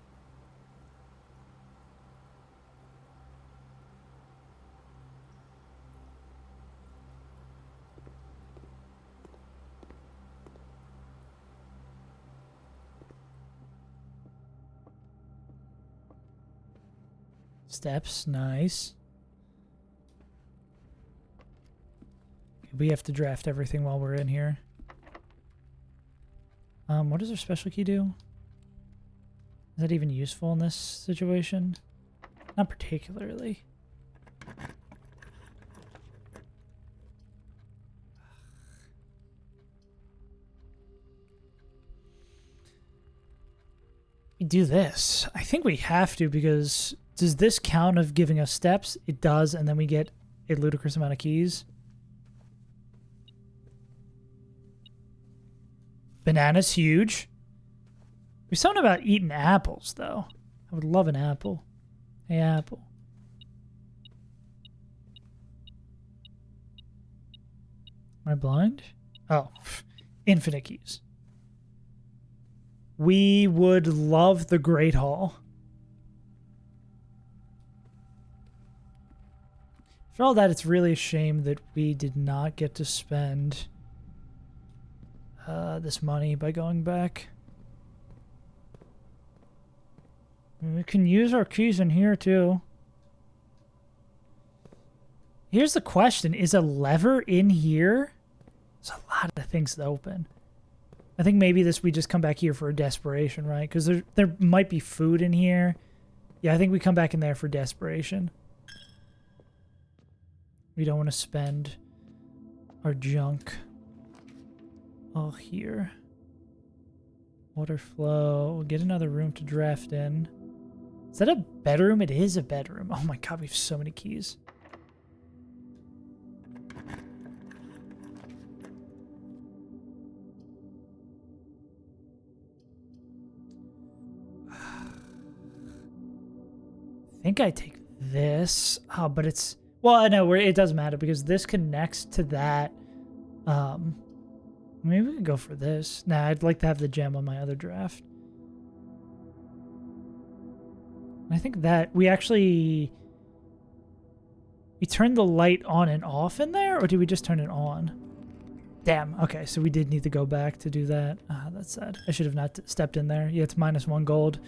Steps, nice. We have to draft everything while we're in here. What does our special key do? Is that even useful in this situation? Not particularly. We do this. I think we have to, because does this count of giving us steps? It does, and then we get a ludicrous amount of keys. Banana's huge. There's something about eating apples, though. I would love an apple. Hey, apple. Am I blind? Oh, infinite keys. We would love the Great Hall. For all that, it's really a shame that we did not get to spend this money by going back. We can use our keys in here too. Here's the question. Is a lever in here? There's a lot of things to open. I think maybe we just come back here for a desperation, right? Because there might be food in here. Yeah, I think we come back in there for desperation. We don't want to spend our junk all here. Water flow. We'll get another room to draft in. Is that a bedroom? It is a bedroom. Oh my god, we have so many keys. I think I take this. Oh, but it's... Well, I know it doesn't matter because this connects to that. Maybe we could go for this. Nah, I'd like to have the gem on my other draft. I think that we actually... We turned the light on and off in there, or did we just turn it on? Damn, okay, so we did need to go back to do that. Ah, that's sad. I should have not stepped in there. Yeah, it's -1 gold.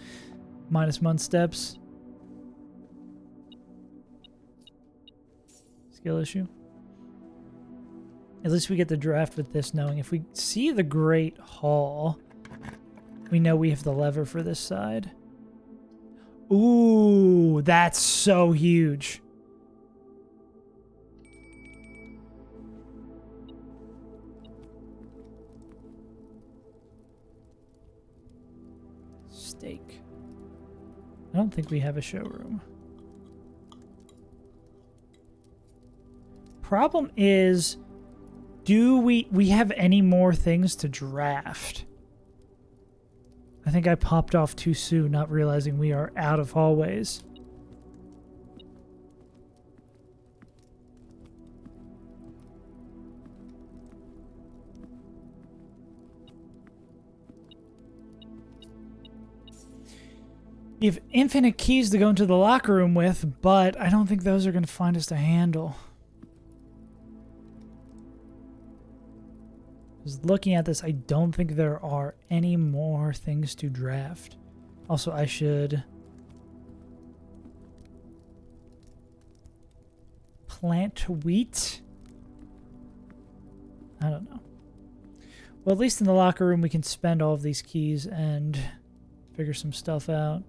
-1 steps. Skill issue. At least we get the draft with this, knowing if we see the Great Hall, we know we have the lever for this side. Ooh, that's so huge. Steak. I don't think we have a showroom. Problem is, do we have any more things to draft? I think I popped off too soon, not realizing we are out of hallways. You have infinite keys to go into the locker room with, but I don't think those are going to find us to handle. Just looking at this, I don't think there are any more things to draft. Also, I should plant wheat. I don't know. Well, at least in the locker room, we can spend all of these keys and figure some stuff out.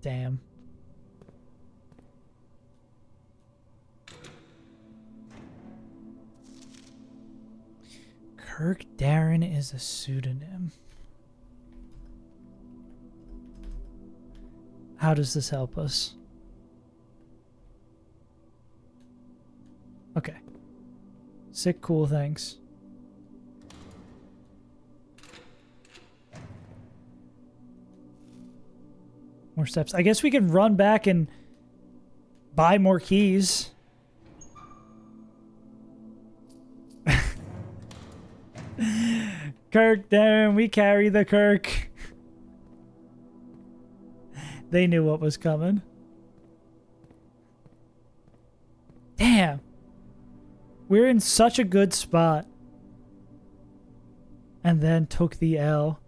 Damn. Kirk Darren is a pseudonym. How does this help us? Okay. Sick, cool, thanks. More steps. I guess we can run back and buy more keys. Kirk, damn, we carry the Kirk. They knew what was coming. Damn. We're in such a good spot. And then took the L.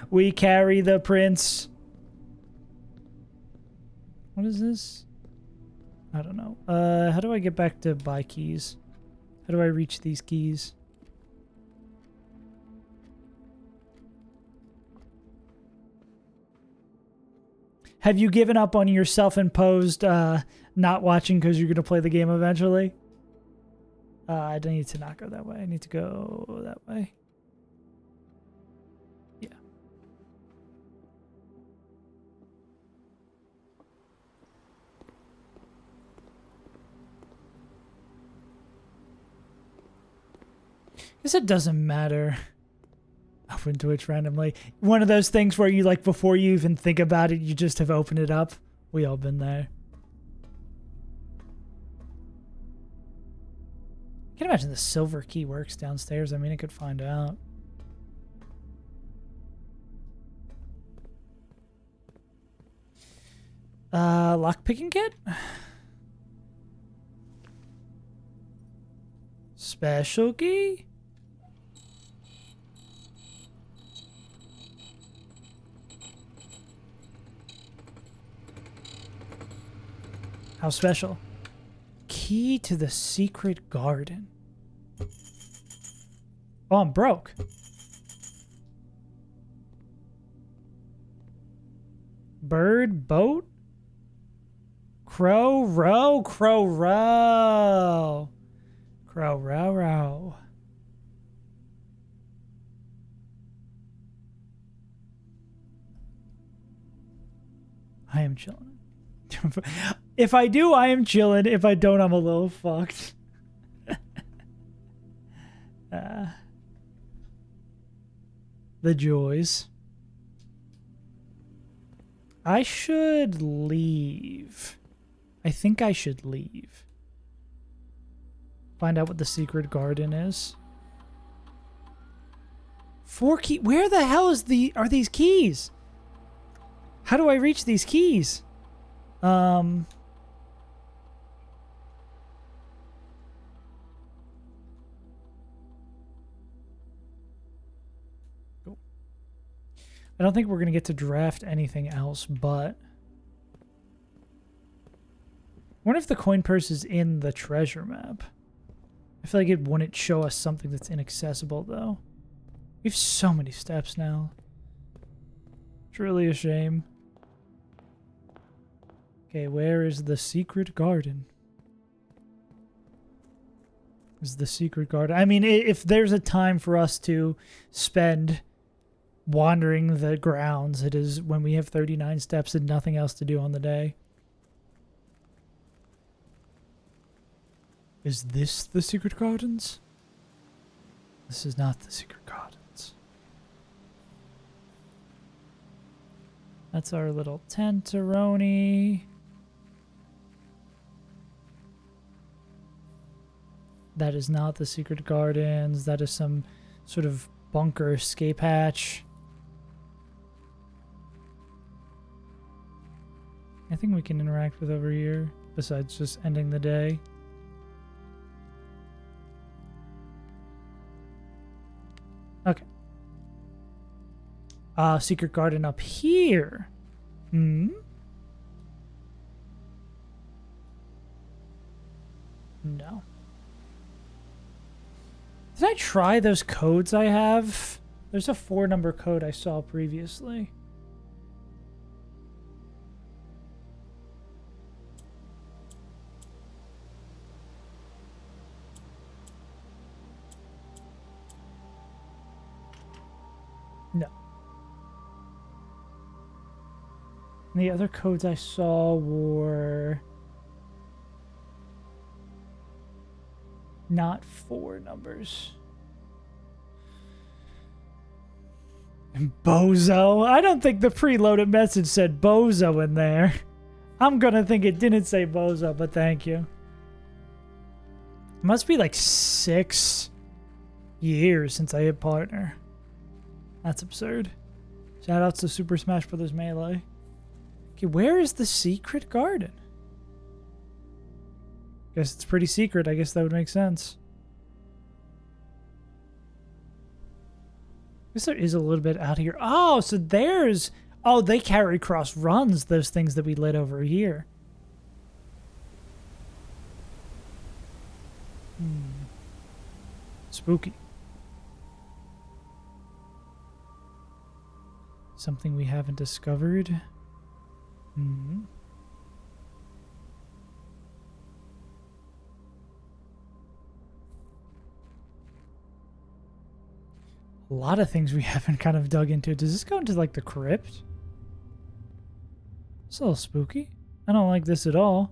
We carry the prince. What is this? I don't know. How do I get back to buy keys? How do I reach these keys? Have you given up on your self-imposed not watching because you're going to play the game eventually? I don't need to not go that way. I need to go that way. Yeah. Guess it doesn't matter. Open Twitch randomly. One of those things where you, like, before you even think about it, you just have opened it up. We all been there. I can imagine the silver key works downstairs. I mean, I could find out. Lockpicking kit? Special key? How special? Key to the secret garden. Oh, I'm broke. Bird boat? Crow row? Crow row. Crow row row. I am chilling. If I do, I am chilling. If I don't, I'm a little fucked. The joys. I should leave. I think I should leave. Find out what the secret garden is. 4 key. Where the hell are these keys? How do I reach these keys? I don't think we're going to get to draft anything else, but... I wonder if the coin purse is in the treasure map. I feel like it wouldn't show us something that's inaccessible, though. We have so many steps now. It's really a shame. Okay, where is the secret garden? Is the secret garden... I mean, if there's a time for us to spend wandering the grounds, it is when we have 39 steps and nothing else to do on the day. Is this the secret gardens? This is not the secret gardens. That's our little tenteroni. That is not the secret gardens. That is some sort of bunker escape hatch. I think we can interact with over here, besides just ending the day. Okay. Secret garden up here. Hmm? No. Did I try those codes I have? There's a 4-number code I saw previously. No. And the other codes I saw were not 4 numbers. Bozo. I don't think the preloaded message said bozo in there. I'm gonna think it didn't say bozo, but thank you. It must be like 6 years since I hit partner. That's absurd. Shoutouts to Super Smash Bros. Melee. Okay, where is the secret garden? Guess it's pretty secret. I guess that would make sense. I guess there is a little bit out here. Oh, so there's... Oh, they carry cross runs, those things that we lit over here. Spooky. Something we haven't discovered. A lot of things we haven't kind of dug into. Does this go into like the crypt? It's a little spooky. I don't like this at all.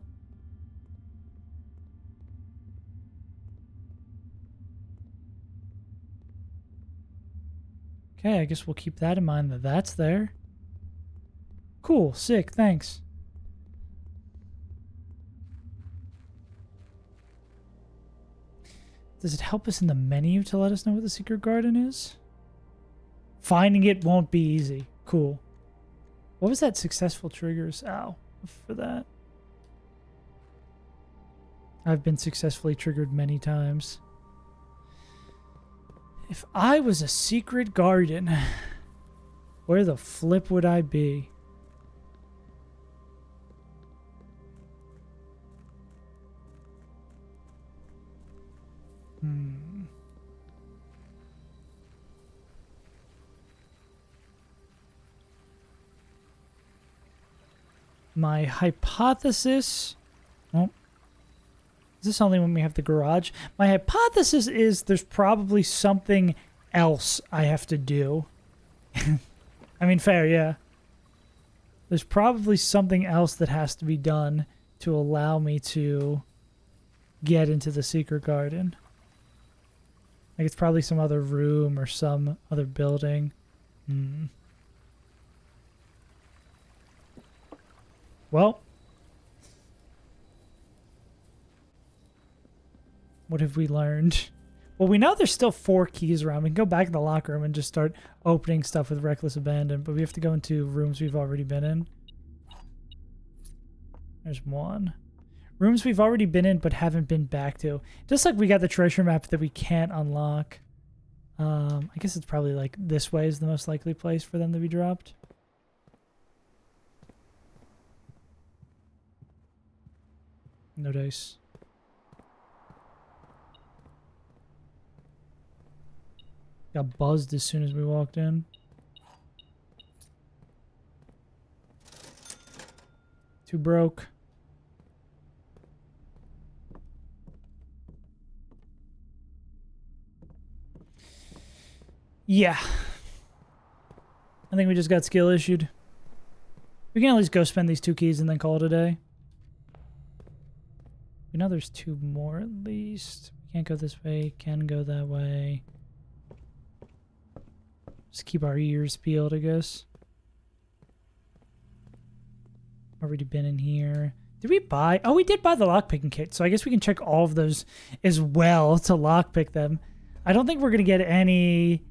Okay, I guess we'll keep that in mind that that's there. Cool, sick, thanks. Does it help us in the menu to let us know what the secret garden is? Finding it won't be easy. Cool. What was that successful triggers? Ow. For that. I've been successfully triggered many times. If I was a secret garden, where the flip would I be? My hypothesis... Oh. Is this only when we have the garage? My hypothesis is there's probably something else I have to do. I mean, fair, yeah. There's probably something else that has to be done to allow me to get into the secret garden. Like, it's probably some other room or some other building. Well, what have we learned? Well, we know there's still 4 keys around. We can go back in the locker room and just start opening stuff with reckless abandon, but we have to go into rooms we've already been in. There's 1. Rooms we've already been in but haven't been back to. Just like we got the treasure map that we can't unlock. I guess it's probably like this way is the most likely place for them to be dropped. No dice. Got buzzed as soon as we walked in. Too broke. Yeah. I think we just got skill issued. We can at least go spend these 2 keys and then call it a day. We know there's 2 more at least. We can't go this way. Can go that way. Just keep our ears peeled, I guess. Already been in here. Did we buy? Oh, we did buy the lockpicking kit, so I guess we can check all of those as well to lockpick them. I don't think we're going to get anything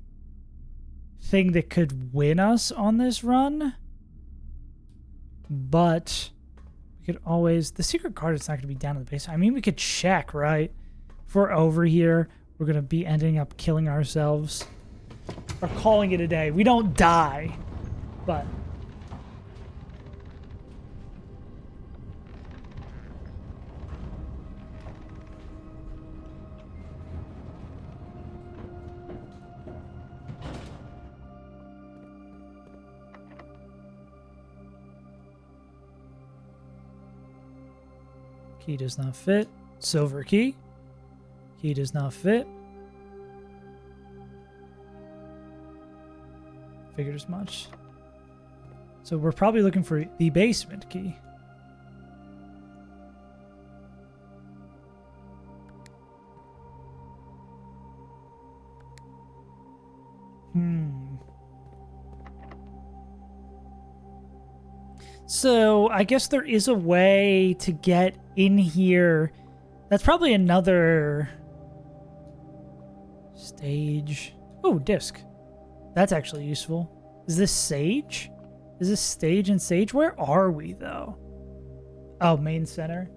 that could win us on this run. But we could always... The secret card is not going to be down in the base. I mean, we could check, right? If we're over here, we're going to be ending up killing ourselves. Or calling it a day. We don't die. But... Key does not fit. Silver key. Key does not fit. Figured as much. So we're probably looking for the basement key. So I guess there is a way to get in here. That's probably another stage. Oh, disc. That's actually useful. Is this sage? Is this stage and sage? Where are we, though? Oh, main center.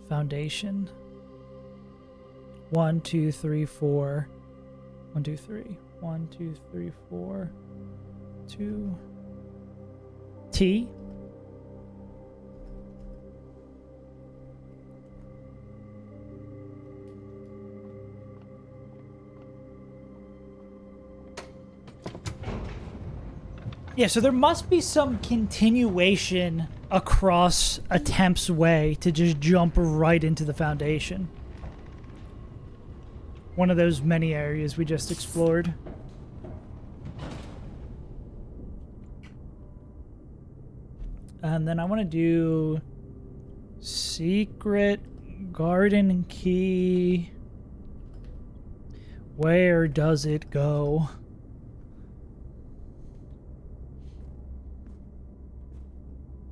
Foundation. 1, 2, 3, 4. 1, 2, 3. 1, 2, 3, 4. 2. T. Yeah, so there must be some continuation across Attempt's way to just jump right into the foundation. One of those many areas we just explored. And then I want to do secret garden key. Where does it go?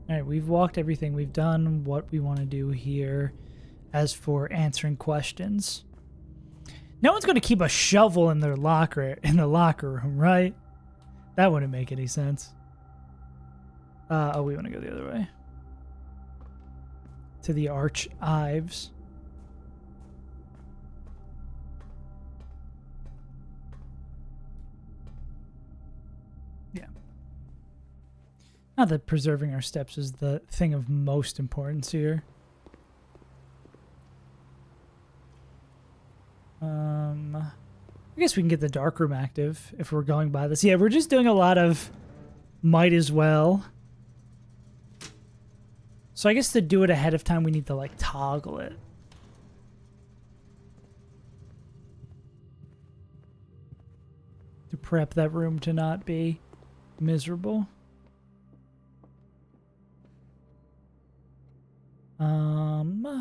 Alright, we've walked everything. We've done what we want to do here. As for answering questions. No one's going to keep a shovel in their locker room, right? That wouldn't make any sense. Oh, we want to go the other way. To the archives. Yeah. Not that preserving our steps is the thing of most importance here. I guess we can get the dark room active if we're going by this. Yeah, we're just doing a lot of might as well. So I guess to do it ahead of time, we need to, like, toggle it. To prep that room to not be miserable. Right.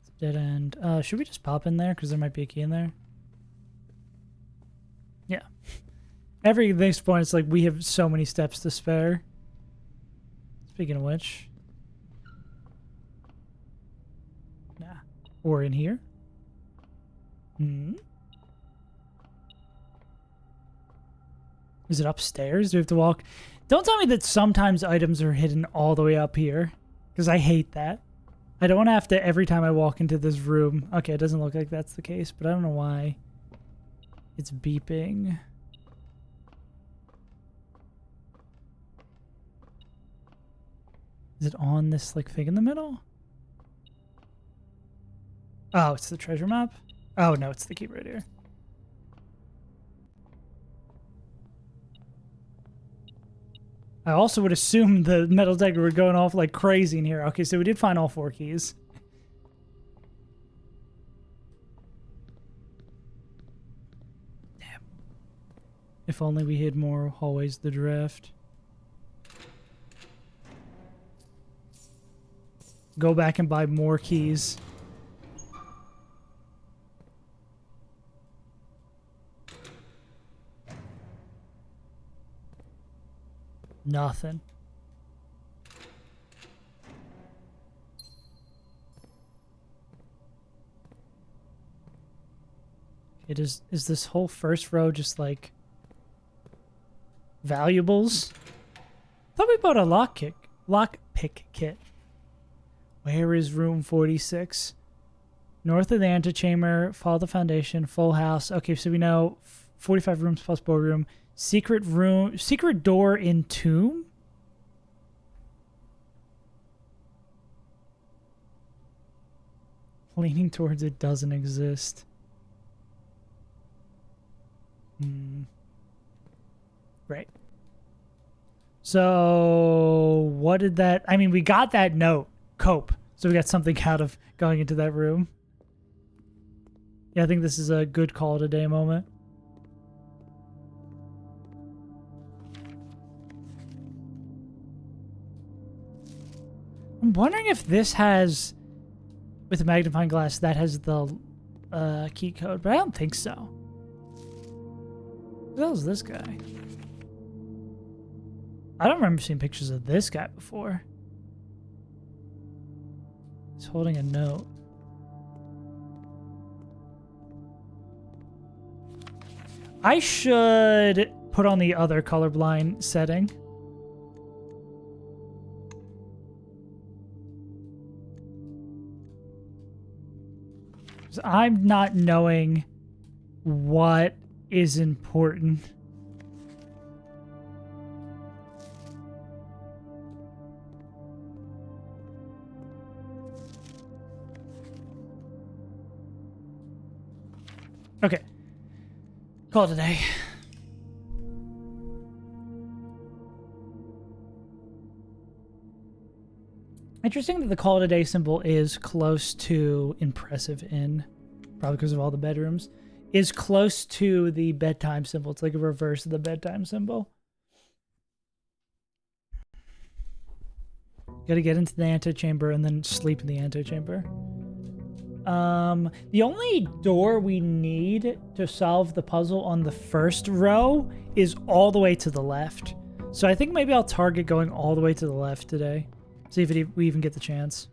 It's dead end. Should we just pop in there? Because there might be a key in there. Yeah. Every next point, it's like we have so many steps to spare. Speaking of which. Nah. Or in here. Hmm. Is it upstairs? Do we have to walk? Don't tell me that sometimes items are hidden all the way up here. Because I hate that. I don't want to have to, every time I walk into this room. Okay, it doesn't look like that's the case, but I don't know why. It's beeping. Is it on this, like, thing in the middle? Oh, it's the treasure map? Oh, no, it's the key right here. I also would assume the metal detector were going off like crazy in here. Okay, so we did find all 4 keys. Damn. If only we had more hallways to drift. Go back and buy more keys. Nothing. Is this whole first row just like valuables? I thought we bought a lockpick kit. Where is room 46? North of the antechamber, follow the foundation, full house. Okay, so we know 45 rooms plus boardroom. Secret room, secret door in tomb? Leaning towards it doesn't exist. Right. So, what did that... I mean, we got that note. Cope. So we got something out of going into that room. Yeah, I think this is a good call it a day moment. I'm wondering if this has, with the magnifying glass, that has the key code, but I don't think so. Who the hell is this guy? I don't remember seeing pictures of this guy before. He's holding a note. I should put on the other colorblind setting. I'm not knowing what is important. Okay. Call it a day. Interesting that the call it a day symbol is close to impressive in, probably because of all the bedrooms, is close to the bedtime symbol. It's like a reverse of the bedtime symbol. Gotta get into the antechamber and then sleep in the antechamber. The only door we need to solve the puzzle on the first row is all the way to the left. So I think maybe I'll target going all the way to the left today. See if we even get the chance.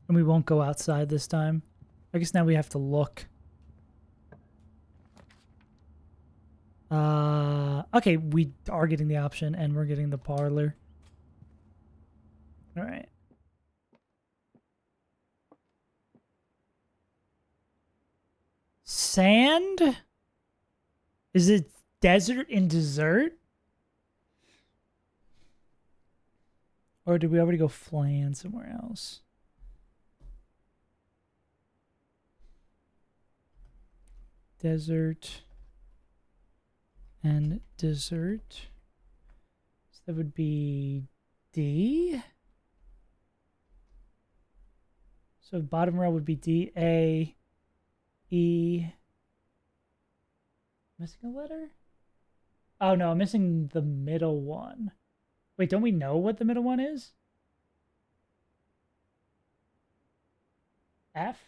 And we won't go outside this time. I guess now we have to look. Okay, we are getting the option and we're getting the parlor. All right. Sand? Is it desert and dessert? Or did we already go flying somewhere else? Desert and dessert. So that would be D. So bottom row would be D, A, E. Missing a letter? Oh no, I'm missing the middle one. Wait, don't we know what the middle one is? F?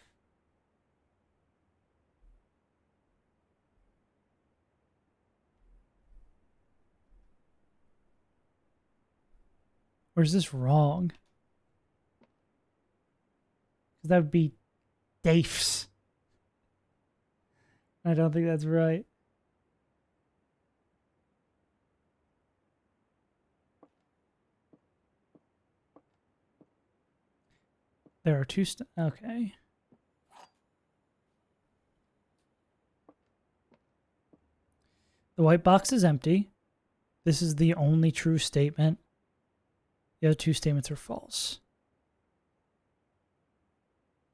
Or is this wrong? That would be Dafes. I don't think that's right. There are two. Okay. The white box is empty. This is the only true statement. The other two statements are false.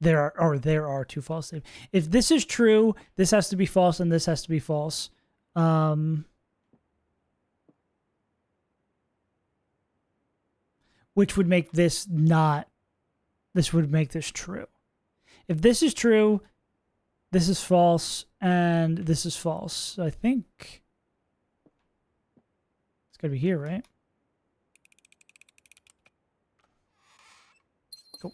There are two false statements. If this is true, this has to be false, and this has to be false. Which would make this not. This would make this true. If this is true, this is false, and this is false. So I think it's gotta be here, right? Cool.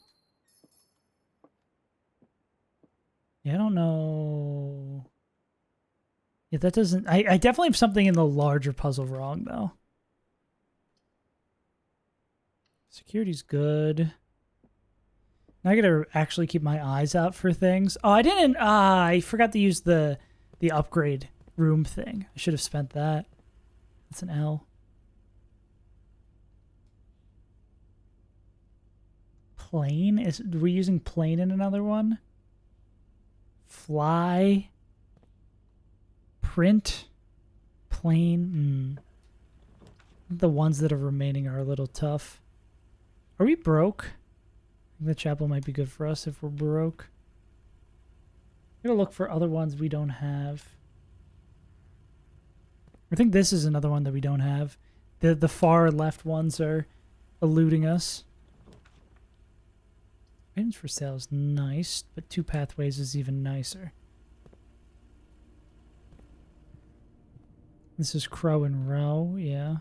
Yeah, I don't know. Yeah, that doesn't. I definitely have something in the larger puzzle wrong though. Security's good. Now I gotta actually keep my eyes out for things. Oh, I didn't. I forgot to use the upgrade room thing. I should have spent that. That's an L. Plane? Are we using plane in another one? Fly. Print. Plane. The ones that are remaining are a little tough. Are we broke? I think the chapel might be good for us if we're broke. I'm gonna look for other ones we don't have. I think this is another one that we don't have. The far left ones are eluding us. Items for sale is nice, but 2 pathways is even nicer. This is Crow and Row, yeah.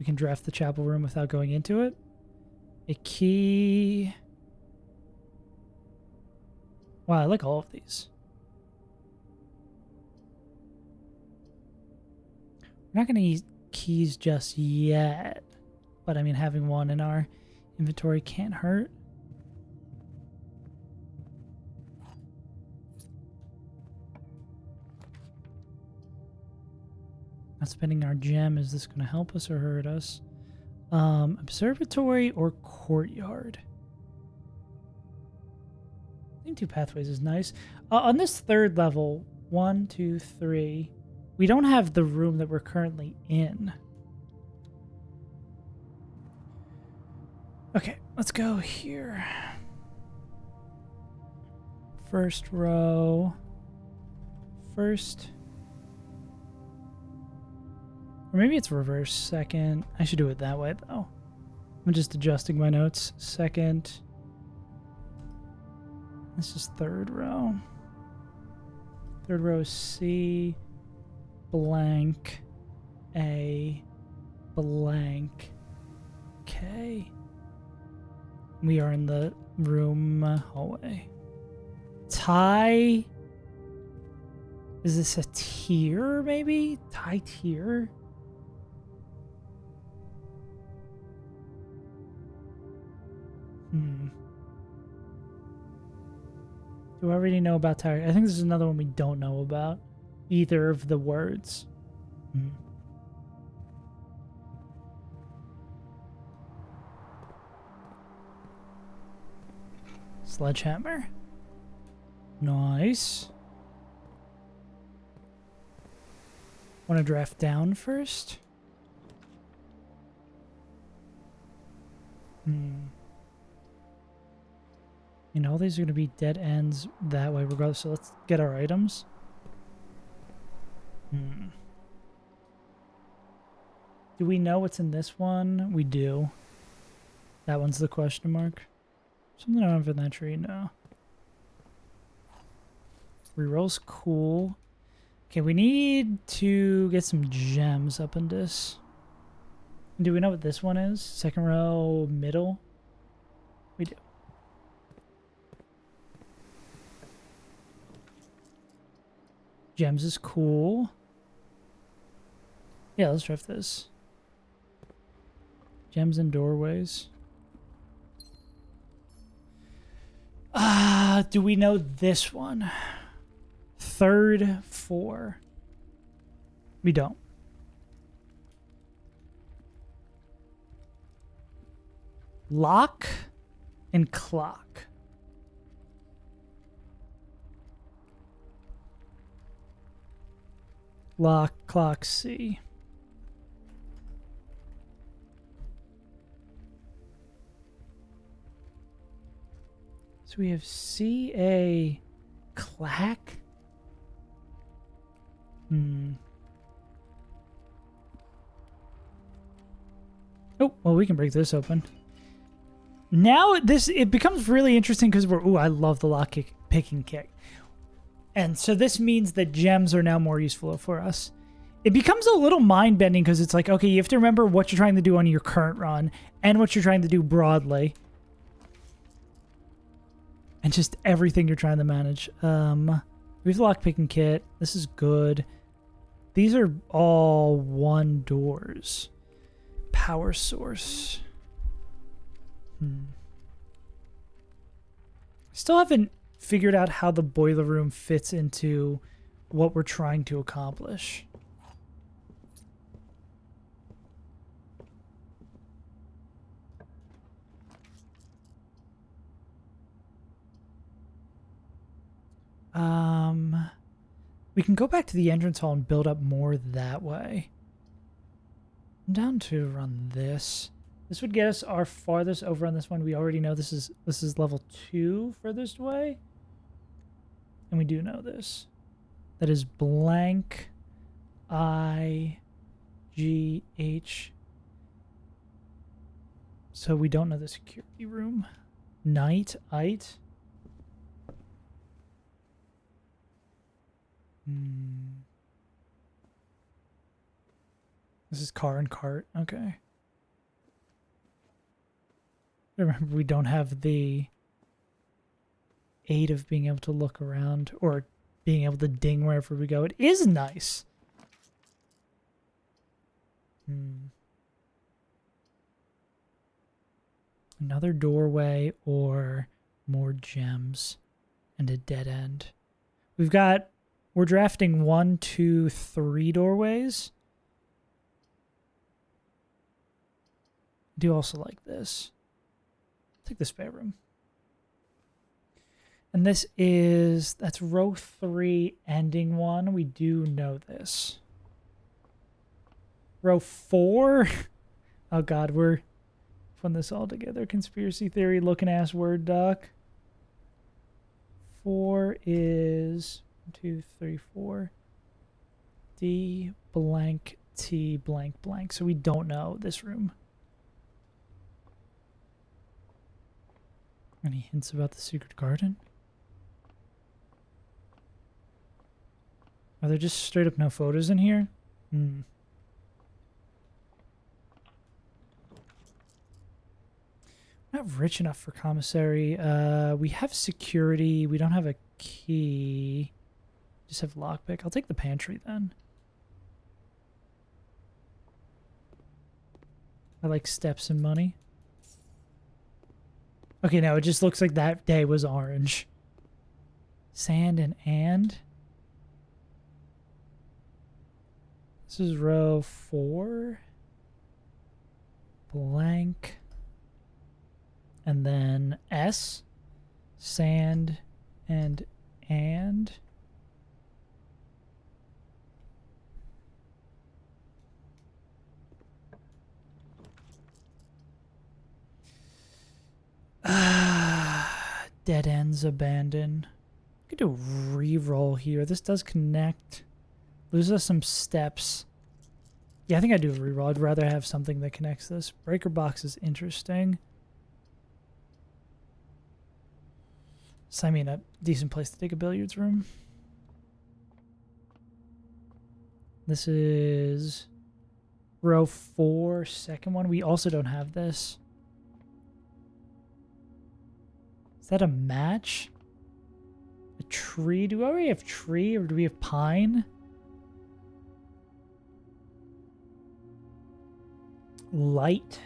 We can draft the chapel room without going into it. A key. Wow, I like all of these. We're not going to use keys just yet. But I mean, having one in our inventory can't hurt. Not spending our gem. Is this going to help us or hurt us? Observatory or courtyard? I think 2 pathways is nice. On this 3rd level, 1, 2, 3, we don't have the room that we're currently in. Okay, let's go here. First row. First. Or maybe it's reverse second. I should do it that way, though. I'm just adjusting my notes. Second. This is 3rd row. 3rd row is C, blank, A, blank, K. We are in the room hallway. Tie. Is this a tier, maybe? Tie tier? Do I already know about tie? I think this is another one we don't know about. Either of the words. Sledgehammer. Nice. Want to draft down first? You know, all these are going to be dead ends that way regardless, so let's get our items. Do we know what's in this one? We do. That one's the question mark. Something over in that tree? No. Reroll's cool. Okay, we need to get some gems up in this. Do we know what this one is? 2nd row, middle? We do. Gems is cool. Yeah, let's draft this. Gems and doorways. Do we know this one? 3rd, 4. We don't. Lock and clock. Lock, clock, C. So we have C, A, clack. Oh, well, we can break this open. Now it becomes really interesting because I love the lock picking kick. And so this means that gems are now more useful for us. It becomes a little mind-bending because it's like, okay, you have to remember what you're trying to do on your current run and what you're trying to do broadly. And just everything you're trying to manage. We have the lock-picking kit. This is good. These are all 1 doors. Power source. Still haven't figured out how the boiler room fits into what we're trying to accomplish. We can go back to the entrance hall and build up more that way. I'm down to run this. This would get us our farthest over on this one. We already know this is level 2 furthest away. And we do know this. That is blank I G H. So we don't know the security room. Night-ite. This is car and cart. Okay. Remember, we don't have the aid of being able to look around or being able to ding wherever we go. It is nice. Another doorway or more gems and a dead end. We're drafting 1, 2, 3 doorways. I do also like this. Take the spare room. And that's row 3, ending 1. We do know this. Row 4. Oh God, we're putting this all together. Conspiracy theory looking ass Word doc. 4 is 1, 2, 3, 4. D blank T blank blank. So we don't know this room. Any hints about the secret garden? Are there just straight up no photos in here? Not rich enough for commissary. We have security. We don't have a key. Just have lockpick. I'll take the pantry then. I like steps and money. Okay, now it just looks like that day was orange. Sand and. This is row 4. Blank. And then S. Sand and. Dead ends abandoned. I could do a re-roll here. This does connect. Loses us some steps. Yeah, I think I do a re-roll. I'd rather have something that connects this. Breaker box is interesting. So I mean, a decent place to take a billiards room. This is row 4, second one. We also don't have this. Is that a match? A tree? Do we already have tree or do we have pine? Light.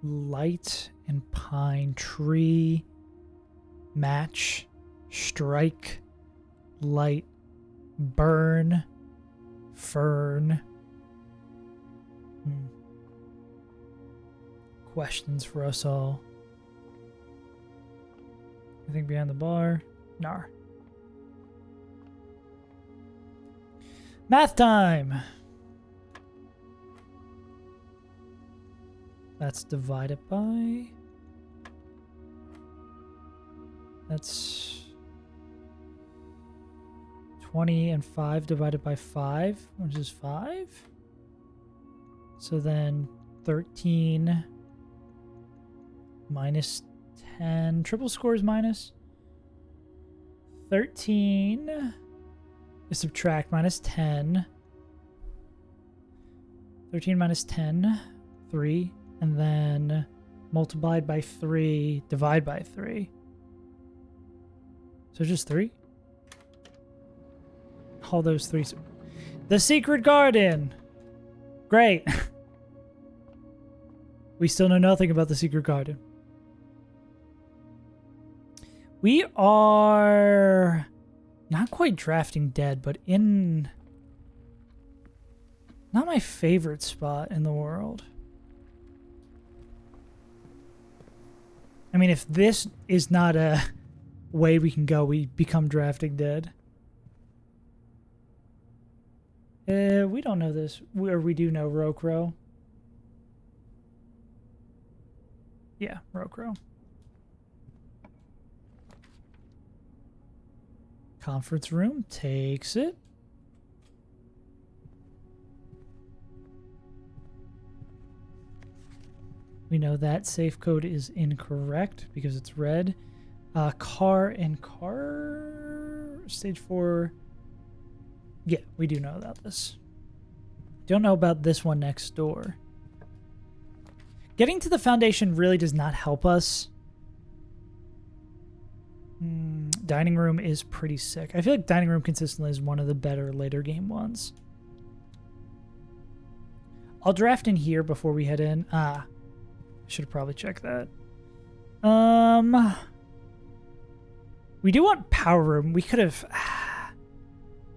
Light and pine. Tree. Match. Strike. Light. Burn. Fern. Questions for us all. Anything behind the bar? Nar. Math time! That's divided by... That's 20 and 5 divided by 5, which is 5. So then 13 minus 10. Triple scores minus 13 is subtract minus 10. 13 minus 10, 3. And then multiplied by 3, divide by 3. So just 3? All those 3s. The secret garden! Great. We still know nothing about the secret garden. We are not quite drafting dead, but in not my favorite spot in the world. I mean, if this is not a way we can go, we become drafting dead. We don't know this. We do know Rokro. Yeah, Rokro. Conference room takes it. We know that safe code is incorrect because it's red. Car and car stage 4. Yeah, we do know about this. Don't know about this one next door. Getting to the foundation really does not help us. Dining room is pretty sick. I feel like dining room consistently is one of the better later game ones. I'll draft in here before we head in. I should have probably checked that. We do want power room. We could have...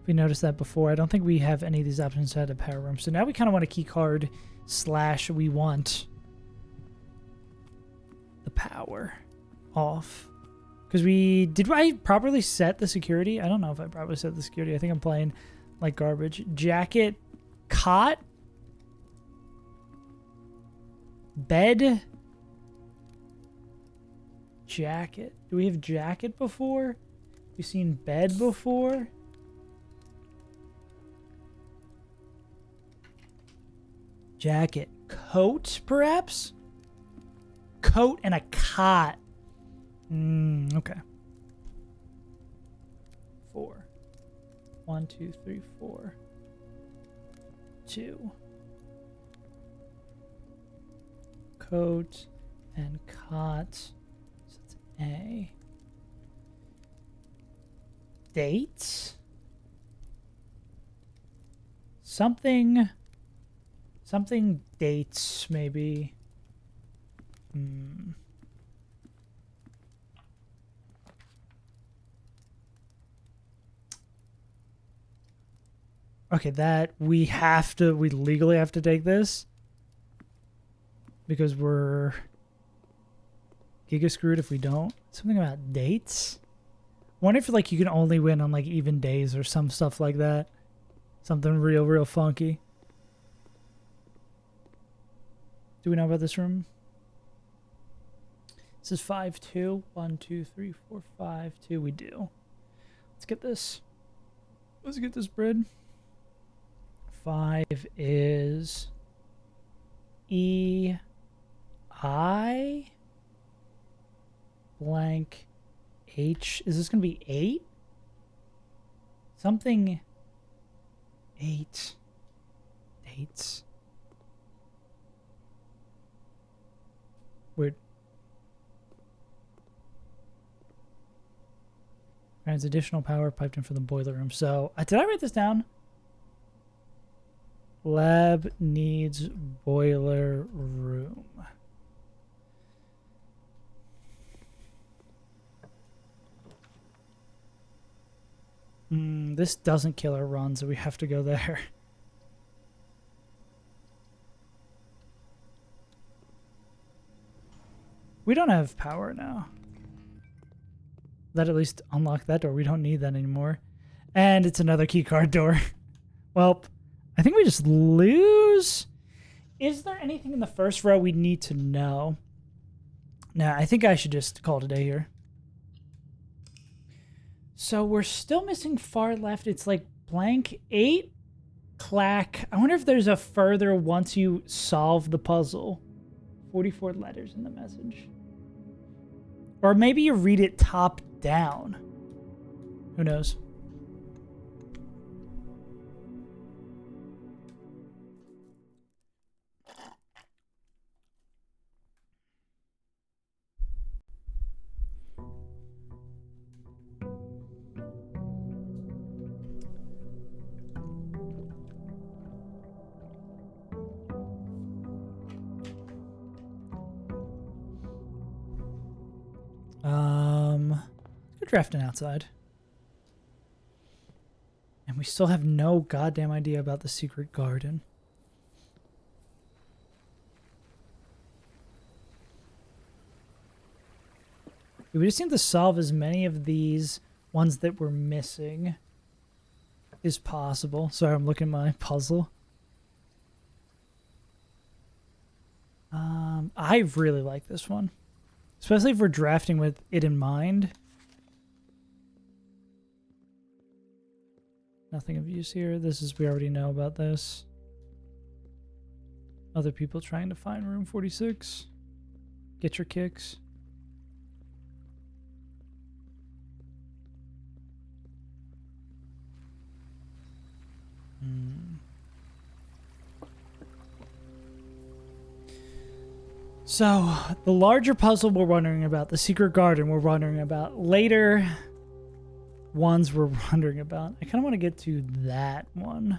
we noticed that before. I don't think we have any of these options to add a power room. So now we kind of want a key card / we want the power off. Because did I properly set the security? I don't know if I properly set the security. I think I'm playing like garbage. Jacket, cot, bed, jacket. Do we have jacket before? We've seen bed before. Jacket, coat, perhaps? Coat and a cot. Okay. 4. 1, 2, 3, 4. 2. Coat and cot. So it's A. Dates. Something dates, maybe. Okay, that we legally have to take this because we're giga screwed if we don't. Something about dates. Wonder if like you can only win on like even days or some stuff like that. Something real funky. Do we know about this room? This is 5-2. 1, 2, 3, 4, 5, 2. We do. Let's get this. Let's get this bread. 5 is E I blank H. Is this gonna be 8? Something 8 dates. Weird. Grants additional power piped in from the boiler room. So, did I write this down? Lab needs boiler room. This doesn't kill our run, so we have to go there. We don't have power now. That at least unlocked that door. We don't need that anymore. And it's another keycard door. Well, I think we just lose. Is there anything in the first row we need to know? Nah, I think I should just call it a day here. So we're still missing far left. It's like blank 8, clack. I wonder if there's a further once you solve the puzzle. 44 letters in the message. Or maybe you read it top down. Who knows? We're drafting outside. And we still have no goddamn idea about the secret garden. We just need to solve as many of these ones that we're missing as possible. Sorry, I'm looking at my puzzle. I really like this one. Especially if we're drafting with it in mind. Nothing of use here. We already know about this. Other people trying to find room 46. Get your kicks. So, the larger puzzle we're wondering about, the secret garden we're wondering about, later ones we're wondering about. I kind of want to get to that one.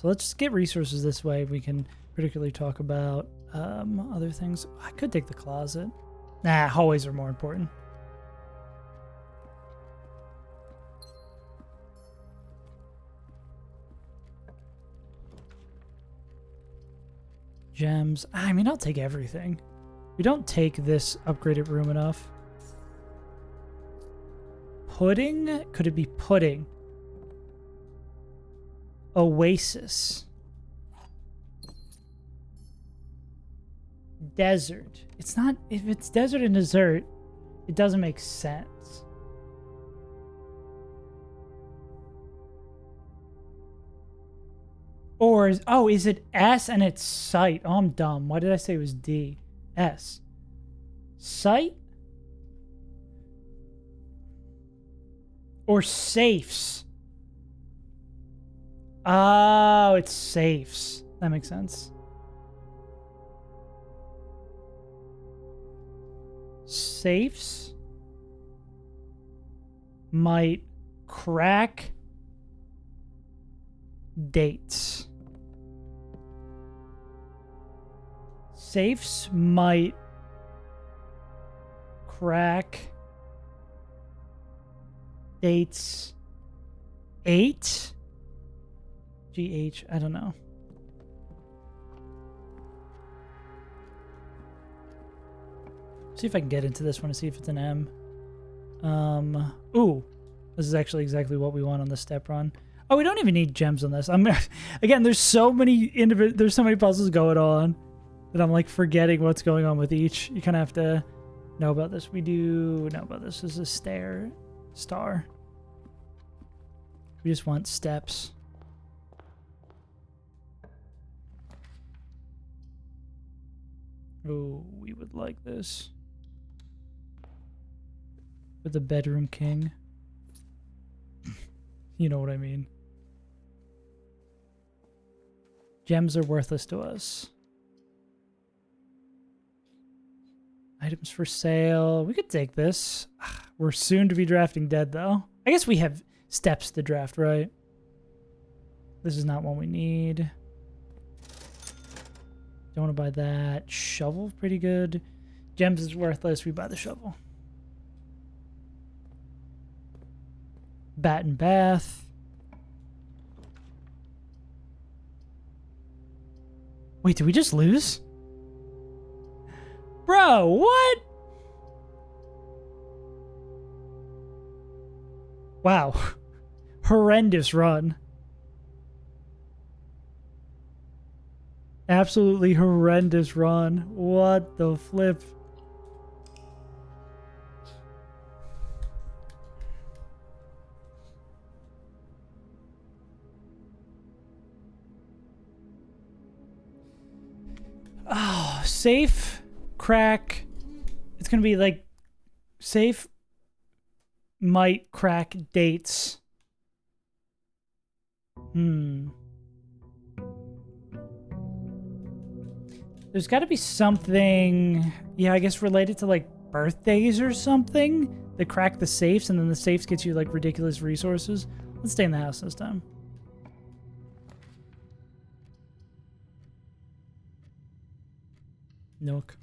So let's just get resources this way. We can particularly talk about other things. I could take the closet. Nah, hallways are more important. Gems. I mean, I'll take everything. We don't take this upgraded room enough. Pudding? Could it be pudding? Oasis. Desert. It's not... If it's desert and dessert, it doesn't make sense. Or is... Oh, is it S and it's site? Oh, I'm dumb. Why did I say it was D? S. Site? Or safes? Oh, it's safes. That makes sense. Safes might crack dates. Safes might crack dates 8? GH, I don't know. See if I can get into this one to see if it's an M. Ooh, this is actually exactly what we want on the step run. Oh, we don't even need gems on this. Again, there's so many puzzles going on that I'm like forgetting what's going on with each. You kind of have to know about this. We do know about this. This is a star. We just want steps. Oh, we would like this. With the bedroom king. You know what I mean. Gems are worthless to us. Items for sale. We could take this. We're soon to be drafting dead, though. I guess we have steps to draft, right? This is not one we need. Don't want to buy that. Shovel, pretty good. Gems is worthless. We buy the shovel. Bat and bath. Wait, did we just lose? Bro, what? Wow. Horrendous run. Absolutely horrendous run. What the flip? Oh, safe, crack. It's going to be like safe might crack dates. There's got to be something, yeah, I guess related to like birthdays or something that crack the safes, and then the safes get you like ridiculous resources. Let's stay in the house this time. Nook.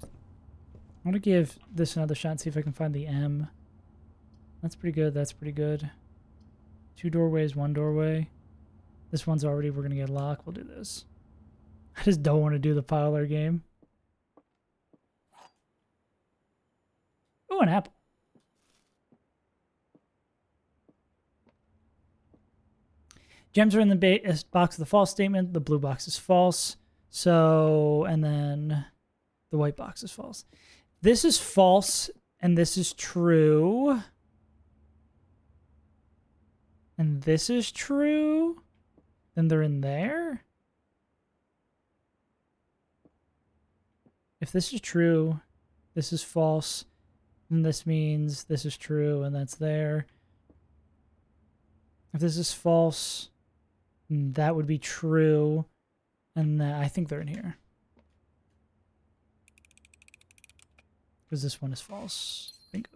I want to give this another shot and see if I can find the M. That's pretty good. That's pretty good. 2 doorways, 1 doorway. This one's already, we're going to get locked. We'll do this. I just don't want to do the parlor game. Oh, an apple. Gems are in the box of the false statement. The blue box is false. So, and then the white box is false. This is false, and this is true. And this is true. Then they're in there. If this is true, this is false, then this means this is true, and that's there. If this is false, that would be true. And I think they're in here. Because this one is false. Bingo.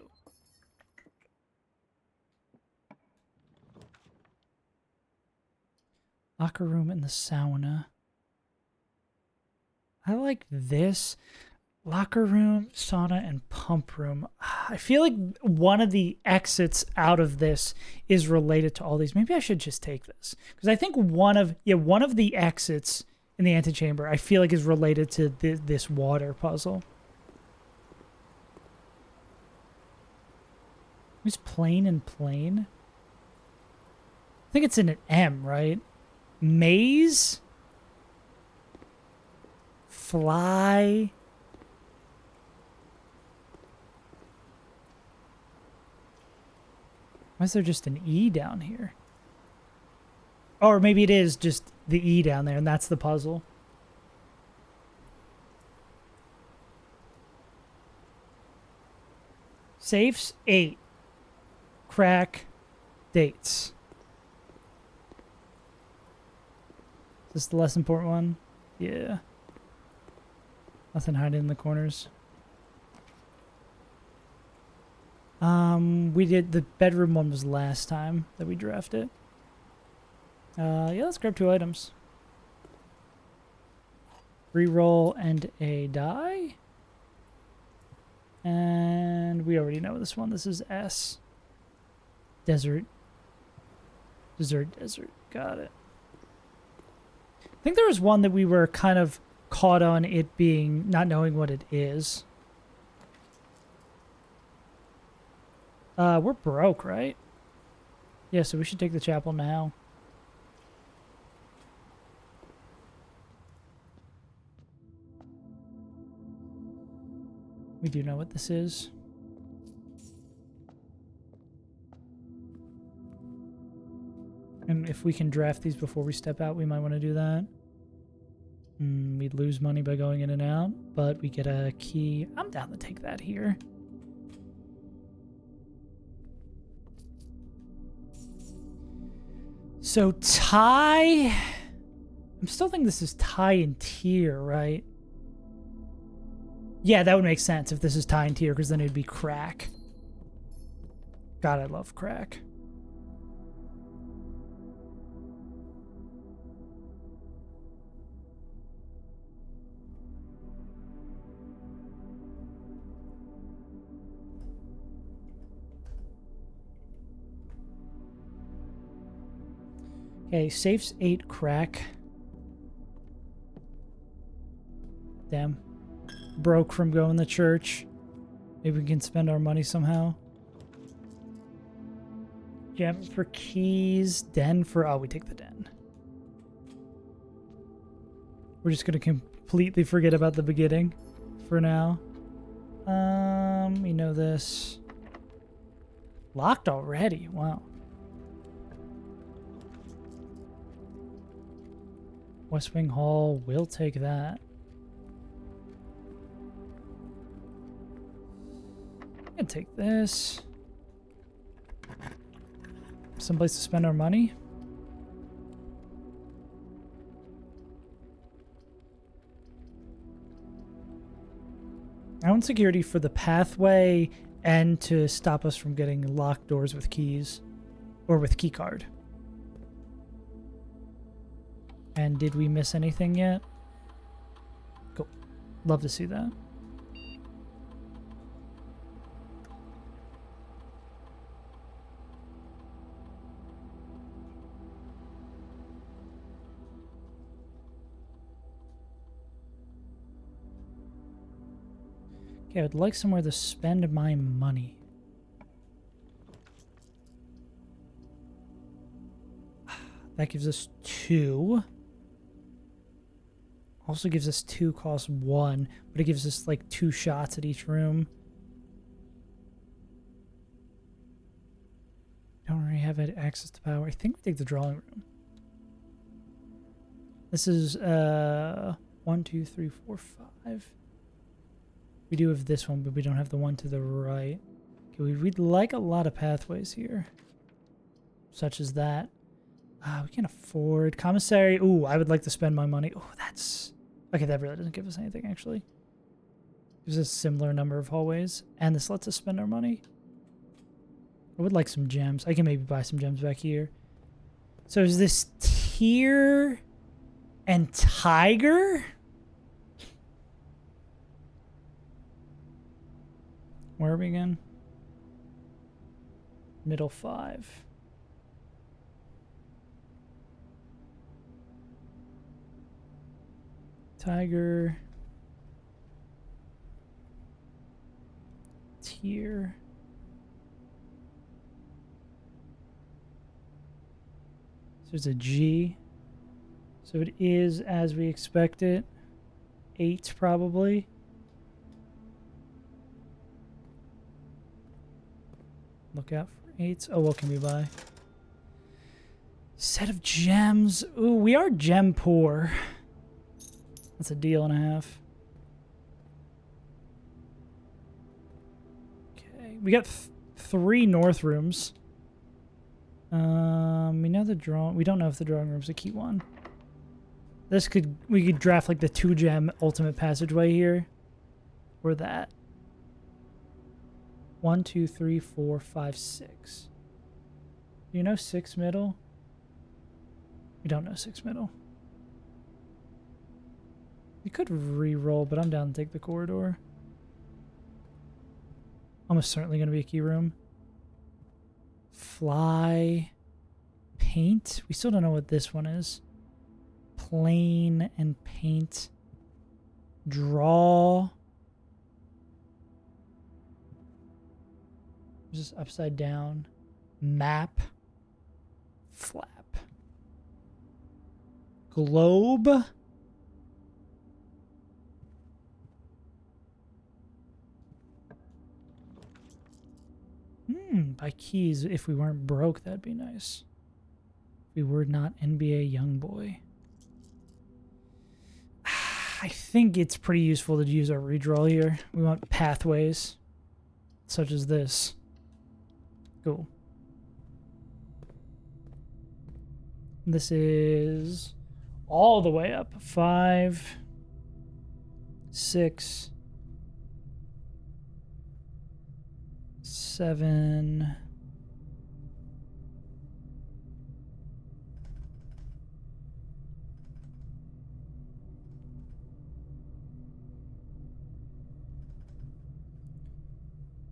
Locker room in the sauna. I like this. Locker room, sauna, and pump room. I feel like one of the exits out of this is related to all these. Maybe I should just take this. Because I think one of the exits in the antechamber, I feel like is related to this water puzzle. Who's plane and plane? I think it's in an M, right? Maze? Fly? Why is there just an E down here? Or maybe it is just the E down there and that's the puzzle. Safes 8. Crack dates. Is this the less important one? Yeah. Nothing hiding in the corners. We did the bedroom one was last time that we drafted. Yeah, let's grab 2 items. Reroll and a die. And we already know this one. This is S. Desert. Desert. Got it. I think there was one that we were kind of caught on it being, not knowing what it is. We're broke, right? Yeah, so we should take the chapel now. We do know what this is. And if we can draft these before we step out, we might want to do that. We'd lose money by going in and out, but we get a key. I'm down to take that here. So tie, I'm still thinking this is tie and tier, right? Yeah, that would make sense if this is tie and tier, because then it'd be crack. God, I love crack. Okay, safes 8 crack. Damn. Broke from going to church. Maybe we can spend our money somehow. Gem for keys. Den for... Oh, we take the den. We're just going to completely forget about the beginning for now. We know this. Locked already. Wow. West Wing Hall, we'll take that. I can take this. Someplace to spend our money. I want security for the pathway and to stop us from getting locked doors with keys or with key card. And did we miss anything yet? Cool. Love to see that. Okay, I would like somewhere to spend my money. That gives us 2. Also gives us 2, cost 1, but it gives us like 2 shots at each room. Don't already have access to power. I think we take the drawing room. This is 1, 2, 3, 4, 5. We do have this one, but we don't have the one to the right. Okay, we'd like a lot of pathways here, such as that. We can't afford commissary. Ooh, I would like to spend my money. Oh, that's okay. That really doesn't give us anything actually. Gives us a similar number of hallways, and this lets us spend our money. I would like some gems. I can maybe buy some gems back here. So is this tier and tiger? Where are we again? Middle 5. Tiger. Tier. So there's a G. So it is as we expected. 8 probably. Look out for 8s. Oh, what can we buy? Set of gems. Ooh, we are gem poor. That's a deal and a half. Okay, we got 3 north rooms. We know the drawing. We don't know if the drawing room's a key one. We could draft like the 2 gem ultimate passageway here, or that. 1, 2, 3, 4, 5, 6. Do you know 6 middle? We don't know 6 middle. We could re-roll, but I'm down to take the corridor. Almost certainly going to be a key room. Fly. Paint. We still don't know what this one is. Plain and paint. Draw. Just upside down. Map. Flap. Globe. Buy keys. If we weren't broke, that'd be nice. If we were not NBA Youngboy. I think it's pretty useful to use our redraw here. We want pathways, such as this. Cool. This is all the way up. 5, 6, 7.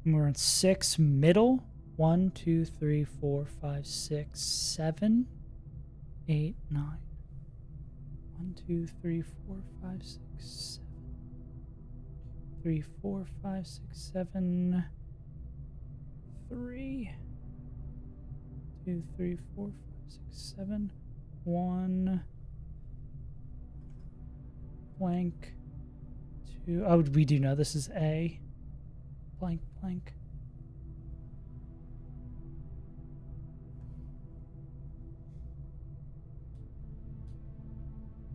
We're on 6 middle. 1, 2, 3, 4, 5, 6, 7, 8, 9. 1, 2, 3, 4, 5, 6, 7. 3, 4, 5, 6, 7. 3, 2, 3, 4, 5, 6, 7. 1. Blank. 2. Oh, we do know this is A. Blank, blank.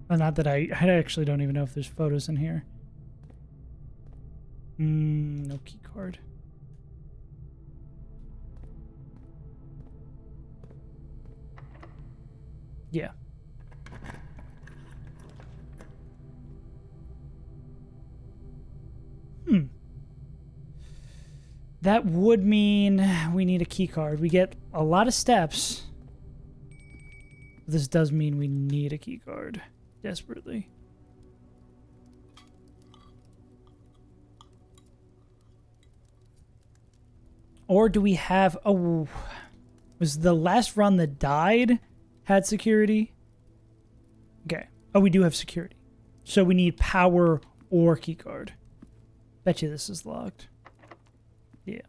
Not that I actually don't even know if there's photos in here. No key card. Yeah. That would mean we need a key card. We get a lot of steps. This does mean we need a key card. Desperately. Or do we have... Oh, was the last run that died had security? Okay. Oh, we do have security. So we need power or key card. Bet you this is locked. Yeah.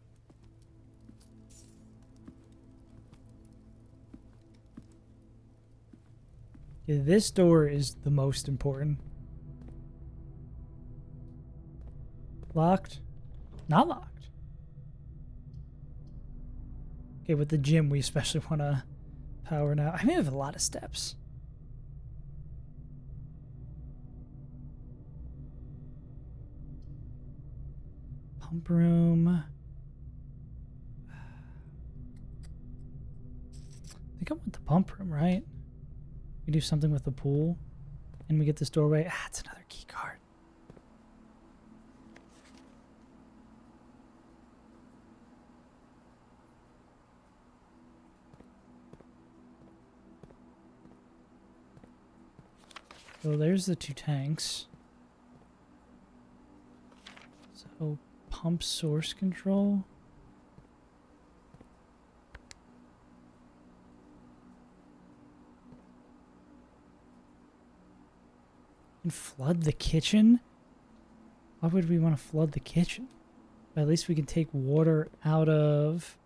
Yeah, this door is the most important. Locked? Not locked. Okay, with the gym, we especially want to power now. I mean, we have a lot of steps. Pump room. I think I want the pump room, right? We do something with the pool. And we get this doorway. Ah, it's another key card. So there's the 2 tanks. So pump source control. And flood the kitchen? Why would we want to flood the kitchen? But at least we can take water out of...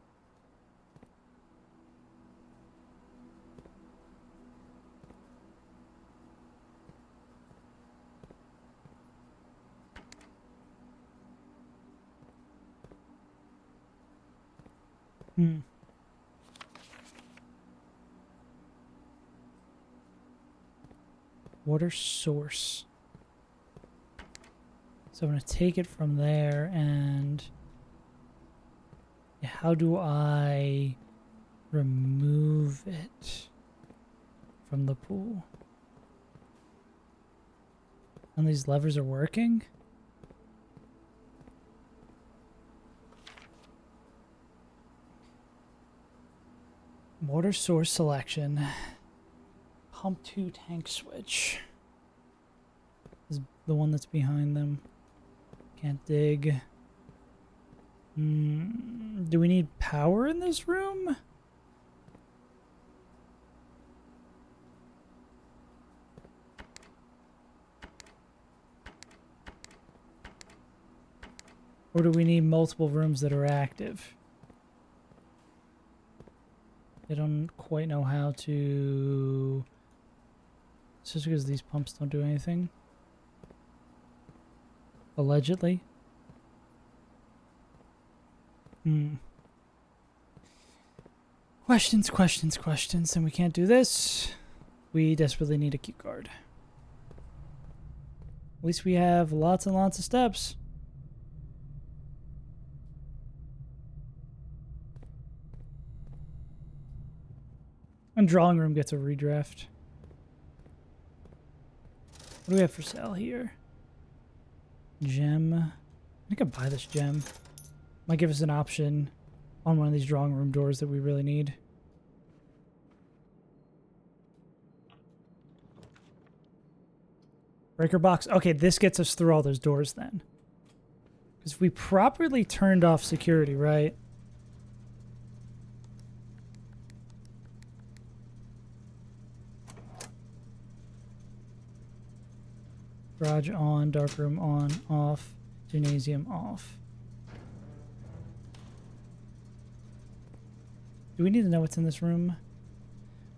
Water source. So I'm going to take it from there and... how do I remove it from the pool? And these levers are working? Water source selection. Pump 2 tank switch. Is the one that's behind them. Can't dig. Do we need power in this room? Or do we need multiple rooms that are active? I don't quite know how to... It's just because these pumps don't do anything. Allegedly. Questions, questions, questions. And we can't do this. We desperately need a key card. At least we have lots and lots of steps. And drawing room gets a redraft. What do we have for sale here? Gem. I think I'll buy this gem. Might give us an option on one of these drawing room doors that we really need. Breaker box. Okay, this gets us through all those doors then. Because we properly turned off security, right? Garage on, dark room on, off, gymnasium off. Do we need to know what's in this room?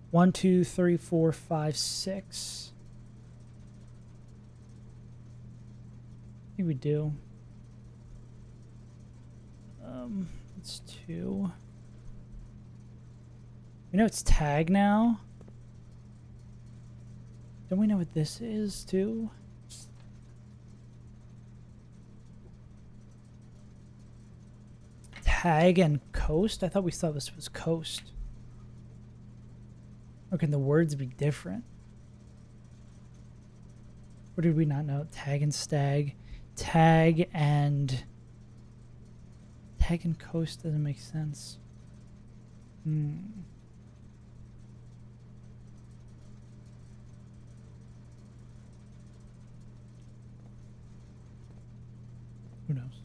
1, 2, 3, 4, 5, 6. I think we do. It's 2. We know it's tag now. Don't we know what this is too? Tag and coast? I thought we thought this was coast. Or can the words be different? Or did we not know? Tag and stag. Tag and coast doesn't make sense. Who knows?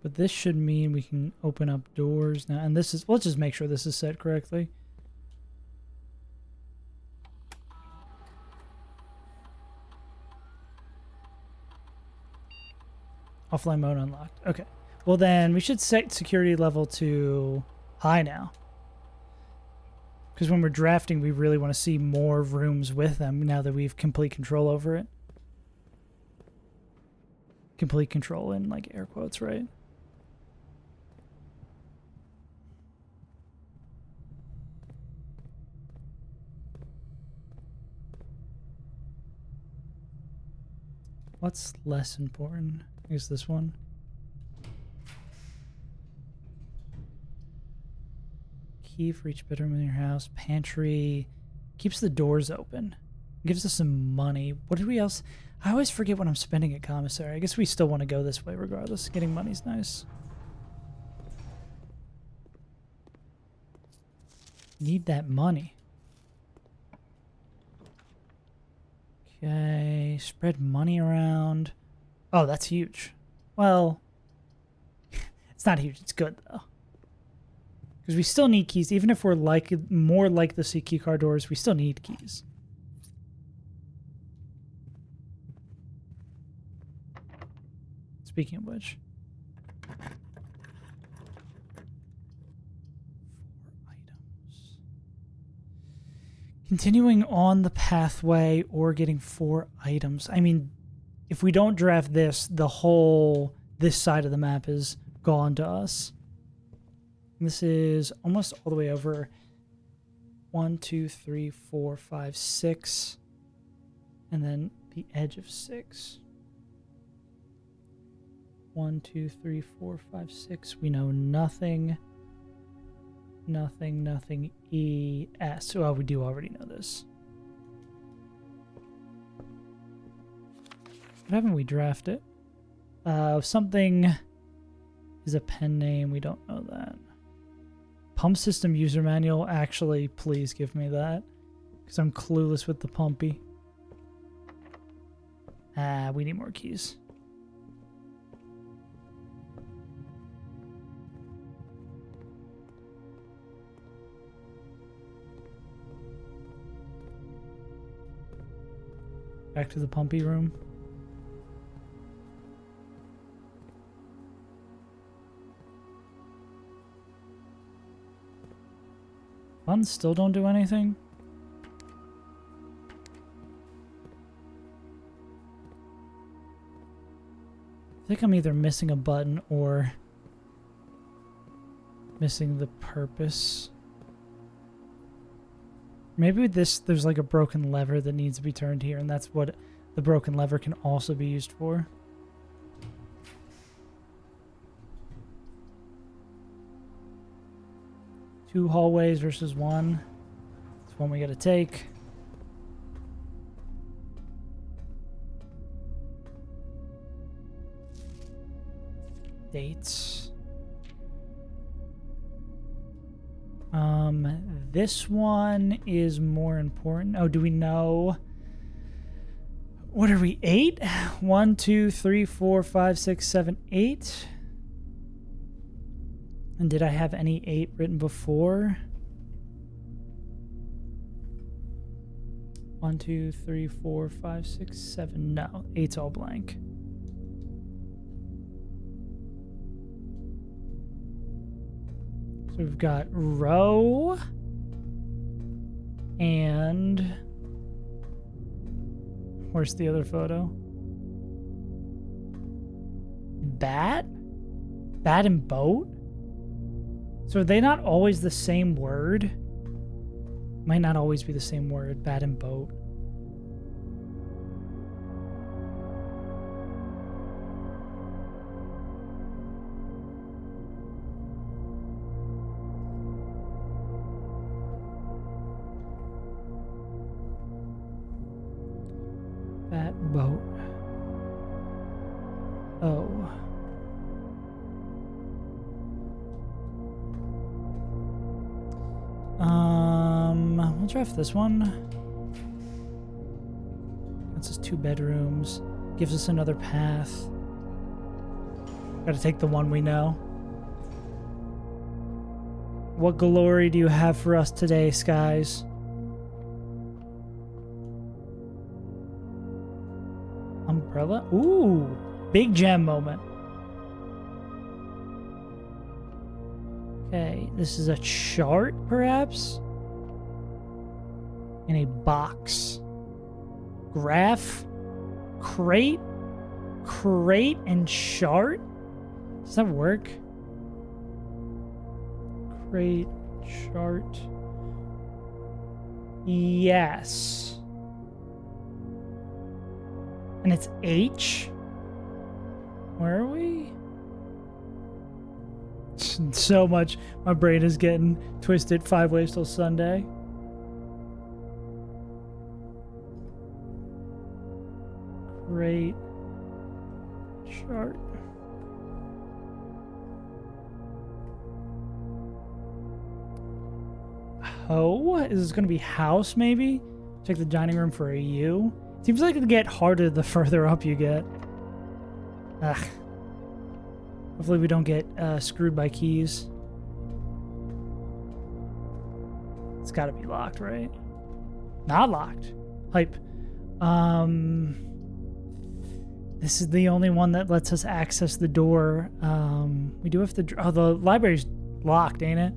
But this should mean we can open up doors now. And this is, let's just make sure this is set correctly. Offline mode unlocked. Okay. Well then, we should set security level to high now. Because when we're drafting, we really want to see more rooms with them now that we've complete control over it. Complete control in, like, air quotes, right? What's less important? I guess this one. Key for each bedroom in your house. Pantry. Keeps the doors open. Gives us some money. What did we else? I always forget what I'm spending at commissary. I guess we still want to go this way regardless. Getting money's nice. Need that money. Okay, spread money around. Oh, that's huge. Well, it's not huge. It's good, though. Because we still need keys. Even if we're like more like the sea key card doors, we still need keys. Speaking of which. 4 items. Continuing on the pathway or getting 4 items. I mean, if we don't draft this, this side of the map is gone to us. This is almost all the way over. 1, 2, 3, 4, 5, 6. And then the edge of 6. 1, 2, 3, 4, 5, 6. We know nothing. Nothing, nothing. E, S. Well, we do already know this. What haven't we drafted? Something is a pen name. We don't know that. Pump system user manual. Actually, please give me that. Because I'm clueless with the pumpy. We need more keys. Back to the pumpy room. Funds still don't do anything? I think I'm either missing a button or missing the purpose. Maybe there's like a broken lever that needs to be turned here, and that's what the broken lever can also be used for. Two hallways versus one. That's one we gotta take. Dates. This one is more important. Oh, do we know? What are we? 8? 1, 2, 3, 4, 5, 6, 7, 8. And did I have any 8 written before? 1, 2, 3, 4, 5, 6, 7. No, 8's all blank. So we've got row and where's the other photo? Bat? Bat and boat? So are they not always the same word? Might not always be the same word, bat and boat. Bat, boat. Oh. We'll draft this one. That's just 2 bedrooms. Gives us another path. Gotta take the one we know. What glory do you have for us today, skies? Umbrella? Ooh, big gem moment. Okay, this is a chart, perhaps? In a box. Graph? Crate? Crate and chart? Does that work? Crate, chart. Yes. And it's H? Where are we? So much. My brain is getting twisted. 5 ways till Sunday. Great chart. Oh, is this going to be house maybe? Check the dining room for a U. Seems like it'll get harder the further up you get. Ugh. Hopefully we don't get screwed by keys. It's got to be locked, right? Not locked. Hype. This is the only one that lets us access the door. We do have to... Oh, the library's locked, ain't it?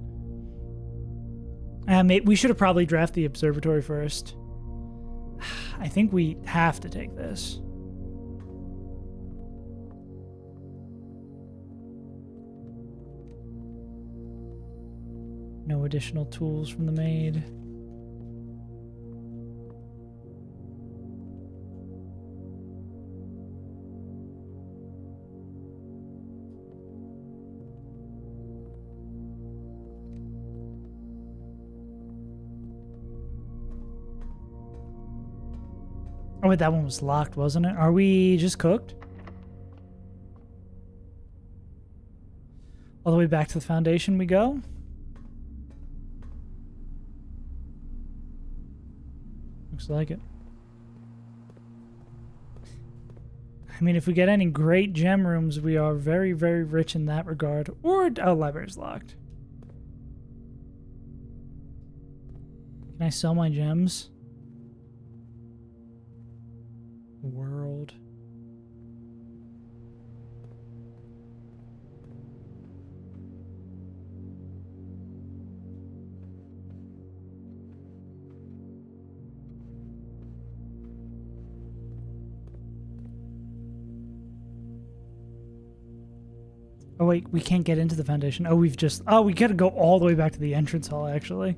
We should have probably drafted the observatory first. I think we have to take this. No additional tools from the maid. Oh wait, that one was locked, wasn't it? Are we just cooked? All the way back to the foundation we go? Looks like it. I mean, if we get any great gem rooms, we are very, very rich in that regard. Or, oh, library's locked. Can I sell my gems? World. Oh wait, we can't get into the foundation. Oh, we gotta go all the way back to the entrance hall, actually.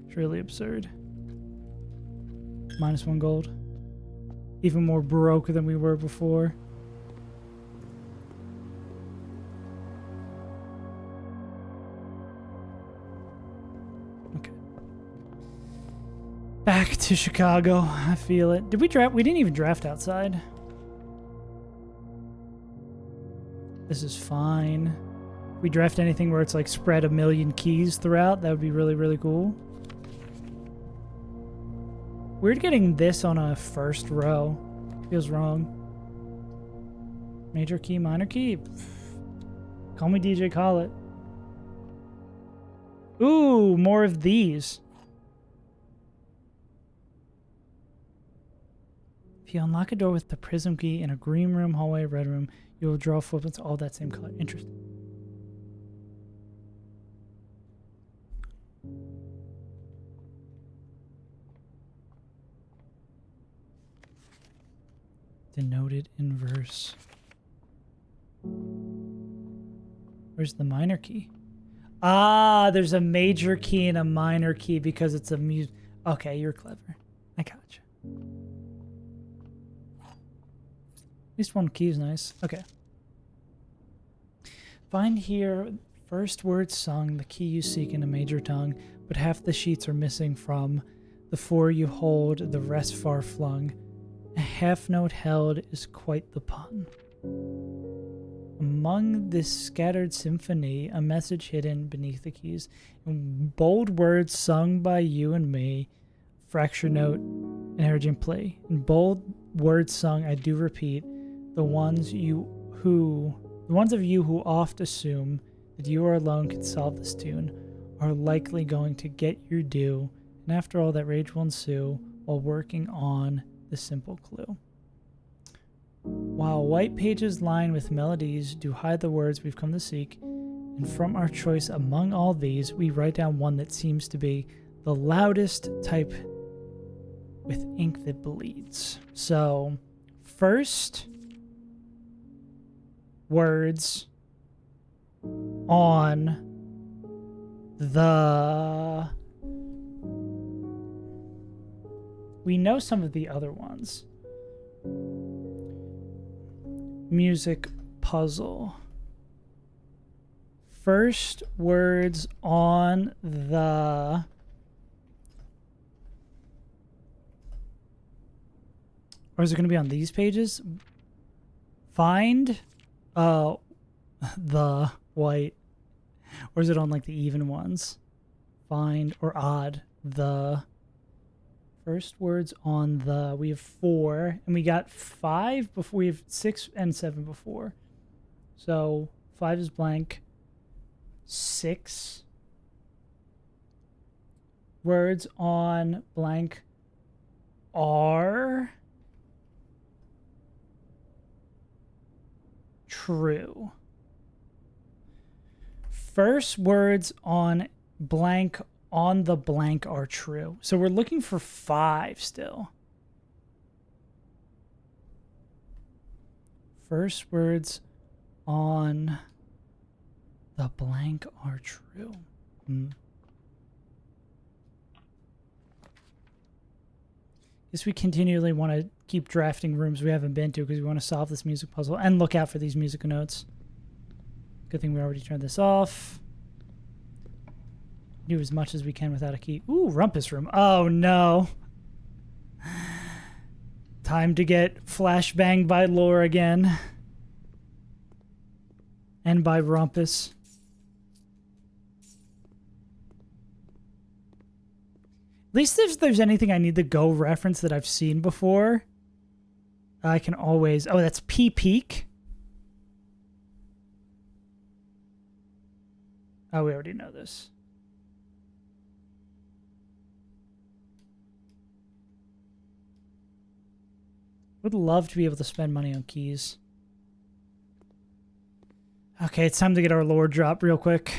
It's really absurd. -1 gold. Even more broke than we were before. Okay. Back to Chicago. I feel it. Did we draft? We didn't even draft outside. This is fine. If we draft anything where it's like spread 1,000,000 keys throughout, that would be really, really cool. Weird getting this on a first row. Feels wrong. Major key, minor key. Call me DJ Khaled. Ooh, more of these. If you unlock a door with the prism key in a green room, hallway, red room, you will draw footprints all that same color. Interesting. Denoted in verse. Where's the minor key? Ah, there's a major key and a minor key because it's a Okay, you're clever. I gotcha. At least one key is nice. Okay. Find here first word sung, the key you seek in a major tongue, but half the sheets are missing from the 4 you hold, the rest far flung. A half note held is quite the pun. Among this scattered symphony, a message hidden beneath the keys, in bold words sung by you and me, fracture note and urgent plea. In bold words sung, I do repeat, the ones of you who oft assume that you are alone can solve this tune, are likely going to get your due, and after all that rage will ensue while working on the simple clue. While white pages lined with melodies do hide the words we've come to seek, and from our choice among all these, we write down one that seems to be the loudest type with ink that bleeds. So, first words on the... We know some of the other ones. Music puzzle. first words on the... Or is it going to be on these pages? Find the white. Or is it on like the even ones? Find or odd the first words on the... We have 4 and we got 5 before. We have 6 and 7 before. So 5 is blank. 6 words on blank are true. First words on blank on the blank are true. So we're looking for 5 still. First words on the blank are true. Guess we continually want to keep drafting rooms we haven't been to because we want to solve this music puzzle and look out for these musical notes. Good thing we already turned this off. Do as much as we can without a key. Ooh, rumpus room. Oh no. Time to get flashbanged by lore again. And by rumpus. At least if there's anything I need to go reference that I've seen before, I can always... Oh, that's P Peak. Oh, we already know this. Would love to be able to spend money on keys. Okay, it's time to get our lore drop real quick.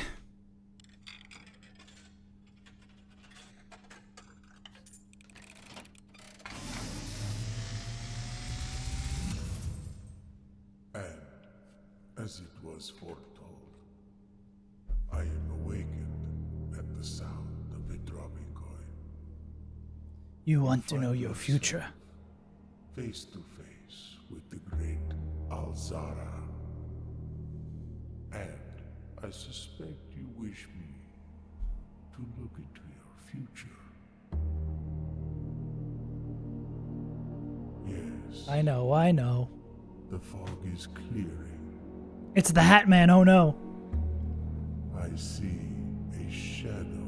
And as it was foretold, I am awakened at the sound of a dropping coin. You want to know your future. Face to face with the great Alzara. And I suspect you wish me to look into your future. Yes. I know. The fog is clearing. It's the Hat Man, oh no. I see a shadow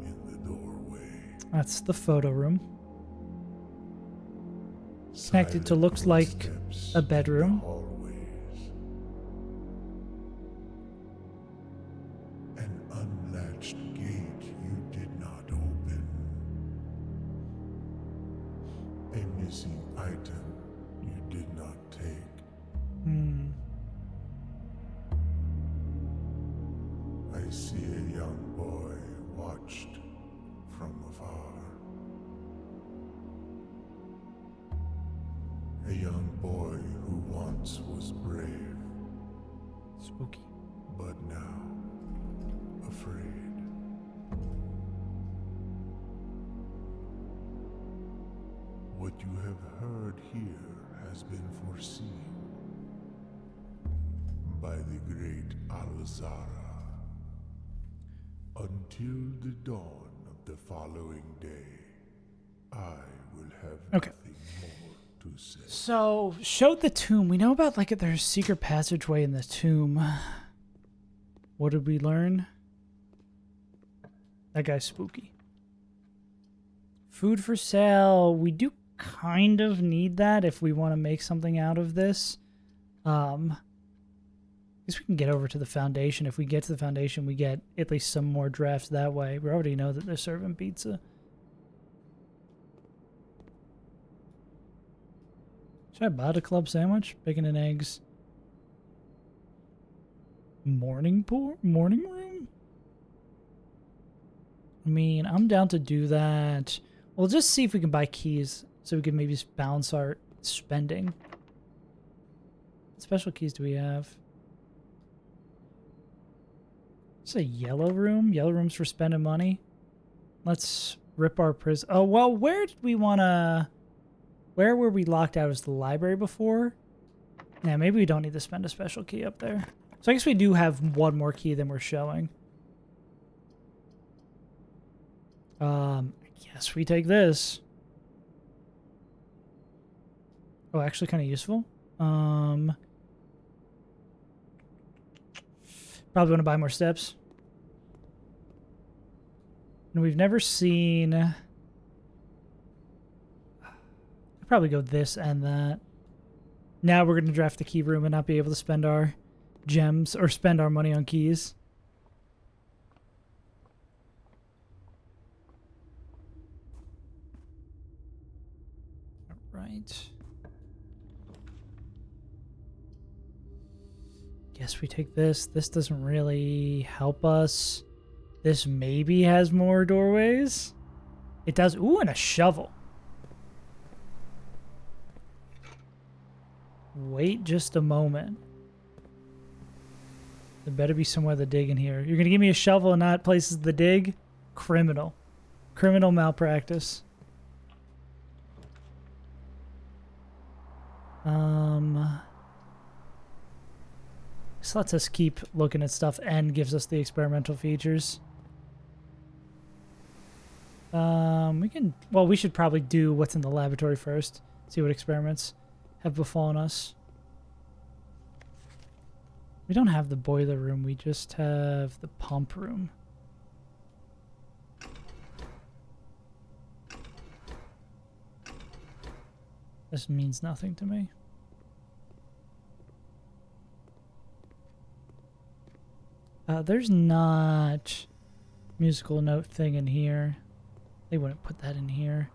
in the doorway. That's the photo room. Connected to looks like a bedroom. Hallways. An unlatched gate you did not open. A missing item you did not take. I see a young boy watched from afar. A young boy who once was brave, Spooky. but now afraid. What you have heard here has been foreseen by the great Alzara. Until the dawn of the following day, I will have nothing more to say. So, showed the tomb. We know about, like, there's a secret passageway in the tomb. What did we learn? That guy's spooky. Food for sale. We do kind of need that if we want to make something out of this. I guess we can get over to the foundation. If we get to the foundation, we get at least some more drafts that way. We already know that they're serving pizza. Should I buy the club sandwich? Bacon and eggs. Morning room? I mean, I'm down to do that. We'll just see if we can buy keys so we can maybe balance our spending. What special keys do we have? It's a yellow room. Yellow room's for spending money. Let's rip our prison. Oh, well, where did we want to... Where were we locked out as the library before? Yeah, maybe we don't need to spend a special key up there. So I guess we do have one more key than we're showing. I guess we take this. Oh, actually kind of useful. Probably want to buy more steps. And we've never seen... I'd probably go this and that. Now we're going to draft the key room and not be able to spend our gems or spend our money on keys. All right. Guess we take this. This doesn't really help us. This maybe has more doorways. It does. Ooh, and a shovel. Wait just a moment. There better be somewhere to dig in here. You're going to give me a shovel and not places to dig? Criminal. Criminal malpractice. This lets us keep looking at stuff and gives us the experimental features. We can... Well, we should probably do what's in the laboratory first. See what experiments have befallen us. We don't have the boiler room. We just have the pump room. This means nothing to me. There's not musical note thing in here. They wouldn't put that in here.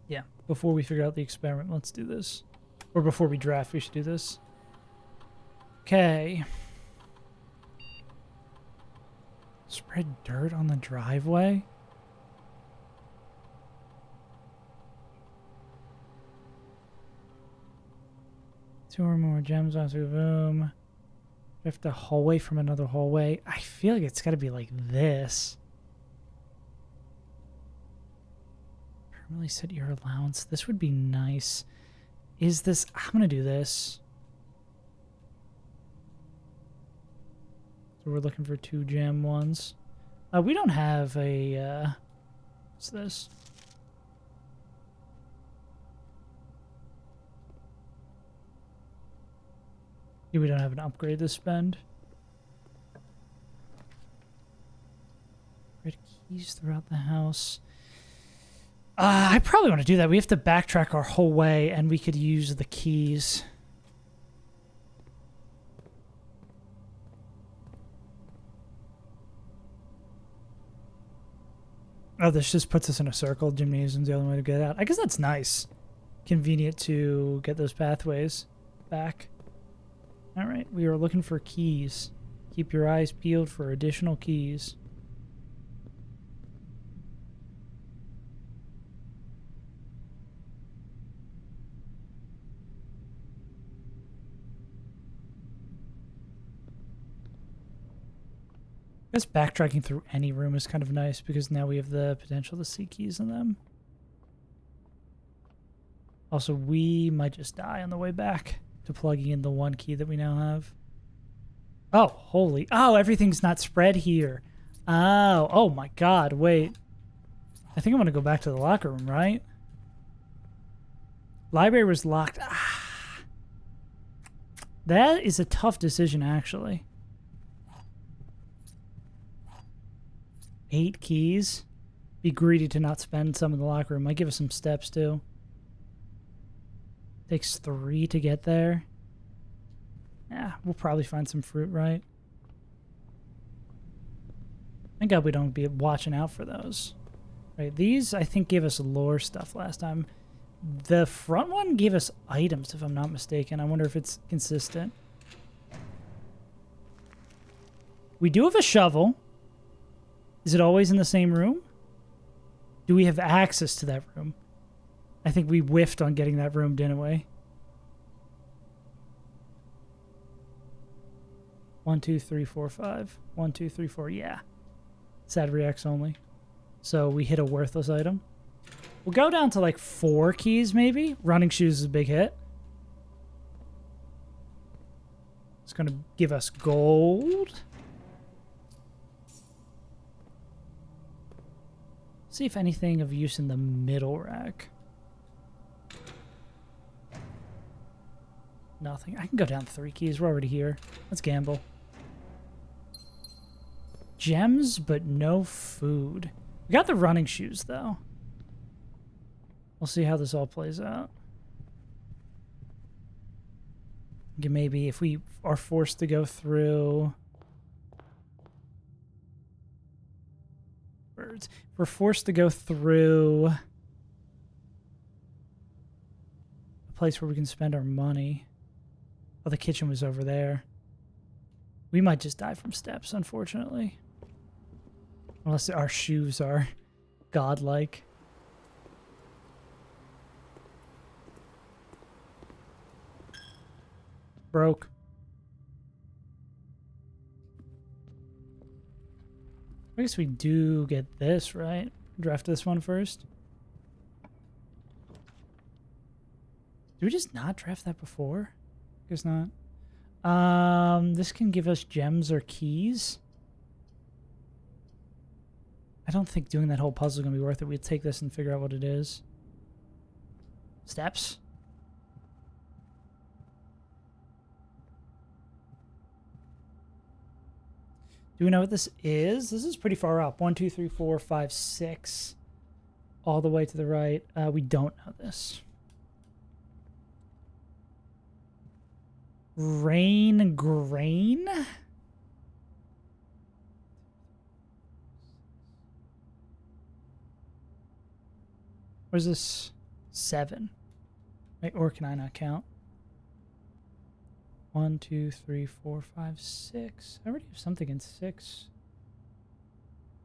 Yeah, before we figure out the experiment, let's do this. Or before we draft, we should do this. Okay. Spread dirt on the driveway? Two or more gems onto boom. Drift a hallway from another hallway. I feel like it's got to be like this. Permanently set your allowance. This would be nice. Is this... I'm going to do this. So we're looking for 2 gem ones. We don't have a... what's this? Yeah, we don't have an upgrade to spend. Red keys throughout the house. I probably want to do that. We have to backtrack our whole way, and we could use the keys. Oh, this just puts us in a circle. Gymnasium's the only way to get out. I guess that's nice. Convenient to get those pathways back. All right, we are looking for keys. Keep your eyes peeled for additional keys. I guess backtracking through any room is kind of nice because now we have the potential to see keys in them. Also, we might just die on the way back to plugging in the one key that we now have. Oh, holy... Oh, everything's not spread here. Oh, oh my god, wait. I think I'm going to go back to the locker room, right? Library was locked. Ah. That is a tough decision, actually. 8 keys. Be greedy to not spend some in the locker room. Might give us some steps, too. Takes 3 to get there. Yeah, we'll probably find some fruit, right? Thank God we don't be watching out for those. Right, these, I think, gave us lore stuff last time. The front one gave us items, if I'm not mistaken. I wonder if it's consistent. We do have a shovel. Is it always in the same room? Do we have access to that room? I think we whiffed on getting that room, didn't we? 1, 2, 3, 4, 5. 1, 2, 3, 4. Yeah. Sad reacts only. So we hit a worthless item. We'll go down to like 4 keys, maybe. Running shoes is a big hit. It's going to give us gold. See if anything of use in the middle rack. Nothing. I can go down 3 keys. We're already here. Let's gamble. Gems, but no food. We got the running shoes, though. We'll see how this all plays out. Maybe if we are forced to go through... Birds. If we're forced to go through... a place where we can spend our money. Oh, the kitchen was over there. We might just die from steps, unfortunately. Unless our shoes are godlike. Broke. I guess we do get this, right? Draft this one first. Did we just not draft that before? Guess not. This can give us gems or keys. I don't think doing that whole puzzle is going to be worth it. We'd take this and figure out what it is. Steps. Do we know what this is? This is pretty far up. 1, 2, 3, 4, 5, 6. All the way to the right. We don't know this. Rain grain? Or is this 7? Right, or can I not count? 1, 2, 3, 4, 5, 6. I already have something in 6.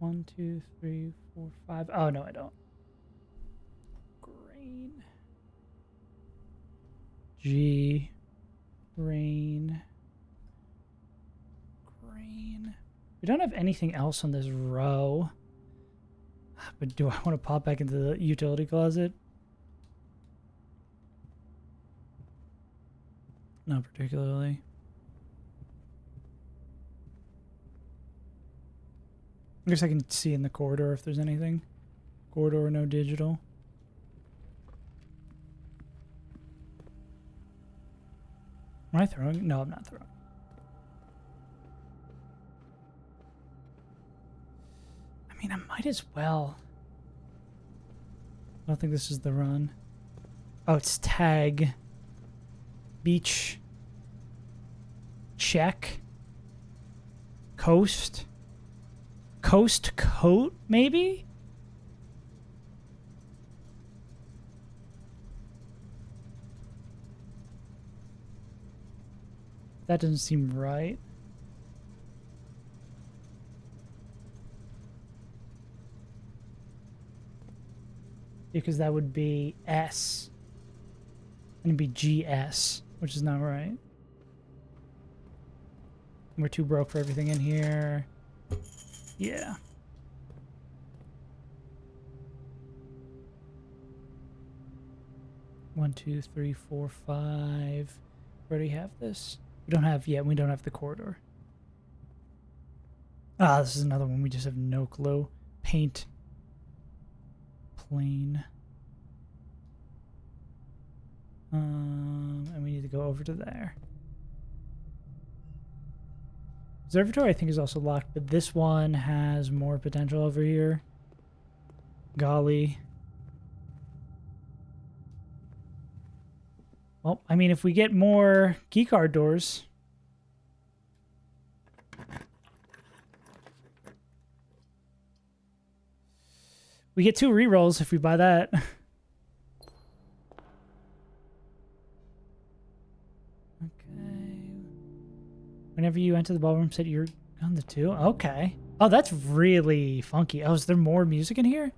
1, 2, 3, 4, 5. Oh, no, I don't. Grain. G. Grain. Grain. We don't have anything else on this row. But do I want to pop back into the utility closet? Not particularly. I guess I can see in the corridor if there's anything. Corridor, no digital. Am I throwing? No, I'm not throwing. I mean, I might as well. I don't think this is the run. Oh, it's tag. Beach. Check. Coast. Coast coat, maybe? That doesn't seem right. Because that would be S. And it'd be GS, which is not right. We're too broke for everything in here. Yeah. One, two, three, four, 5. We already have this. We don't have yet. We don't have the corridor. Ah, this is another one. We just have no clue. Paint. Plain. And we need to go over to there. Observatory, I think, is also locked, but this one has more potential over here. Golly. Well, I mean, if we get more keycard doors. We get 2 rerolls if we buy that. Whenever you enter the ballroom, set you're on the 2. Okay. Oh, that's really funky. Oh, is there more music in here?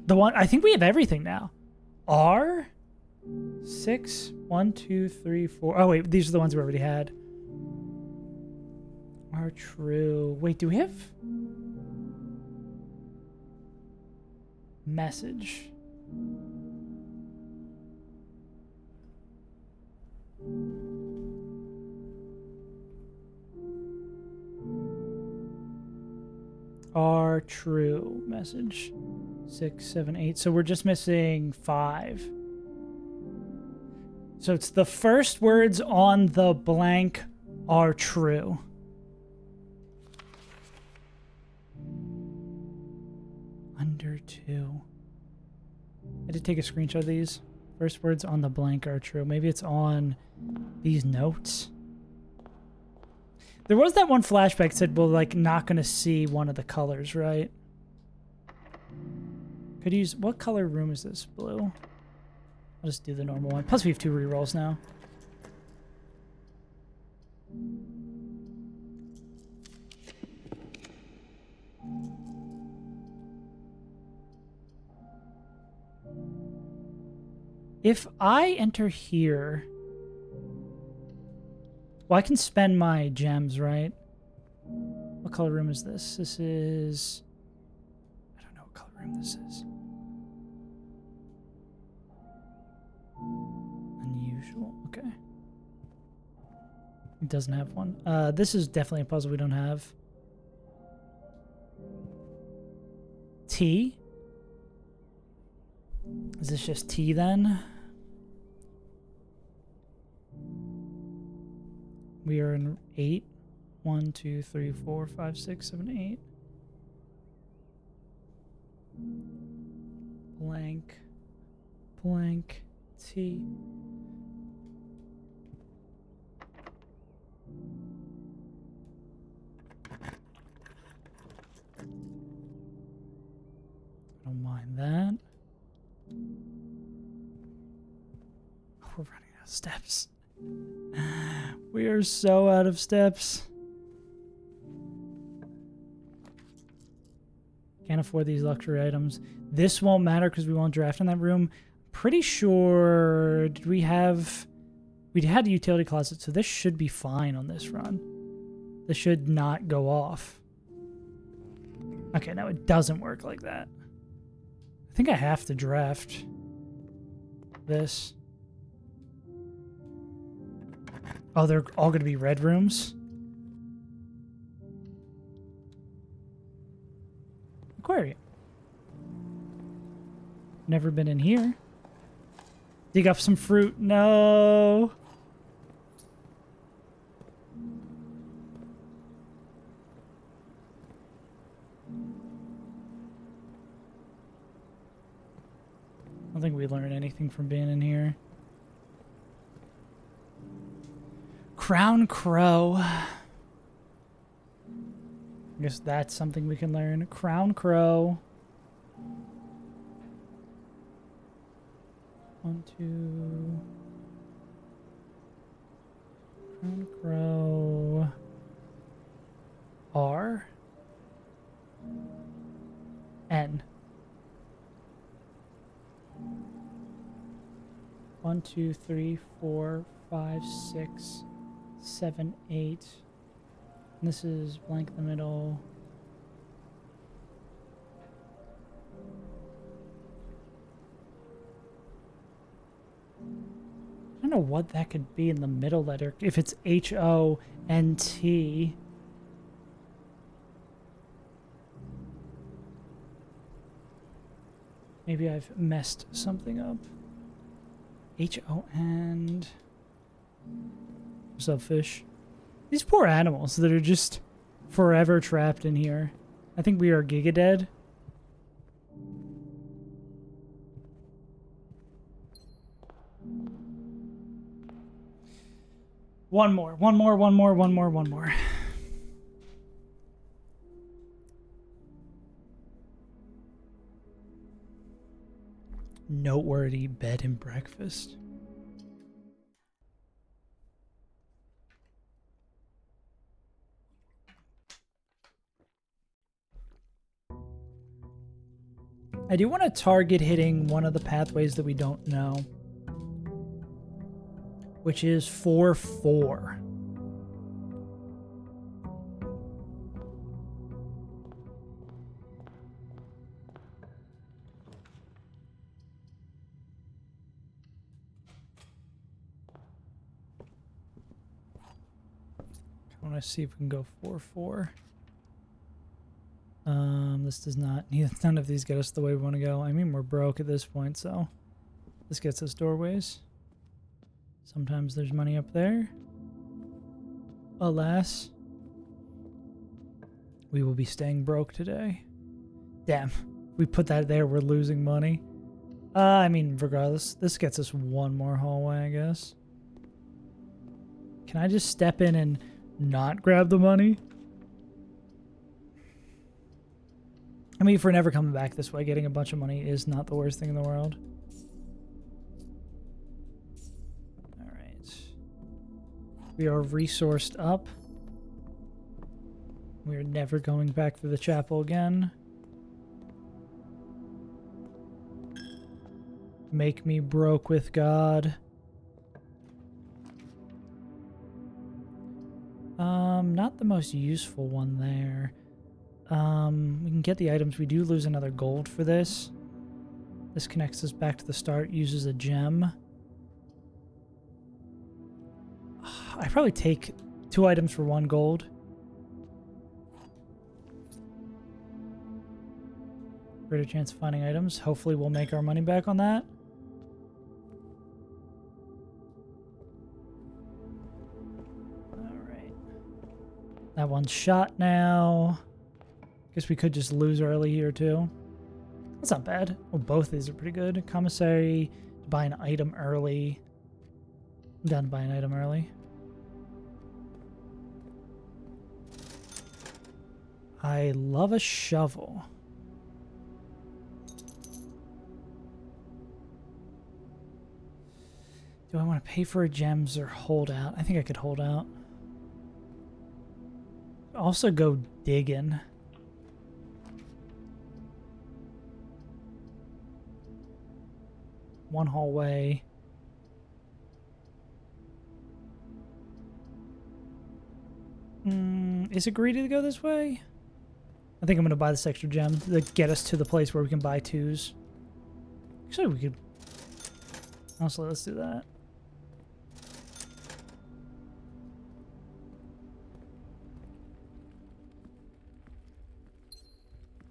The one, I think we have everything now. R? 6? 1, 2, 3, 4. Oh, wait, these are the ones we already had. R true. Wait, do we have? Message. Are true message. 6, 7, 8. So we're just missing 5. So it's the first words on the blank are true. Under 2. I did take a screenshot of these. First words on the blank are true. Maybe it's on these notes. There was that one flashback that said we're like not gonna see one of the colors, right? Could use what color room is this? Blue. I'll just do the normal one. Plus we have 2 rerolls now. If I enter here, well, I can spend my gems, right? What color room is this? This is... I don't know what color room this is. Unusual. Okay. It doesn't have one. This is definitely a puzzle we don't have. T? Is this just T then? We are in 8. 1, 2, 3, 4, 5, 6, 7, 8. Blank. Blank. T. I don't mind that. Oh, we're running out of steps. We are so out of steps. Can't afford these luxury items. This won't matter because we won't draft in that room. Pretty sure... Did we have... We had a utility closet, so this should be fine on this run. This should not go off. Okay, no, it doesn't work like that. I think I have to draft this. Oh, they're all going to be red rooms? Aquarium. Never been in here. Dig up some fruit. No. I don't think we learned anything from being in here. Crown Crow. I guess that's something we can learn. Crown Crow. 1, 2. Crown Crow. R. N. 1, 2, 3, 4, 5, 6, 7, 8. And this is blank in the middle. I don't know what that could be in the middle letter. If it's H-O-N-T. Maybe I've messed something up. H-O-N... What's up, fish? These poor animals that are just forever trapped in here. I think we are giga dead. One more. Noteworthy bed and breakfast. I do want to target hitting one of the pathways that we don't know, which is 4-4. I want to see if we can go 4-4. This does not. None of these get us the way we want to go. I mean, we're broke at this point, so this gets us doorways. Sometimes there's money up there. Alas, we will be staying broke today. Damn, we put that there, we're losing money. I mean, regardless, this gets us one more hallway, I guess. Can I just step in and not grab the money? I mean, if we're never coming back this way, getting a bunch of money is not the worst thing in the world. Alright. We are resourced up. We are never going back to the chapel again. Make me broke with God. Not the most useful one there. We can get the items. We do lose another gold for this. This connects us back to the start, uses a gem. I probably take 2 items for 1 gold. Greater chance of finding items. Hopefully we'll make our money back on that. Alright. That one's shot now. Guess we could just lose early here too. That's not bad. Oh, both of these are pretty good. Commissary, buy an item early. I'm down to buy an item early. I love a shovel. Do I want to pay for gems or hold out? I think I could hold out. Also go digging. One hallway. Is it greedy to go this way? I think I'm going to buy this extra gem to get us to the place where we can buy 2s. Actually, we could... Honestly, let's do that.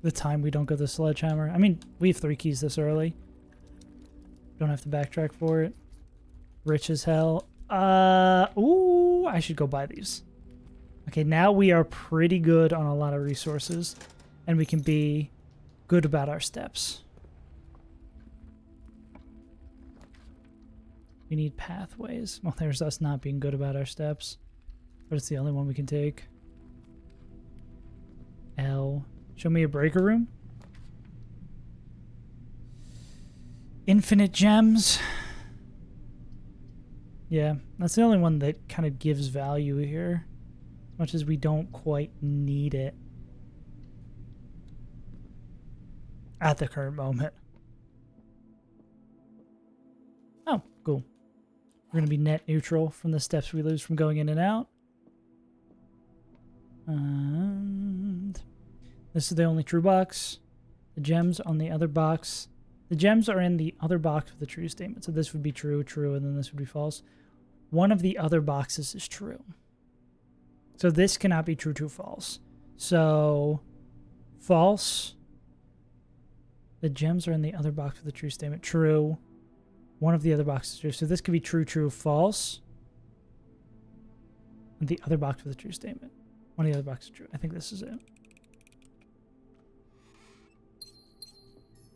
The time we don't go the sledgehammer. I mean, we have 3 keys this early. Don't have to backtrack for it. Rich as hell. Ooh, I should go buy these. Okay, now we are pretty good on a lot of resources. And we can be good about our steps. We need pathways. Well, there's us not being good about our steps. But it's the only one we can take. L. Show me a breaker room. Infinite gems. Yeah, that's the only one that kind of gives value here. As much as we don't quite need it. At the current moment. Oh, cool. We're going to be net neutral from the steps we lose from going in and out. And this is the only true box. The gems on the other box. The gems are in the other box with the true statement. So this would be true, true, and then this would be false. One of the other boxes is true. So this cannot be true, true, false. So false. The gems are in the other box with the true statement. True. One of the other boxes is true. So this could be true, true, false. And the other box with the true statement. One of the other boxes is true. I think this is it.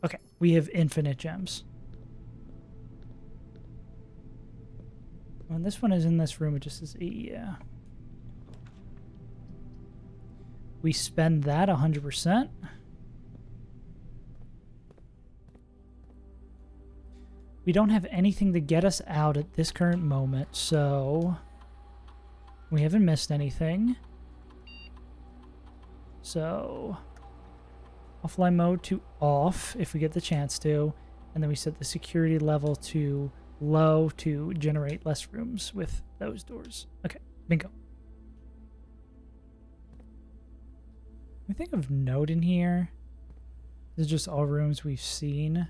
Okay, we have infinite gems. When this one is in this room, it just says E, yeah. We spend that 100%. We don't have anything to get us out at this current moment, so we haven't missed anything. So offline mode to off if we get the chance to, and then we set the security level to low to generate less rooms with those doors. Okay, bingo. We think of note in here. This is just all rooms we've seen.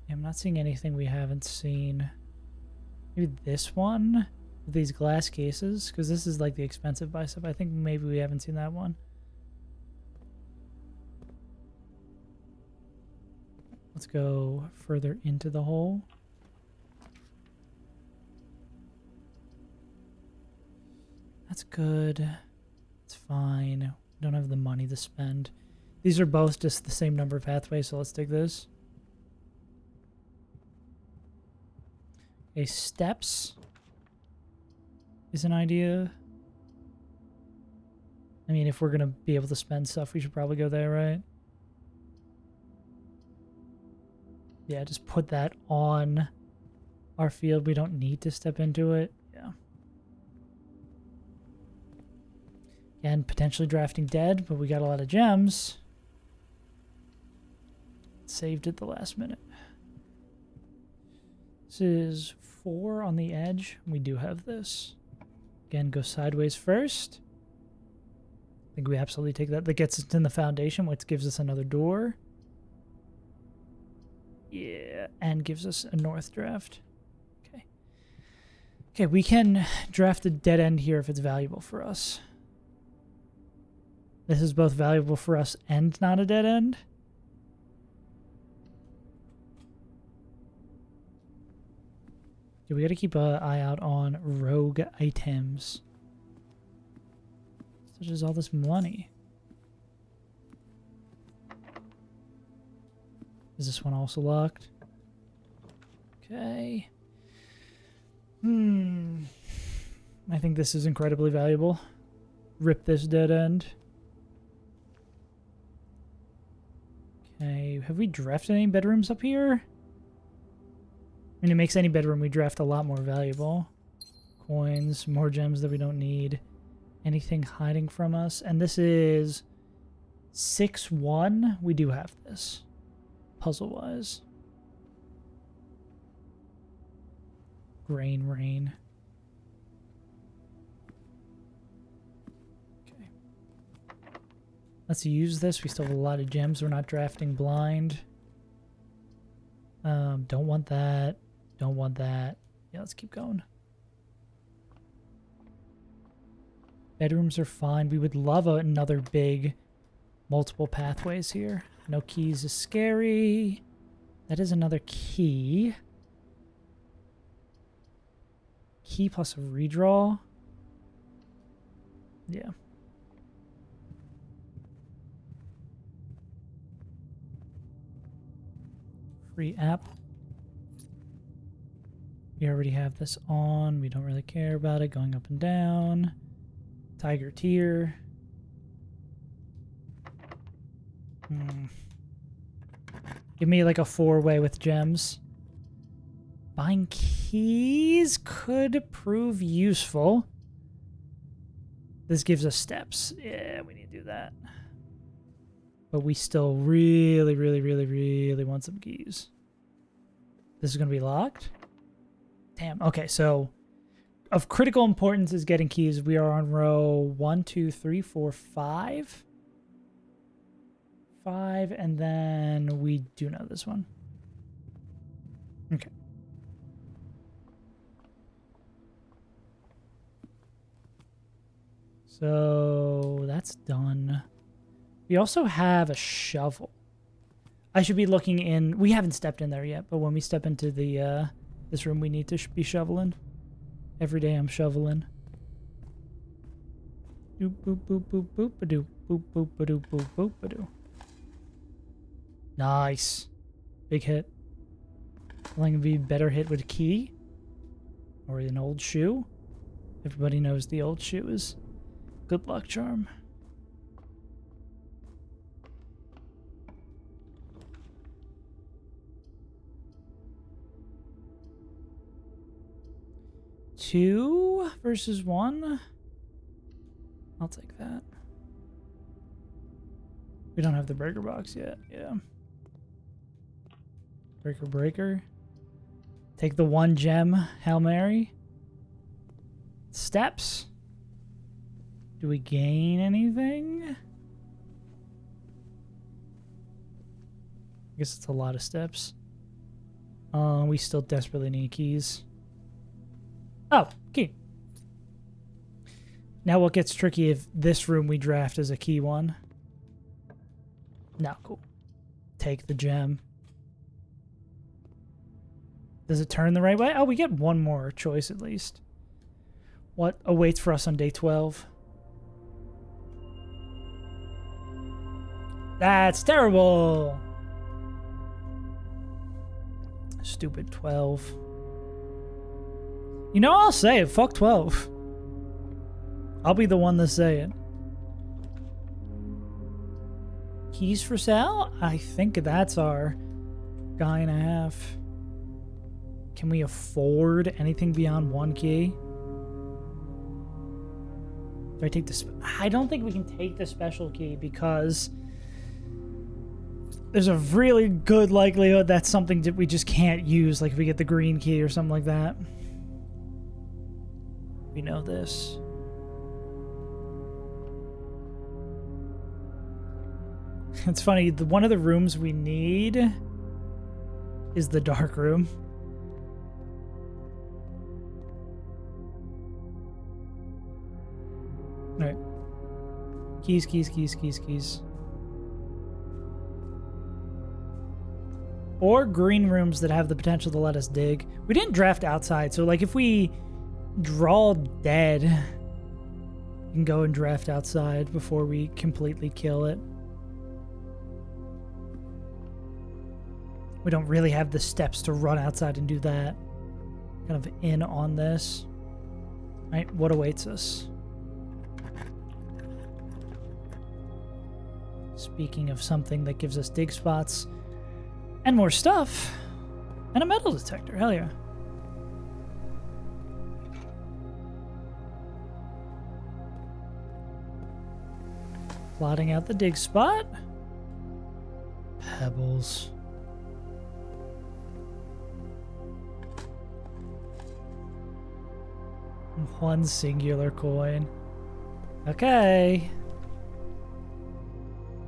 Yeah, I'm not seeing anything we haven't seen. Maybe this one with these glass cases, because this is like the expensive buy stuff. I think maybe we haven't seen that one. Let's go further into the hole. That's good. It's fine. We don't have the money to spend. These are both just the same number of pathways, so let's take this. Okay, steps is an idea. I mean, if we're going to be able to spend stuff, we should probably go there, right? Yeah, just put that on our field. We don't need to step into it. Yeah. And potentially drafting dead, but we got a lot of gems. Saved at the last minute. This is 4 on the edge. We do have this. Again, go sideways first. I think we absolutely take that. That gets us in the foundation, which gives us another door. Yeah, and gives us a north draft. Okay. Okay, we can draft a dead end here if it's valuable for us. This is both valuable for us and not a dead end. Yeah, we gotta keep an eye out on rogue items. Such as all this money. Is this one also locked? Okay. I think this is incredibly valuable. Rip this dead end. Okay, have we drafted any bedrooms up here? I mean, it makes any bedroom we draft a lot more valuable. Coins, more gems that we don't need. Anything hiding from us. And this is 6-1. We do have this. Puzzle-wise. Rain. Okay. Let's use this. We still have a lot of gems. We're not drafting blind. Don't want that. Don't want that. Yeah, let's keep going. Bedrooms are fine. We would love another big multiple pathways here. No keys is scary. That is another key. Key plus a redraw. Yeah. Free app. We already have this on. We don't really care about it. Going up and down. Tiger tier. Give me like a 4-way with gems. Buying keys could prove useful. This gives us steps. Yeah, we need to do that. But we still really want some keys. This is going to be locked? Damn. Okay, so of critical importance is getting keys. We are on row 1, 2, 3, 4, 5. 5, and then we do know this one. Okay. So that's done. We also have a shovel. I should be looking in. We haven't stepped in there yet, but when we step into the this room, we need to be shoveling. Every day I'm shoveling. Doop boop boop boop boop ba doo boop boop ba doo boop boop ba doo. Nice. Big hit. I think it'd be better hit with a key or an old shoe. Everybody knows the old shoe is good luck charm. Two versus 1. I'll take that. We don't have the breaker box yet. Yeah. Breaker. Take the 1 gem. Hail Mary. Steps. Do we gain anything? I guess it's a lot of steps. We still desperately need keys. Oh, key. Now what gets tricky if this room we draft is a key one? No, cool. Take the gem. Does it turn the right way? Oh, we get one more choice at least. What awaits for us on day 12? That's terrible! Stupid 12. You know, I'll say it. Fuck 12. I'll be the one to say it. Keys for sale? I think that's our guy and a half. Can we afford anything beyond one key? Do I take the... I don't think we can take the special key because there's a really good likelihood that's something that we just can't use, like if we get the green key or something like that. We know this. It's funny, one of the rooms we need is the dark room. Alright. Keys, keys, keys, keys, keys. Or green rooms that have the potential to let us dig. We didn't draft outside, so like if we draw dead, we can go and draft outside before we completely kill it. We don't really have the steps to run outside and do that. Kind of in on this. Right, what awaits us? Speaking of something that gives us dig spots and more stuff, and a metal detector, hell yeah. Plotting out the dig spot. Pebbles. One singular coin. Okay.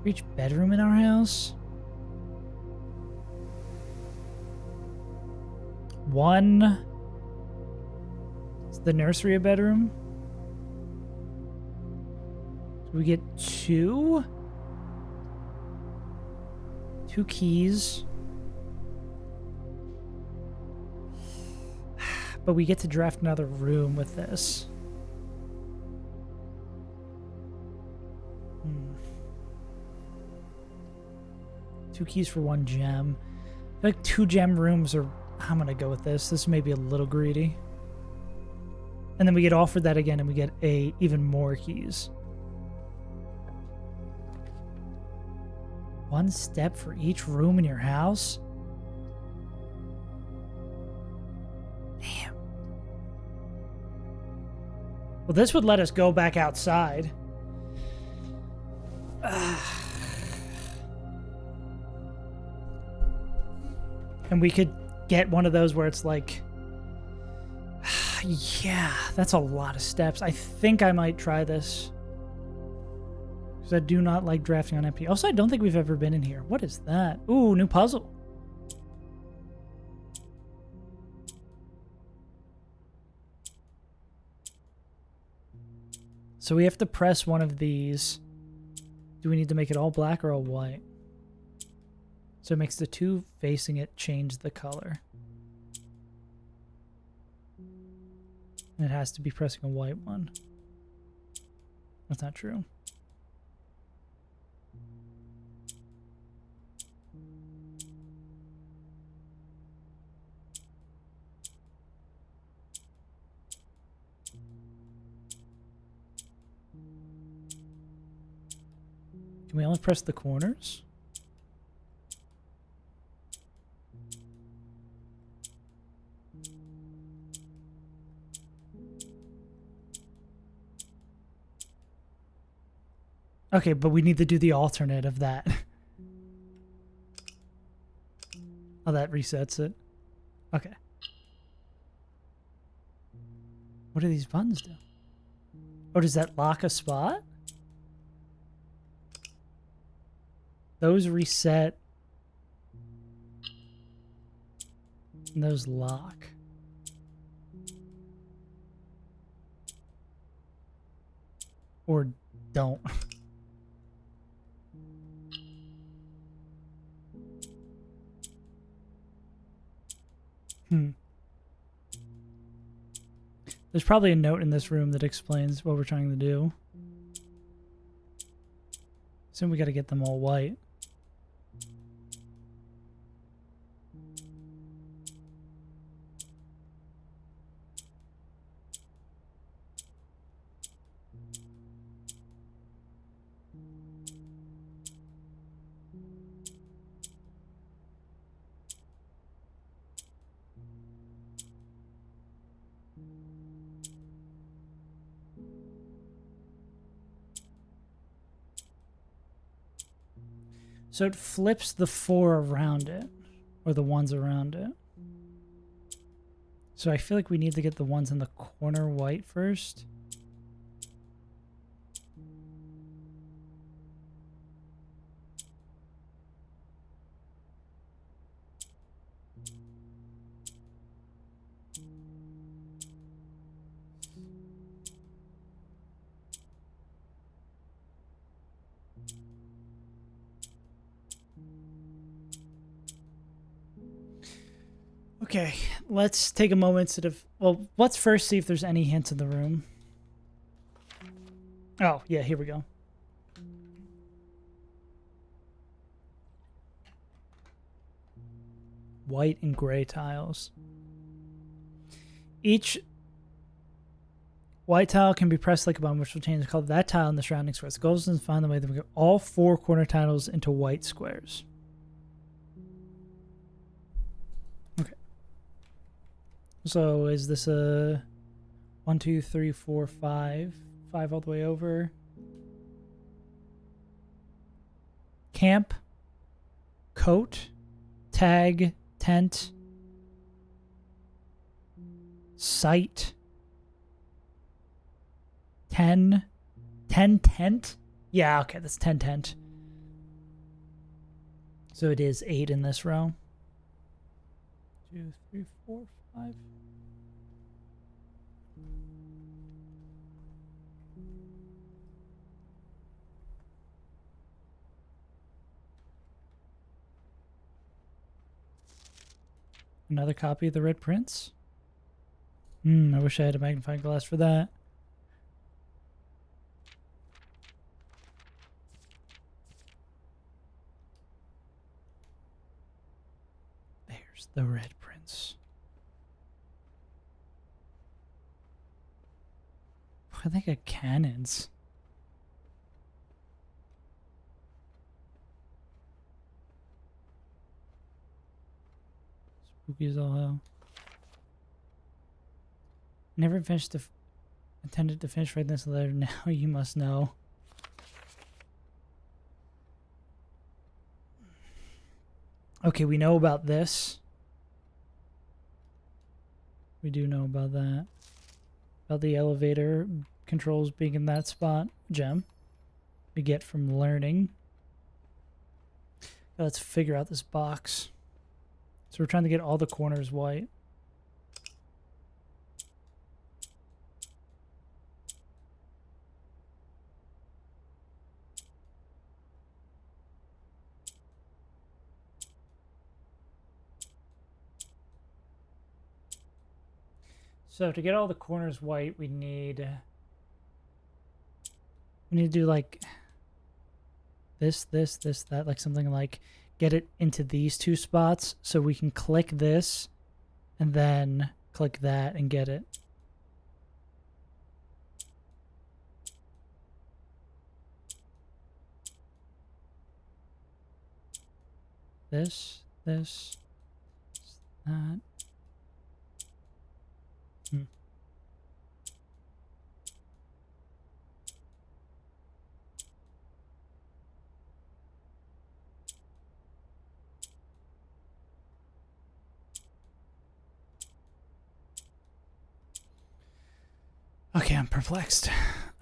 Each bedroom in our house? One. Is the nursery a bedroom? Do we get two? Two keys. But we get to draft another room with this. Two keys for one gem. I feel like 2 gem rooms are... I'm gonna go with this. This may be a little greedy. And then we get offered that again and we get even more keys. 1 step for each room in your house? Damn. Well, this would let us go back outside. And we could get one of those where it's like... yeah, that's a lot of steps. I think I might try this. Because I do not like drafting on MP. Also, I don't think we've ever been in here. What is that? Ooh, new puzzle. So we have to press one of these. Do we need to make it all black or all white? So it makes the 2 facing it change the color. And it has to be pressing a white one. That's not true. Can we only press the corners? Okay, but we need to do the alternate of that. Oh, that resets it. Okay. What do these buttons do? Oh, does that lock a spot? Those reset. And those lock. Or don't. There's probably a note in this room that explains what we're trying to do. Assume we gotta get them all white. So it flips the 4 around it, or the ones around it. So I feel like we need to get the ones in the corner white first. Okay, let's take a moment to well, let's first see if there's any hints in the room. Oh, yeah, here we go. White and gray tiles. Each white tile can be pressed like a button, which will change the color of that tile in the surrounding squares. The goal is to find the way that we get all 4 corner tiles into white squares. Okay. So is this a 1, 2, 3, 4, 5? 5 all the way over. Camp, coat, tag, tent, site, 10 tent. Yeah, okay, that's 10 tent. So it is 8 in this row. 2, 3, 4, 5. Another copy of the Red Prince. I wish I had a magnifying glass for that. There's the Red Prince. I think of cannons. Spooky as all hell. Never finished intended to finish writing this letter. Now you must know. Okay, we know about this. We do know about that. About the elevator controls being in that spot. Gem. We get from learning. Let's figure out this box. So we're trying to get all the corners white. So to get all the corners white, we need to do like this, that, like something like get it into these 2 spots so we can click this and then click that and get it. This, that. Okay, I'm perplexed.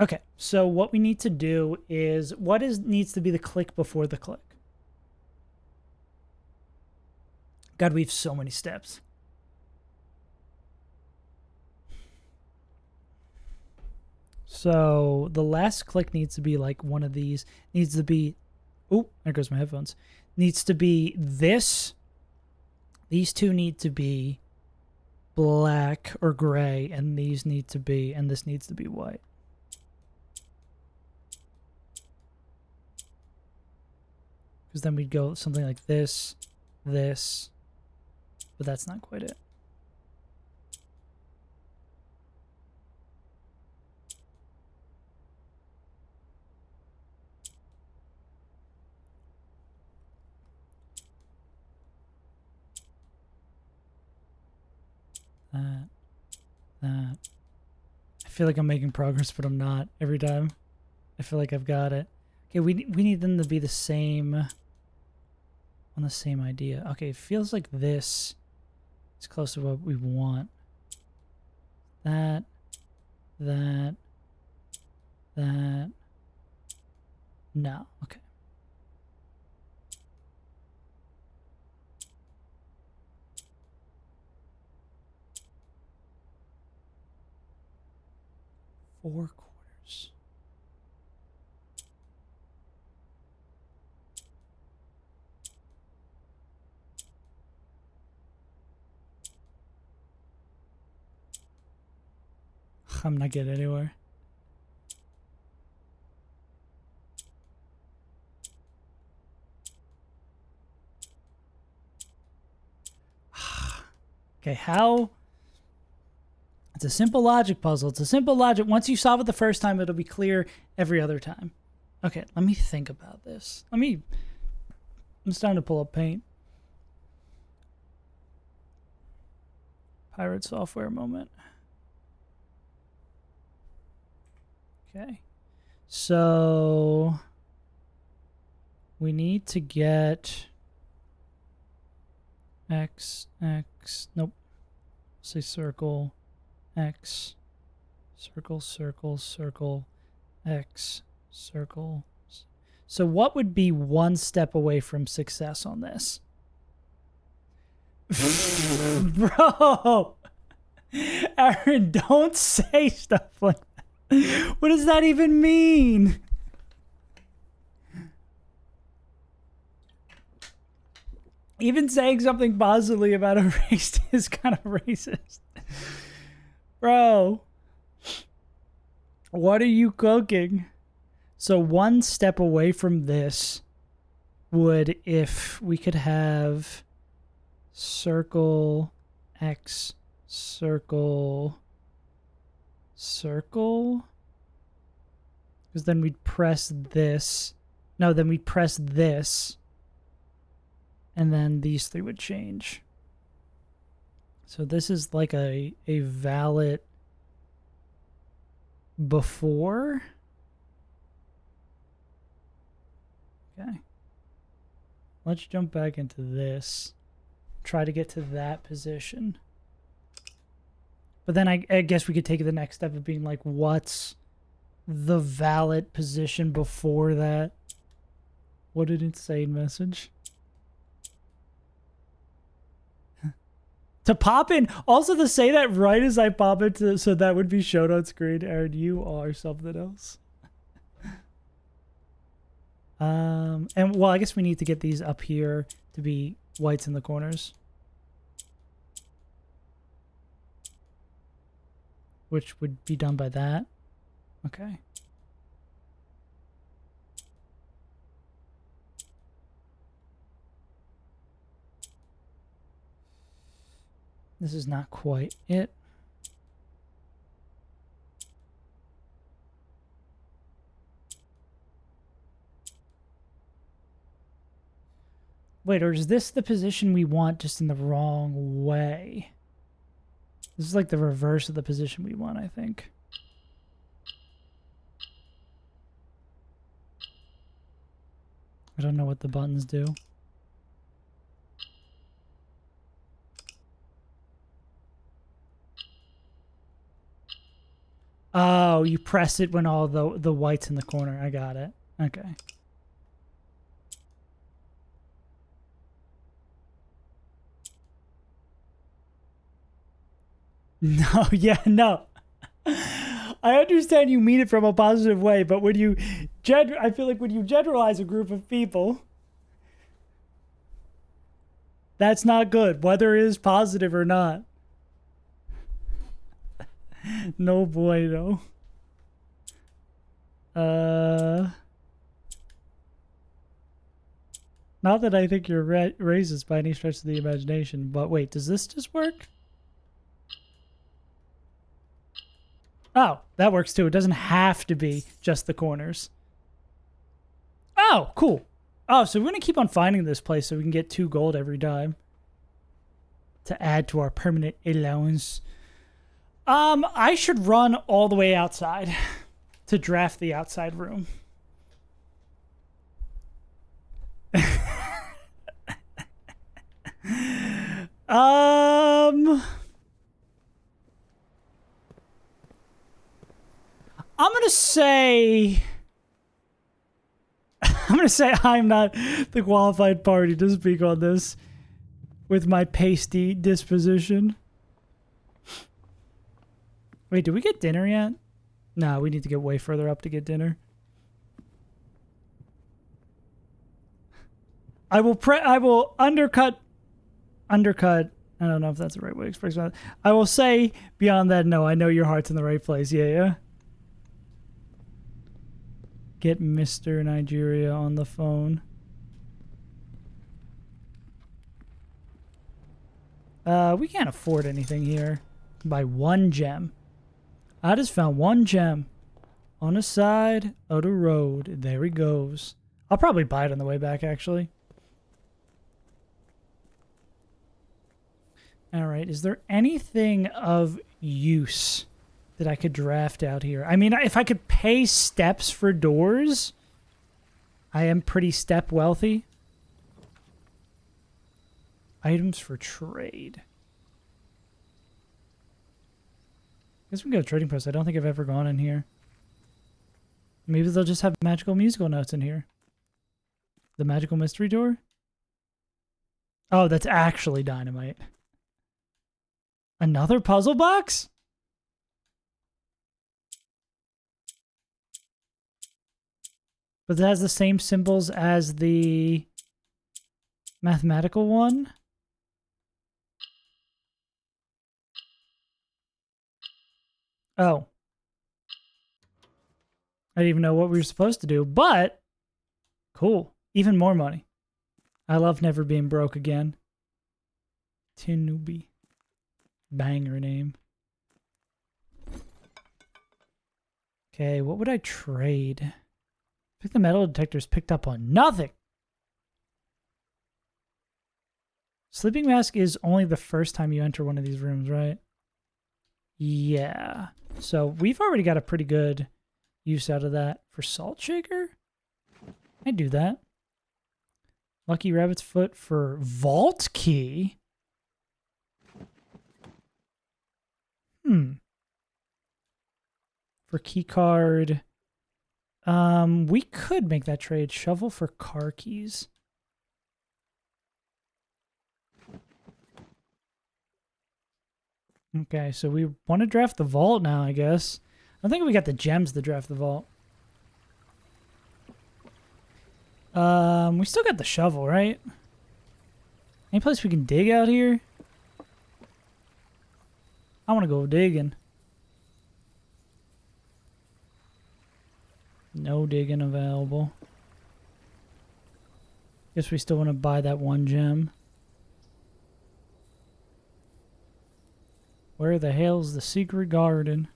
Okay, so what we need to do is, needs to be the click before the click? God, we have so many steps. So the last click needs to be like one of these. Needs to be, oh, there goes my headphones. Needs to be this. These two need to be black or gray, and these need to be, and this needs to be white. Because then we'd go something like this, this, but that's not quite it. That. I feel like I'm making progress, but I'm not every time. I feel like I've got it. Okay, we need them to be the same, on the same idea. Okay, it feels like this is close to what we want. That. No, okay. Four quarters. I'm not getting anywhere. Okay, how? It's a simple logic puzzle. It's a simple logic. Once you solve it the first time, it'll be clear every other time. Okay, let me think about this. I'm starting to pull up Paint. Pirate software moment. Okay. So we need to get X, nope. Say circle, X, circle, circle, X, circle. So what would be one step away from success on this? Bro! Aaron, don't say stuff like that. What does that even mean? Even saying something positively about a race is kind of racist. Bro. What are you cooking? So one step away from this would, if we could have circle, X, circle, circle. Because then we'd press this. No, then we'd press this. And then these three would change. So this is like a valid before. Okay. Let's jump back into this. Try to get to that position. But then I guess we could take the next step of being like, what's the valid position before that? What an insane message. To pop in, also to say that right as I pop into, so that would be shown on screen. Aaron, you are something else. And well, I guess we need to get these up here to be whites in the corners, which would be done by that. Okay. This is not quite it. Wait, or is this the position we want just in the wrong way? This is like the reverse of the position we want, I think. I don't know what the buttons do. Oh, you press it when all the white's in the corner. I got it. Okay. No, yeah, no. I understand you mean it from a positive way, but when you I feel like when you generalize a group of people, that's not good, whether it is positive or not. No bueno. Not that I think you're racist by any stretch of the imagination, but wait, does this just work? Oh, that works too. It doesn't have to be just the corners. Oh, cool. Oh, so we're going to keep on finding this place so we can get 2 gold every time to add to our permanent allowance. I should run all the way outside to draft the outside room. I'm gonna say I'm not the qualified party to speak on this with my pasty disposition. Wait, did we get dinner yet? No, we need to get way further up to get dinner. I will undercut. I don't know if that's the right way to express that. I will say beyond that, no, I know your heart's in the right place. Yeah. Get Mr. Nigeria on the phone. We can't afford anything here. Buy 1 gem. I just found 1 gem on the side of the road. There he goes. I'll probably buy it on the way back, actually. All right. Is there anything of use that I could draft out here? I mean, if I could pay steps for doors, I am pretty step wealthy. Items for trade. I guess we can go to trading post. I don't think I've ever gone in here. Maybe they'll just have magical musical notes in here. The magical mystery door? Oh, that's actually dynamite. Another puzzle box? But it has the same symbols as the mathematical one? Oh. I didn't even know what we were supposed to do, but cool. Even more money. I love never being broke again. Tinubi. Banger name. Okay, what would I trade? I think the metal detector's picked up on nothing. Sleeping mask is only the first time you enter one of these rooms, right? Yeah. So we've already got a pretty good use out of that. For salt shaker? I'd do that. Lucky rabbit's foot for vault key. For key card. We could make that trade. Shovel for car keys. Okay, so we want to draft the vault now, I guess. I think we got the gems to draft the vault. We still got the shovel, right? Any place we can dig out here? I want to go digging. No digging available. Guess we still want to buy that 1 gem. Where the hell's the secret garden?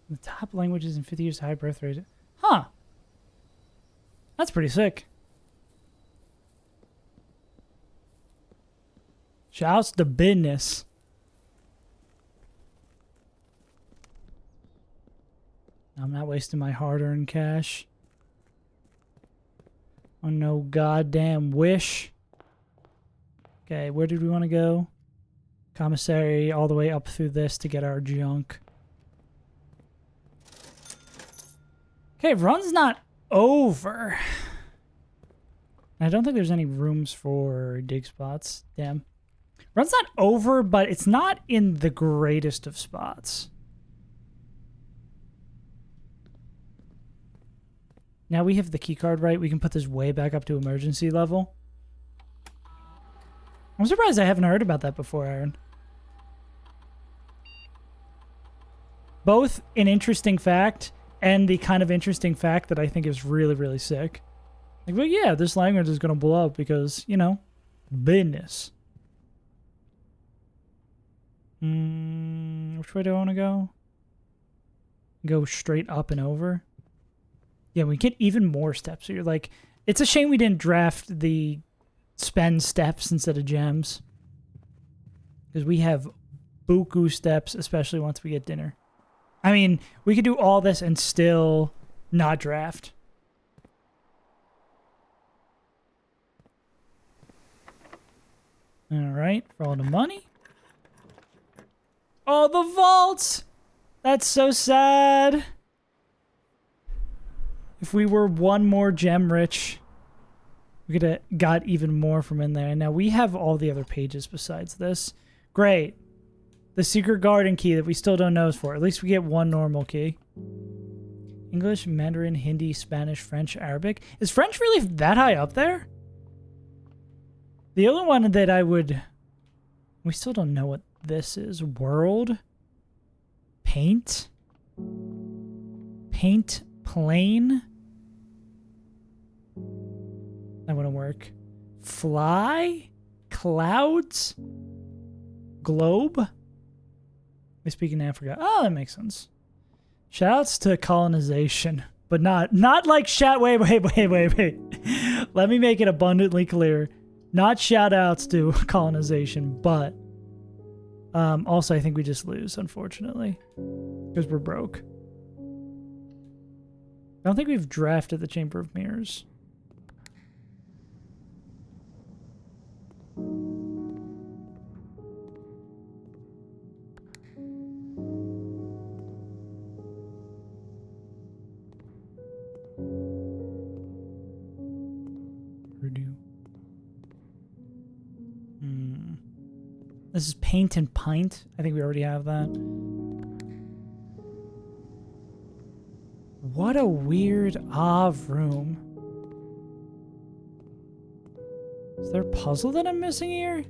The top languages in 50 years high birth rate. Huh. That's pretty sick. Shouts to business. I'm not wasting my hard-earned cash on no goddamn wish. Okay, where did we want to go? Commissary all the way up through this to get our junk. Okay, run's not over. I don't think there's any rooms for dig spots. Damn. Run's not over, but it's not in the greatest of spots. Now we have the key card, right? We can put this way back up to emergency level. I'm surprised I haven't heard about that before, Aaron. Both an interesting fact and the kind of interesting fact that I think is really, really sick. Like, well, yeah, this language is going to blow up because, you know, business. Which way do I want to go? Go straight up and over? Yeah, we get even more steps. So you're like, it's a shame we didn't draft the spend steps instead of gems. Because we have buku steps, especially once we get dinner. I mean, we could do all this and still not draft. Alright, for all the money. Oh, the vaults! That's so sad. If we were one more gem rich, we could have got even more from in there. Now we have all the other pages besides this. Great. The secret garden key that we still don't know is for. At least we get one normal key. English, Mandarin, Hindi, Spanish, French, Arabic. Is French really that high up there? The other one that I would... We still don't know what this is. World? Paint? Paint plane? That wouldn't work. Fly? Clouds? Globe? We speak in Africa. Oh, that makes sense. Shouts to colonization, but not like shout. Wait. Let me make it abundantly clear. Not shout outs to colonization, but also I think we just lose, unfortunately, because we're broke. I don't think we've drafted the Chamber of Mirrors. This is paint and pint. I think we already have that. What a weird room. Is there a puzzle that I'm missing here?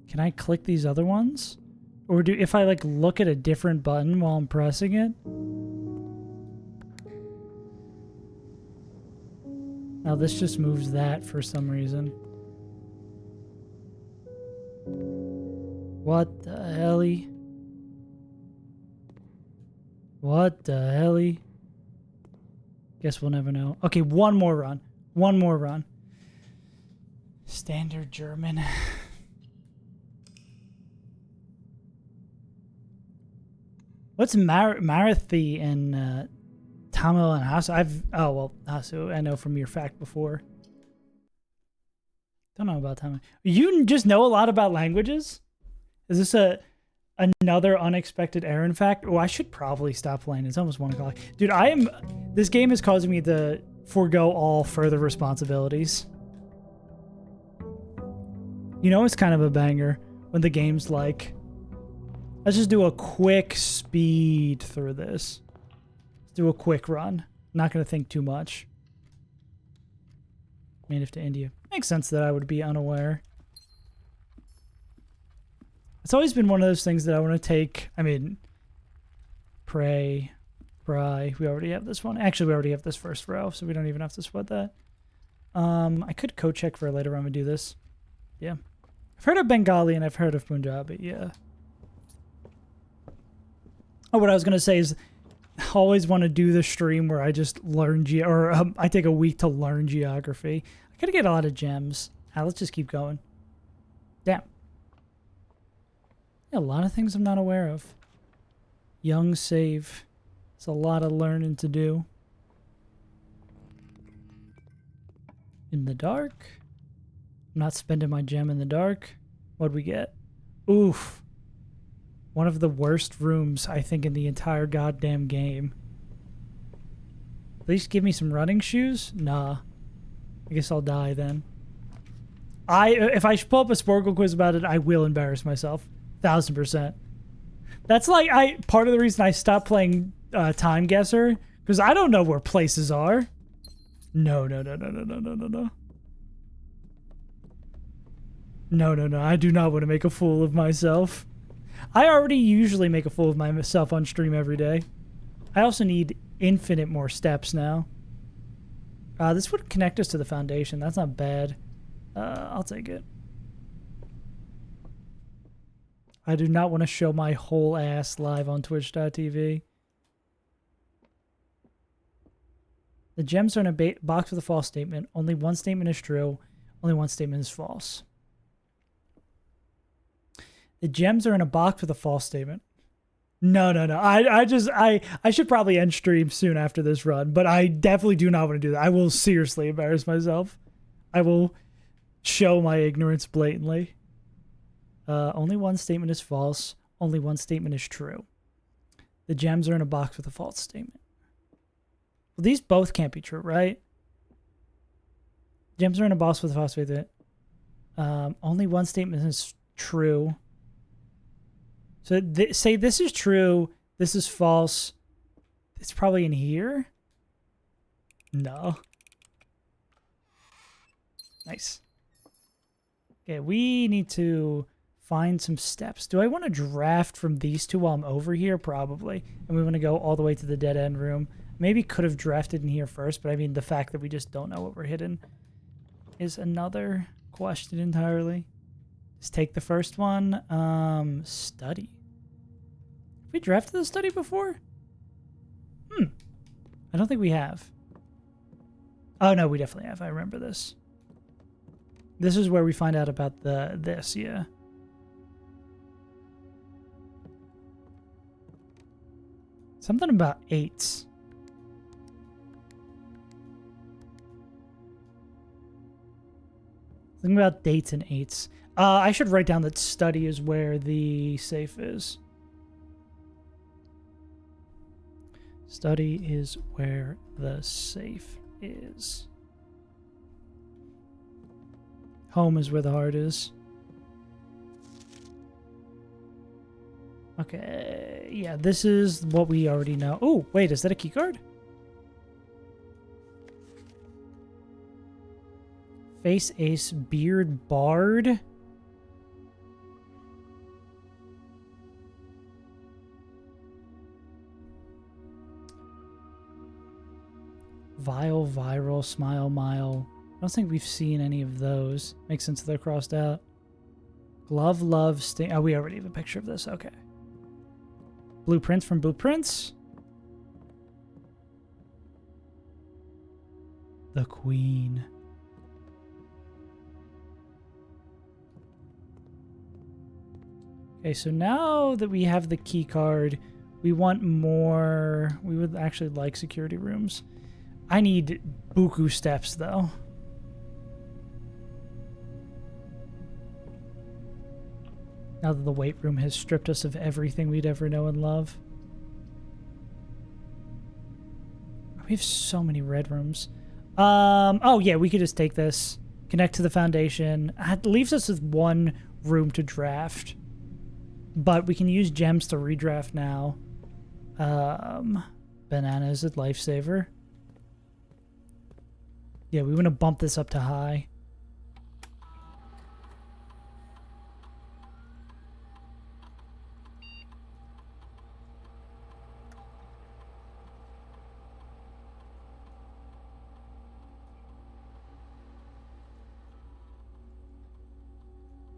Can I click these other ones? Or if I like look at a different button while I'm pressing it? Now this just moves that for some reason. What the helly? What the helly? Guess we'll never know. Okay, one more run. One more run. Standard German. What's Marathi and Tamil and Hasu? Oh well, Hasu I know from your fact before. Don't know about Tamil. You just know a lot about languages? Is this another unexpected Aaron fact? Oh, I should probably stop playing. It's almost 1 o'clock. Dude, this game is causing me to forego all further responsibilities. You know, it's kind of a banger when the game's like, let's just do a quick speed through this. Let's do a quick run. Not going to think too much. Native to India. Makes sense that I would be unaware. It's always been one of those things that I want to take. I mean, pray. We already have this one. Actually, we already have this first row, so we don't even have to sweat that. I could code check for later on we do this. Yeah. I've heard of Bengali and I've heard of Punjabi, yeah. Oh, what I was going to say is I always want to do the stream where I just learn I take a week to learn geography. I could get a lot of gems. Let's just keep going. Damn. Yeah, a lot of things I'm not aware of. Young save. It's a lot of learning to do. In the dark. I'm not spending my gem in the dark. What'd we get? Oof. One of the worst rooms, I think, in the entire goddamn game. At least give me some running shoes? Nah. I guess I'll die then. If I pull up a Sporkle quiz about it, I will embarrass myself. 1000%. That's like part of the reason I stopped playing Time Guesser, because I don't know where places are. No. No. I do not want to make a fool of myself. I already usually make a fool of myself on stream every day. I also need infinite more steps now. This would connect us to the foundation. That's not bad. I'll take it. I do not want to show my whole ass live on twitch.tv. The gems are in a box with a false statement. Only one statement is true. Only one statement is false. The gems are in a box with a false statement. No. I should probably end stream soon after this run, but I definitely do not want to do that. I will seriously embarrass myself. I will show my ignorance blatantly. Only one statement is false. Only one statement is true. The gems are in a box with a false statement. Well, these both can't be true, right? Gems are in a box with a false statement. Only one statement is true. So say this is true, this is false. It's probably in here. No. Nice. Okay, we need to find some steps. Do I want to draft from these two while I'm over here? Probably. And we want to go all the way to the dead end room. Maybe could have drafted in here first, but I mean, the fact that we just don't know what we're hitting is another question entirely. Let's take the first one. Study. Have we drafted the study before? I don't think we have. Oh, no, we definitely have. I remember this. This is where we find out about this, yeah. Something about 8s. Something about dates and 8s. I should write down that study is where the safe is. Study is where the safe is. Home is where the heart is. Okay, yeah, this is what we already know. Oh, wait, is that a key card? Face Ace Beard Bard. Vile, Viral, Smile, Mile. I don't think we've seen any of those. Makes sense that they're crossed out. Glove, Love, Sting. Oh, we already have a picture of this. Okay. Blueprints from Blueprints. The Queen. Okay, so now that we have the key card, we want more. We would actually like security rooms. I need buku steps, though. Now that the weight room has stripped us of everything we'd ever know and love. We have so many red rooms. Oh, yeah, we could just take this. Connect to the foundation. It leaves us with one room to draft. But we can use gems to redraft now. Banana is a lifesaver. Yeah, we want to bump this up to high.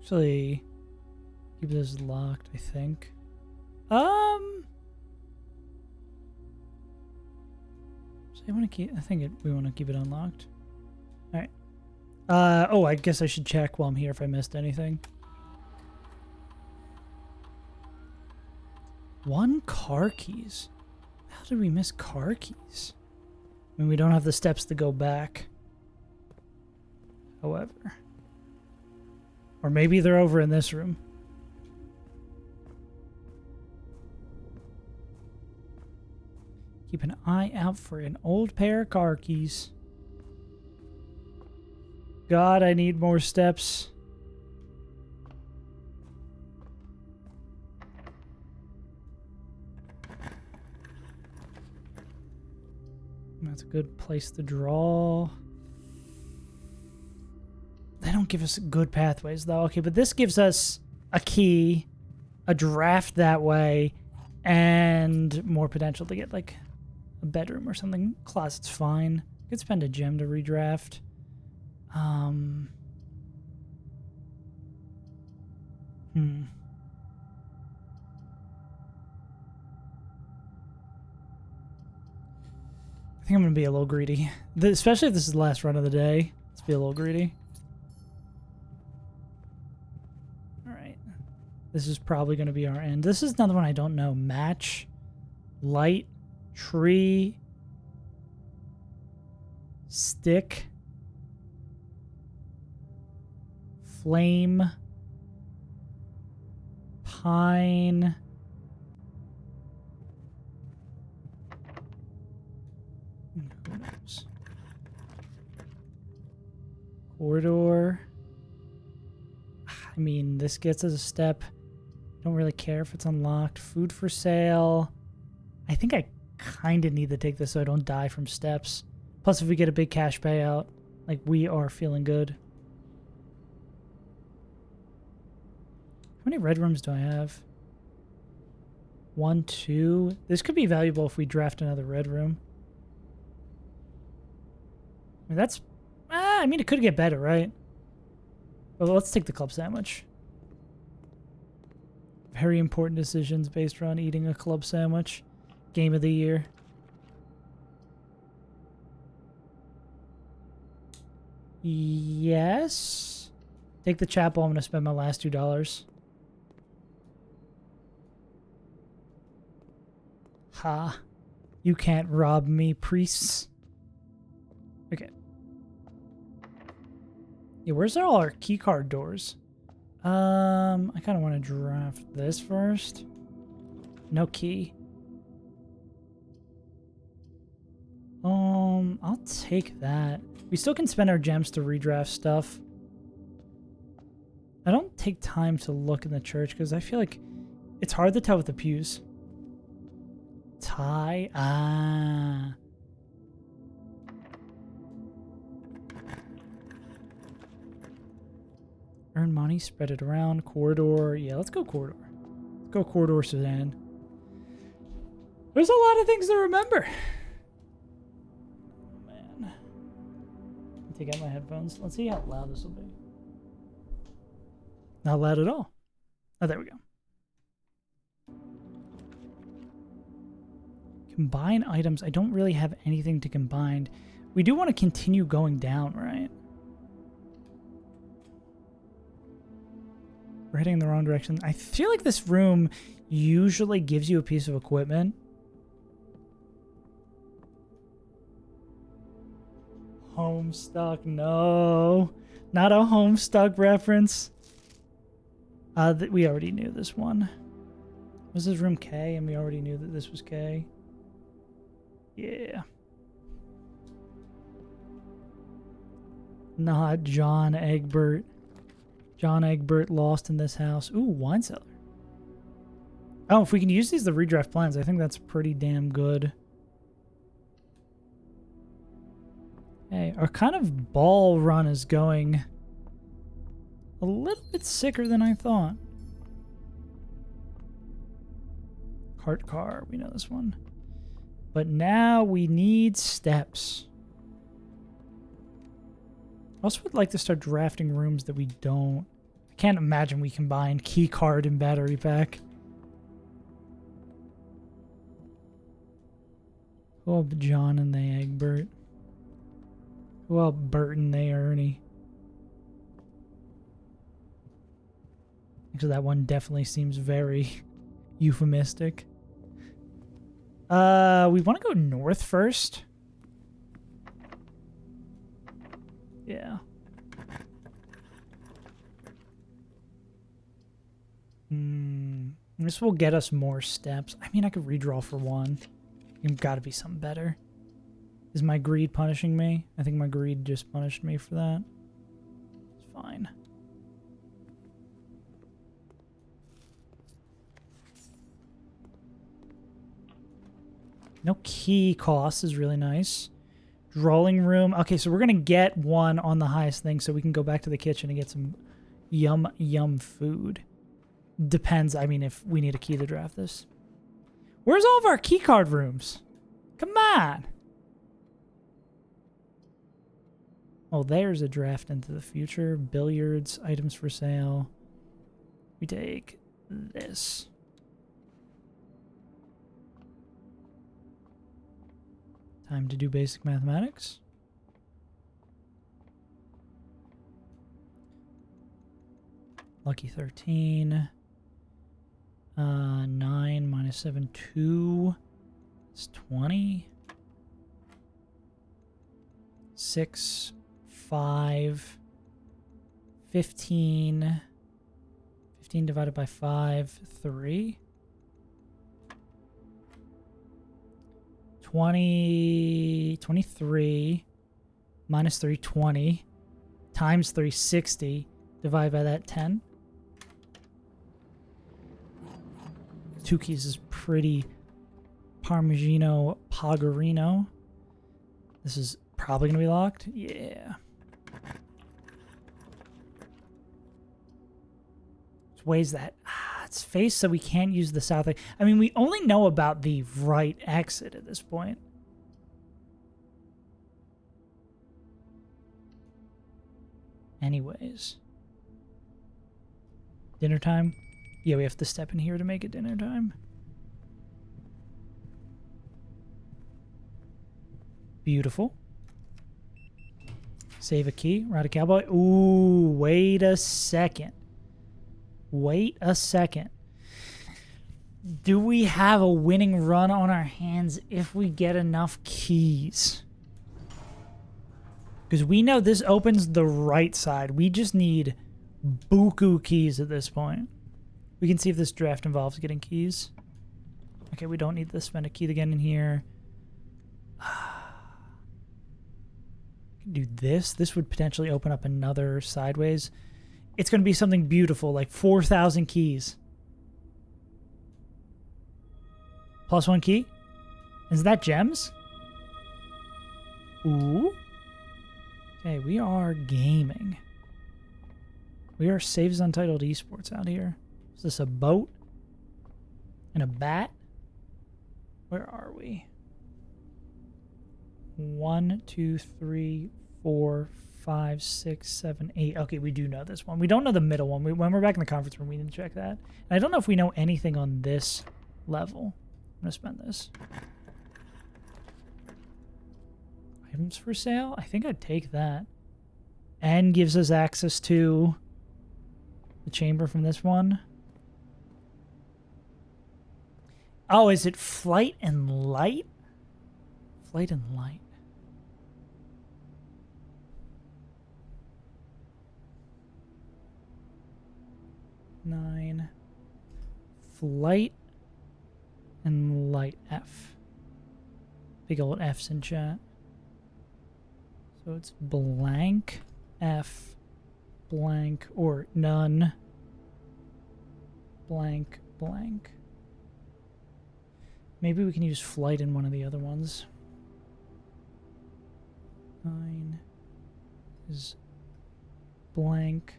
Actually, keep this locked, I think. So I want to keep. I think we want to keep it unlocked. All right. Oh, I guess I should check while I'm here if I missed anything. 1 car keys. How did we miss car keys? I mean, we don't have the steps to go back. However. Or maybe they're over in this room. Keep an eye out for an old pair of car keys. God, I need more steps. That's a good place to draw. They don't give us good pathways, though. Okay, but this gives us a key, a draft that way, and more potential to get, like, a bedroom or something. Closet's fine. Could spend a gem to redraft. I think I'm going to be a little greedy. Especially if this is the last run of the day. Let's be a little greedy. Alright. This is probably going to be our end. This is another one I don't know. Match. Light. Tree. Stick. Flame. Pine. Who knows? Corridor. I mean, this gets us a step. Don't really care if it's unlocked. Food for sale. I think I kind of need to take this so I don't die from steps. Plus, if we get a big cash payout, like, we are feeling good. How many red rooms do I have? 1, 2. This could be valuable if we draft another red room. I mean, that's... I mean, it could get better, right? Well, let's take the club sandwich. Very important decisions based around eating a club sandwich. Game of the year. Yes. Take the chapel. I'm going to spend my last $2. Ha. You can't rob me, priests. Okay. Yeah, where's all our keycard doors? I kind of want to draft this first. No key. I'll take that. We still can spend our gems to redraft stuff. I don't take time to look in the church because I feel like it's hard to tell with the pews. Tie? Ah. Earn money, spread it around. Corridor. Yeah, let's go corridor. Let's go corridor sedan. There's a lot of things to remember. Oh, man. Take out my headphones. Let's see how loud this will be. Not loud at all. Oh, there we go. Combine items. I don't really have anything to combine. We do want to continue going down, right? We're heading in the wrong direction. I feel like this room usually gives you a piece of equipment. Homestuck, no. Not a Homestuck reference. We already knew this one. Was this room K? And we already knew that this was K. Yeah. Not John Egbert. John Egbert lost in this house. Ooh, wine cellar. Oh, if we can use these to redraft plans, I think that's pretty damn good. Hey, our kind of ball run is going a little bit sicker than I thought. Cart car, we know this one. But now we need steps. I also would like to start drafting rooms that we don't. I can't imagine we combine key card and battery pack. Who up John and they Egbert? Who up Burton they Ernie? Actually, that one definitely seems very euphemistic. We want to go north first. Yeah. This will get us more steps. I mean, I could redraw for one. There's got to be something better. Is my greed punishing me? I think my greed just punished me for that. fine. No key cost is really nice. Drawing room. Okay, so we're going to get one on the highest thing so we can go back to the kitchen and get some yum food. Depends, I mean, if we need a key to draft this. Where's all of our key card rooms? Come on. Oh, there's a draft into the future. Billiards, items for sale. We take this. Time to do basic mathematics. Lucky 13. 9 minus 7, 2. It's 20. 6, 5. 15. 15 divided by 5, 3. 23 minus 3, 20 times 3, 60 divided by that 10. 2 keys is pretty Parmigiano Pagarino. This is probably gonna be locked. Yeah. There's ways that it's faced so we can't use the south. I mean, we only know about the right exit at this point. Anyways. Dinner time? Yeah, we have to step in here to make it dinner time. Beautiful. Save a key. Ride a cowboy. Ooh, wait a second. Wait a second. Do we have a winning run on our hands if we get enough keys? Because we know this opens the right side. We just need buku keys at this point. We can see if this draft involves getting keys. Okay, we don't need to spend a key to get in here. Do this. This would potentially open up another sideways. It's going to be something beautiful, like 4,000 keys. Plus 1 key? Is that gems? Ooh. Okay, we are gaming. We are Saves Untitled Esports out here. Is this a boat? And a bat? Where are we? 1, 2, 3, 4, 5, 6, 7, 8. Okay, we do know this one. We don't know the middle one. When we're back in the conference room, we didn't check that. And I don't know if we know anything on this level. I'm going to spend this. Items for sale? I think I'd take that. And gives us access to the chamber from this one. Oh, is it flight and light? Flight and light. Nine. Flight and light F. Big old F's in chat. So it's blank F blank or none blank blank. Maybe we can use flight in one of the other ones. 9 is blank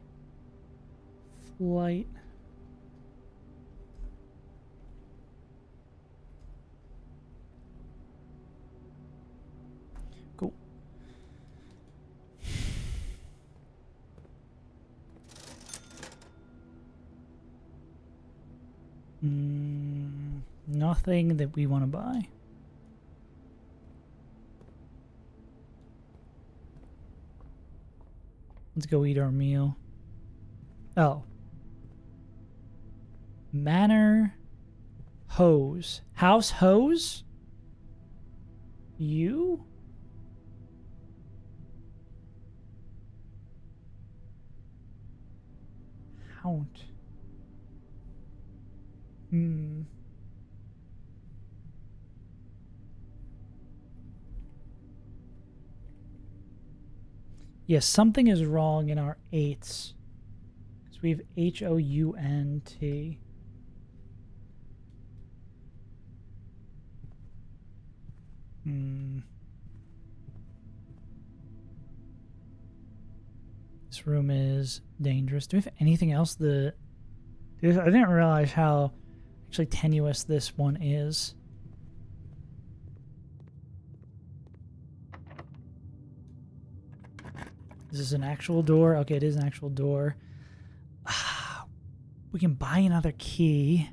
flight. Cool. Nothing that we want to buy. Let's go eat our meal. Oh. Manor hose. House hose? You? Count. Yes, something is wrong in our 8s. Because we have H-O-U-N-T. This room is dangerous. Do we have anything else I didn't realize how actually tenuous this one is. Is this an actual door? Okay, it is an actual door. We can buy another key.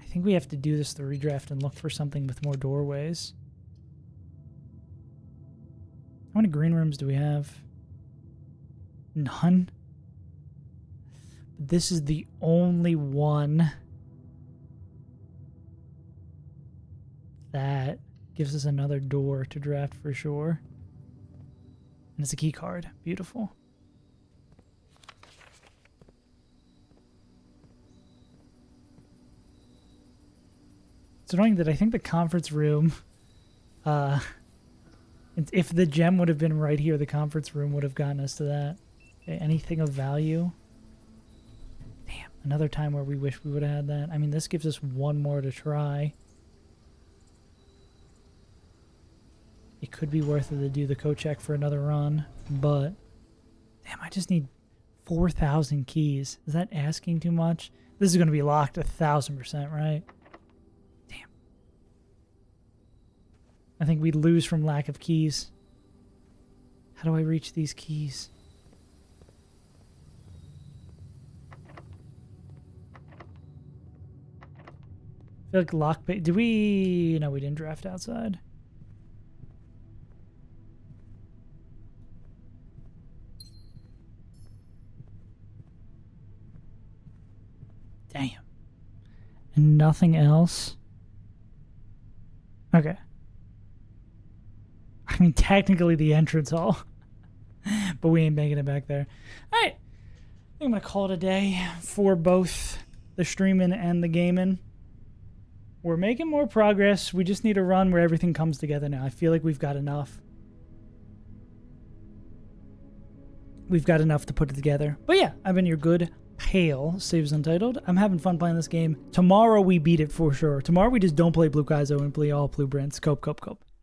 I think we have to do this the redraft and look for something with more doorways. How many green rooms do we have? None. This is the only one that gives us another door to draft for sure. And it's a key card. Beautiful. It's annoying that I think the conference room, if the gem would have been right here, the conference room would have gotten us to that. Okay, anything of value? Damn, another time where we wish we would have had that. I mean, this gives us one more to try. It could be worth it to do the co-check for another run, but damn, I just need 4,000 keys. Is that asking too much? This is going to be locked 1,000%, right? Damn. I think we lose from lack of keys. How do I reach these keys? I feel like lockpick. Did we? No, we didn't draft outside. Damn. And nothing else? Okay. I mean, technically the entrance hall. But we ain't making it back there. Alright. I think I'm going to call it a day for both the streaming and the gaming. We're making more progress. We just need a run where everything comes together now. I feel like we've got enough. We've got enough to put it together. But yeah, I've been your good pale Saves Untitled. I'm having fun playing this game. Tomorrow we beat it for sure. Tomorrow we just don't play Blue KAIZO and play all Blueprints. Cope.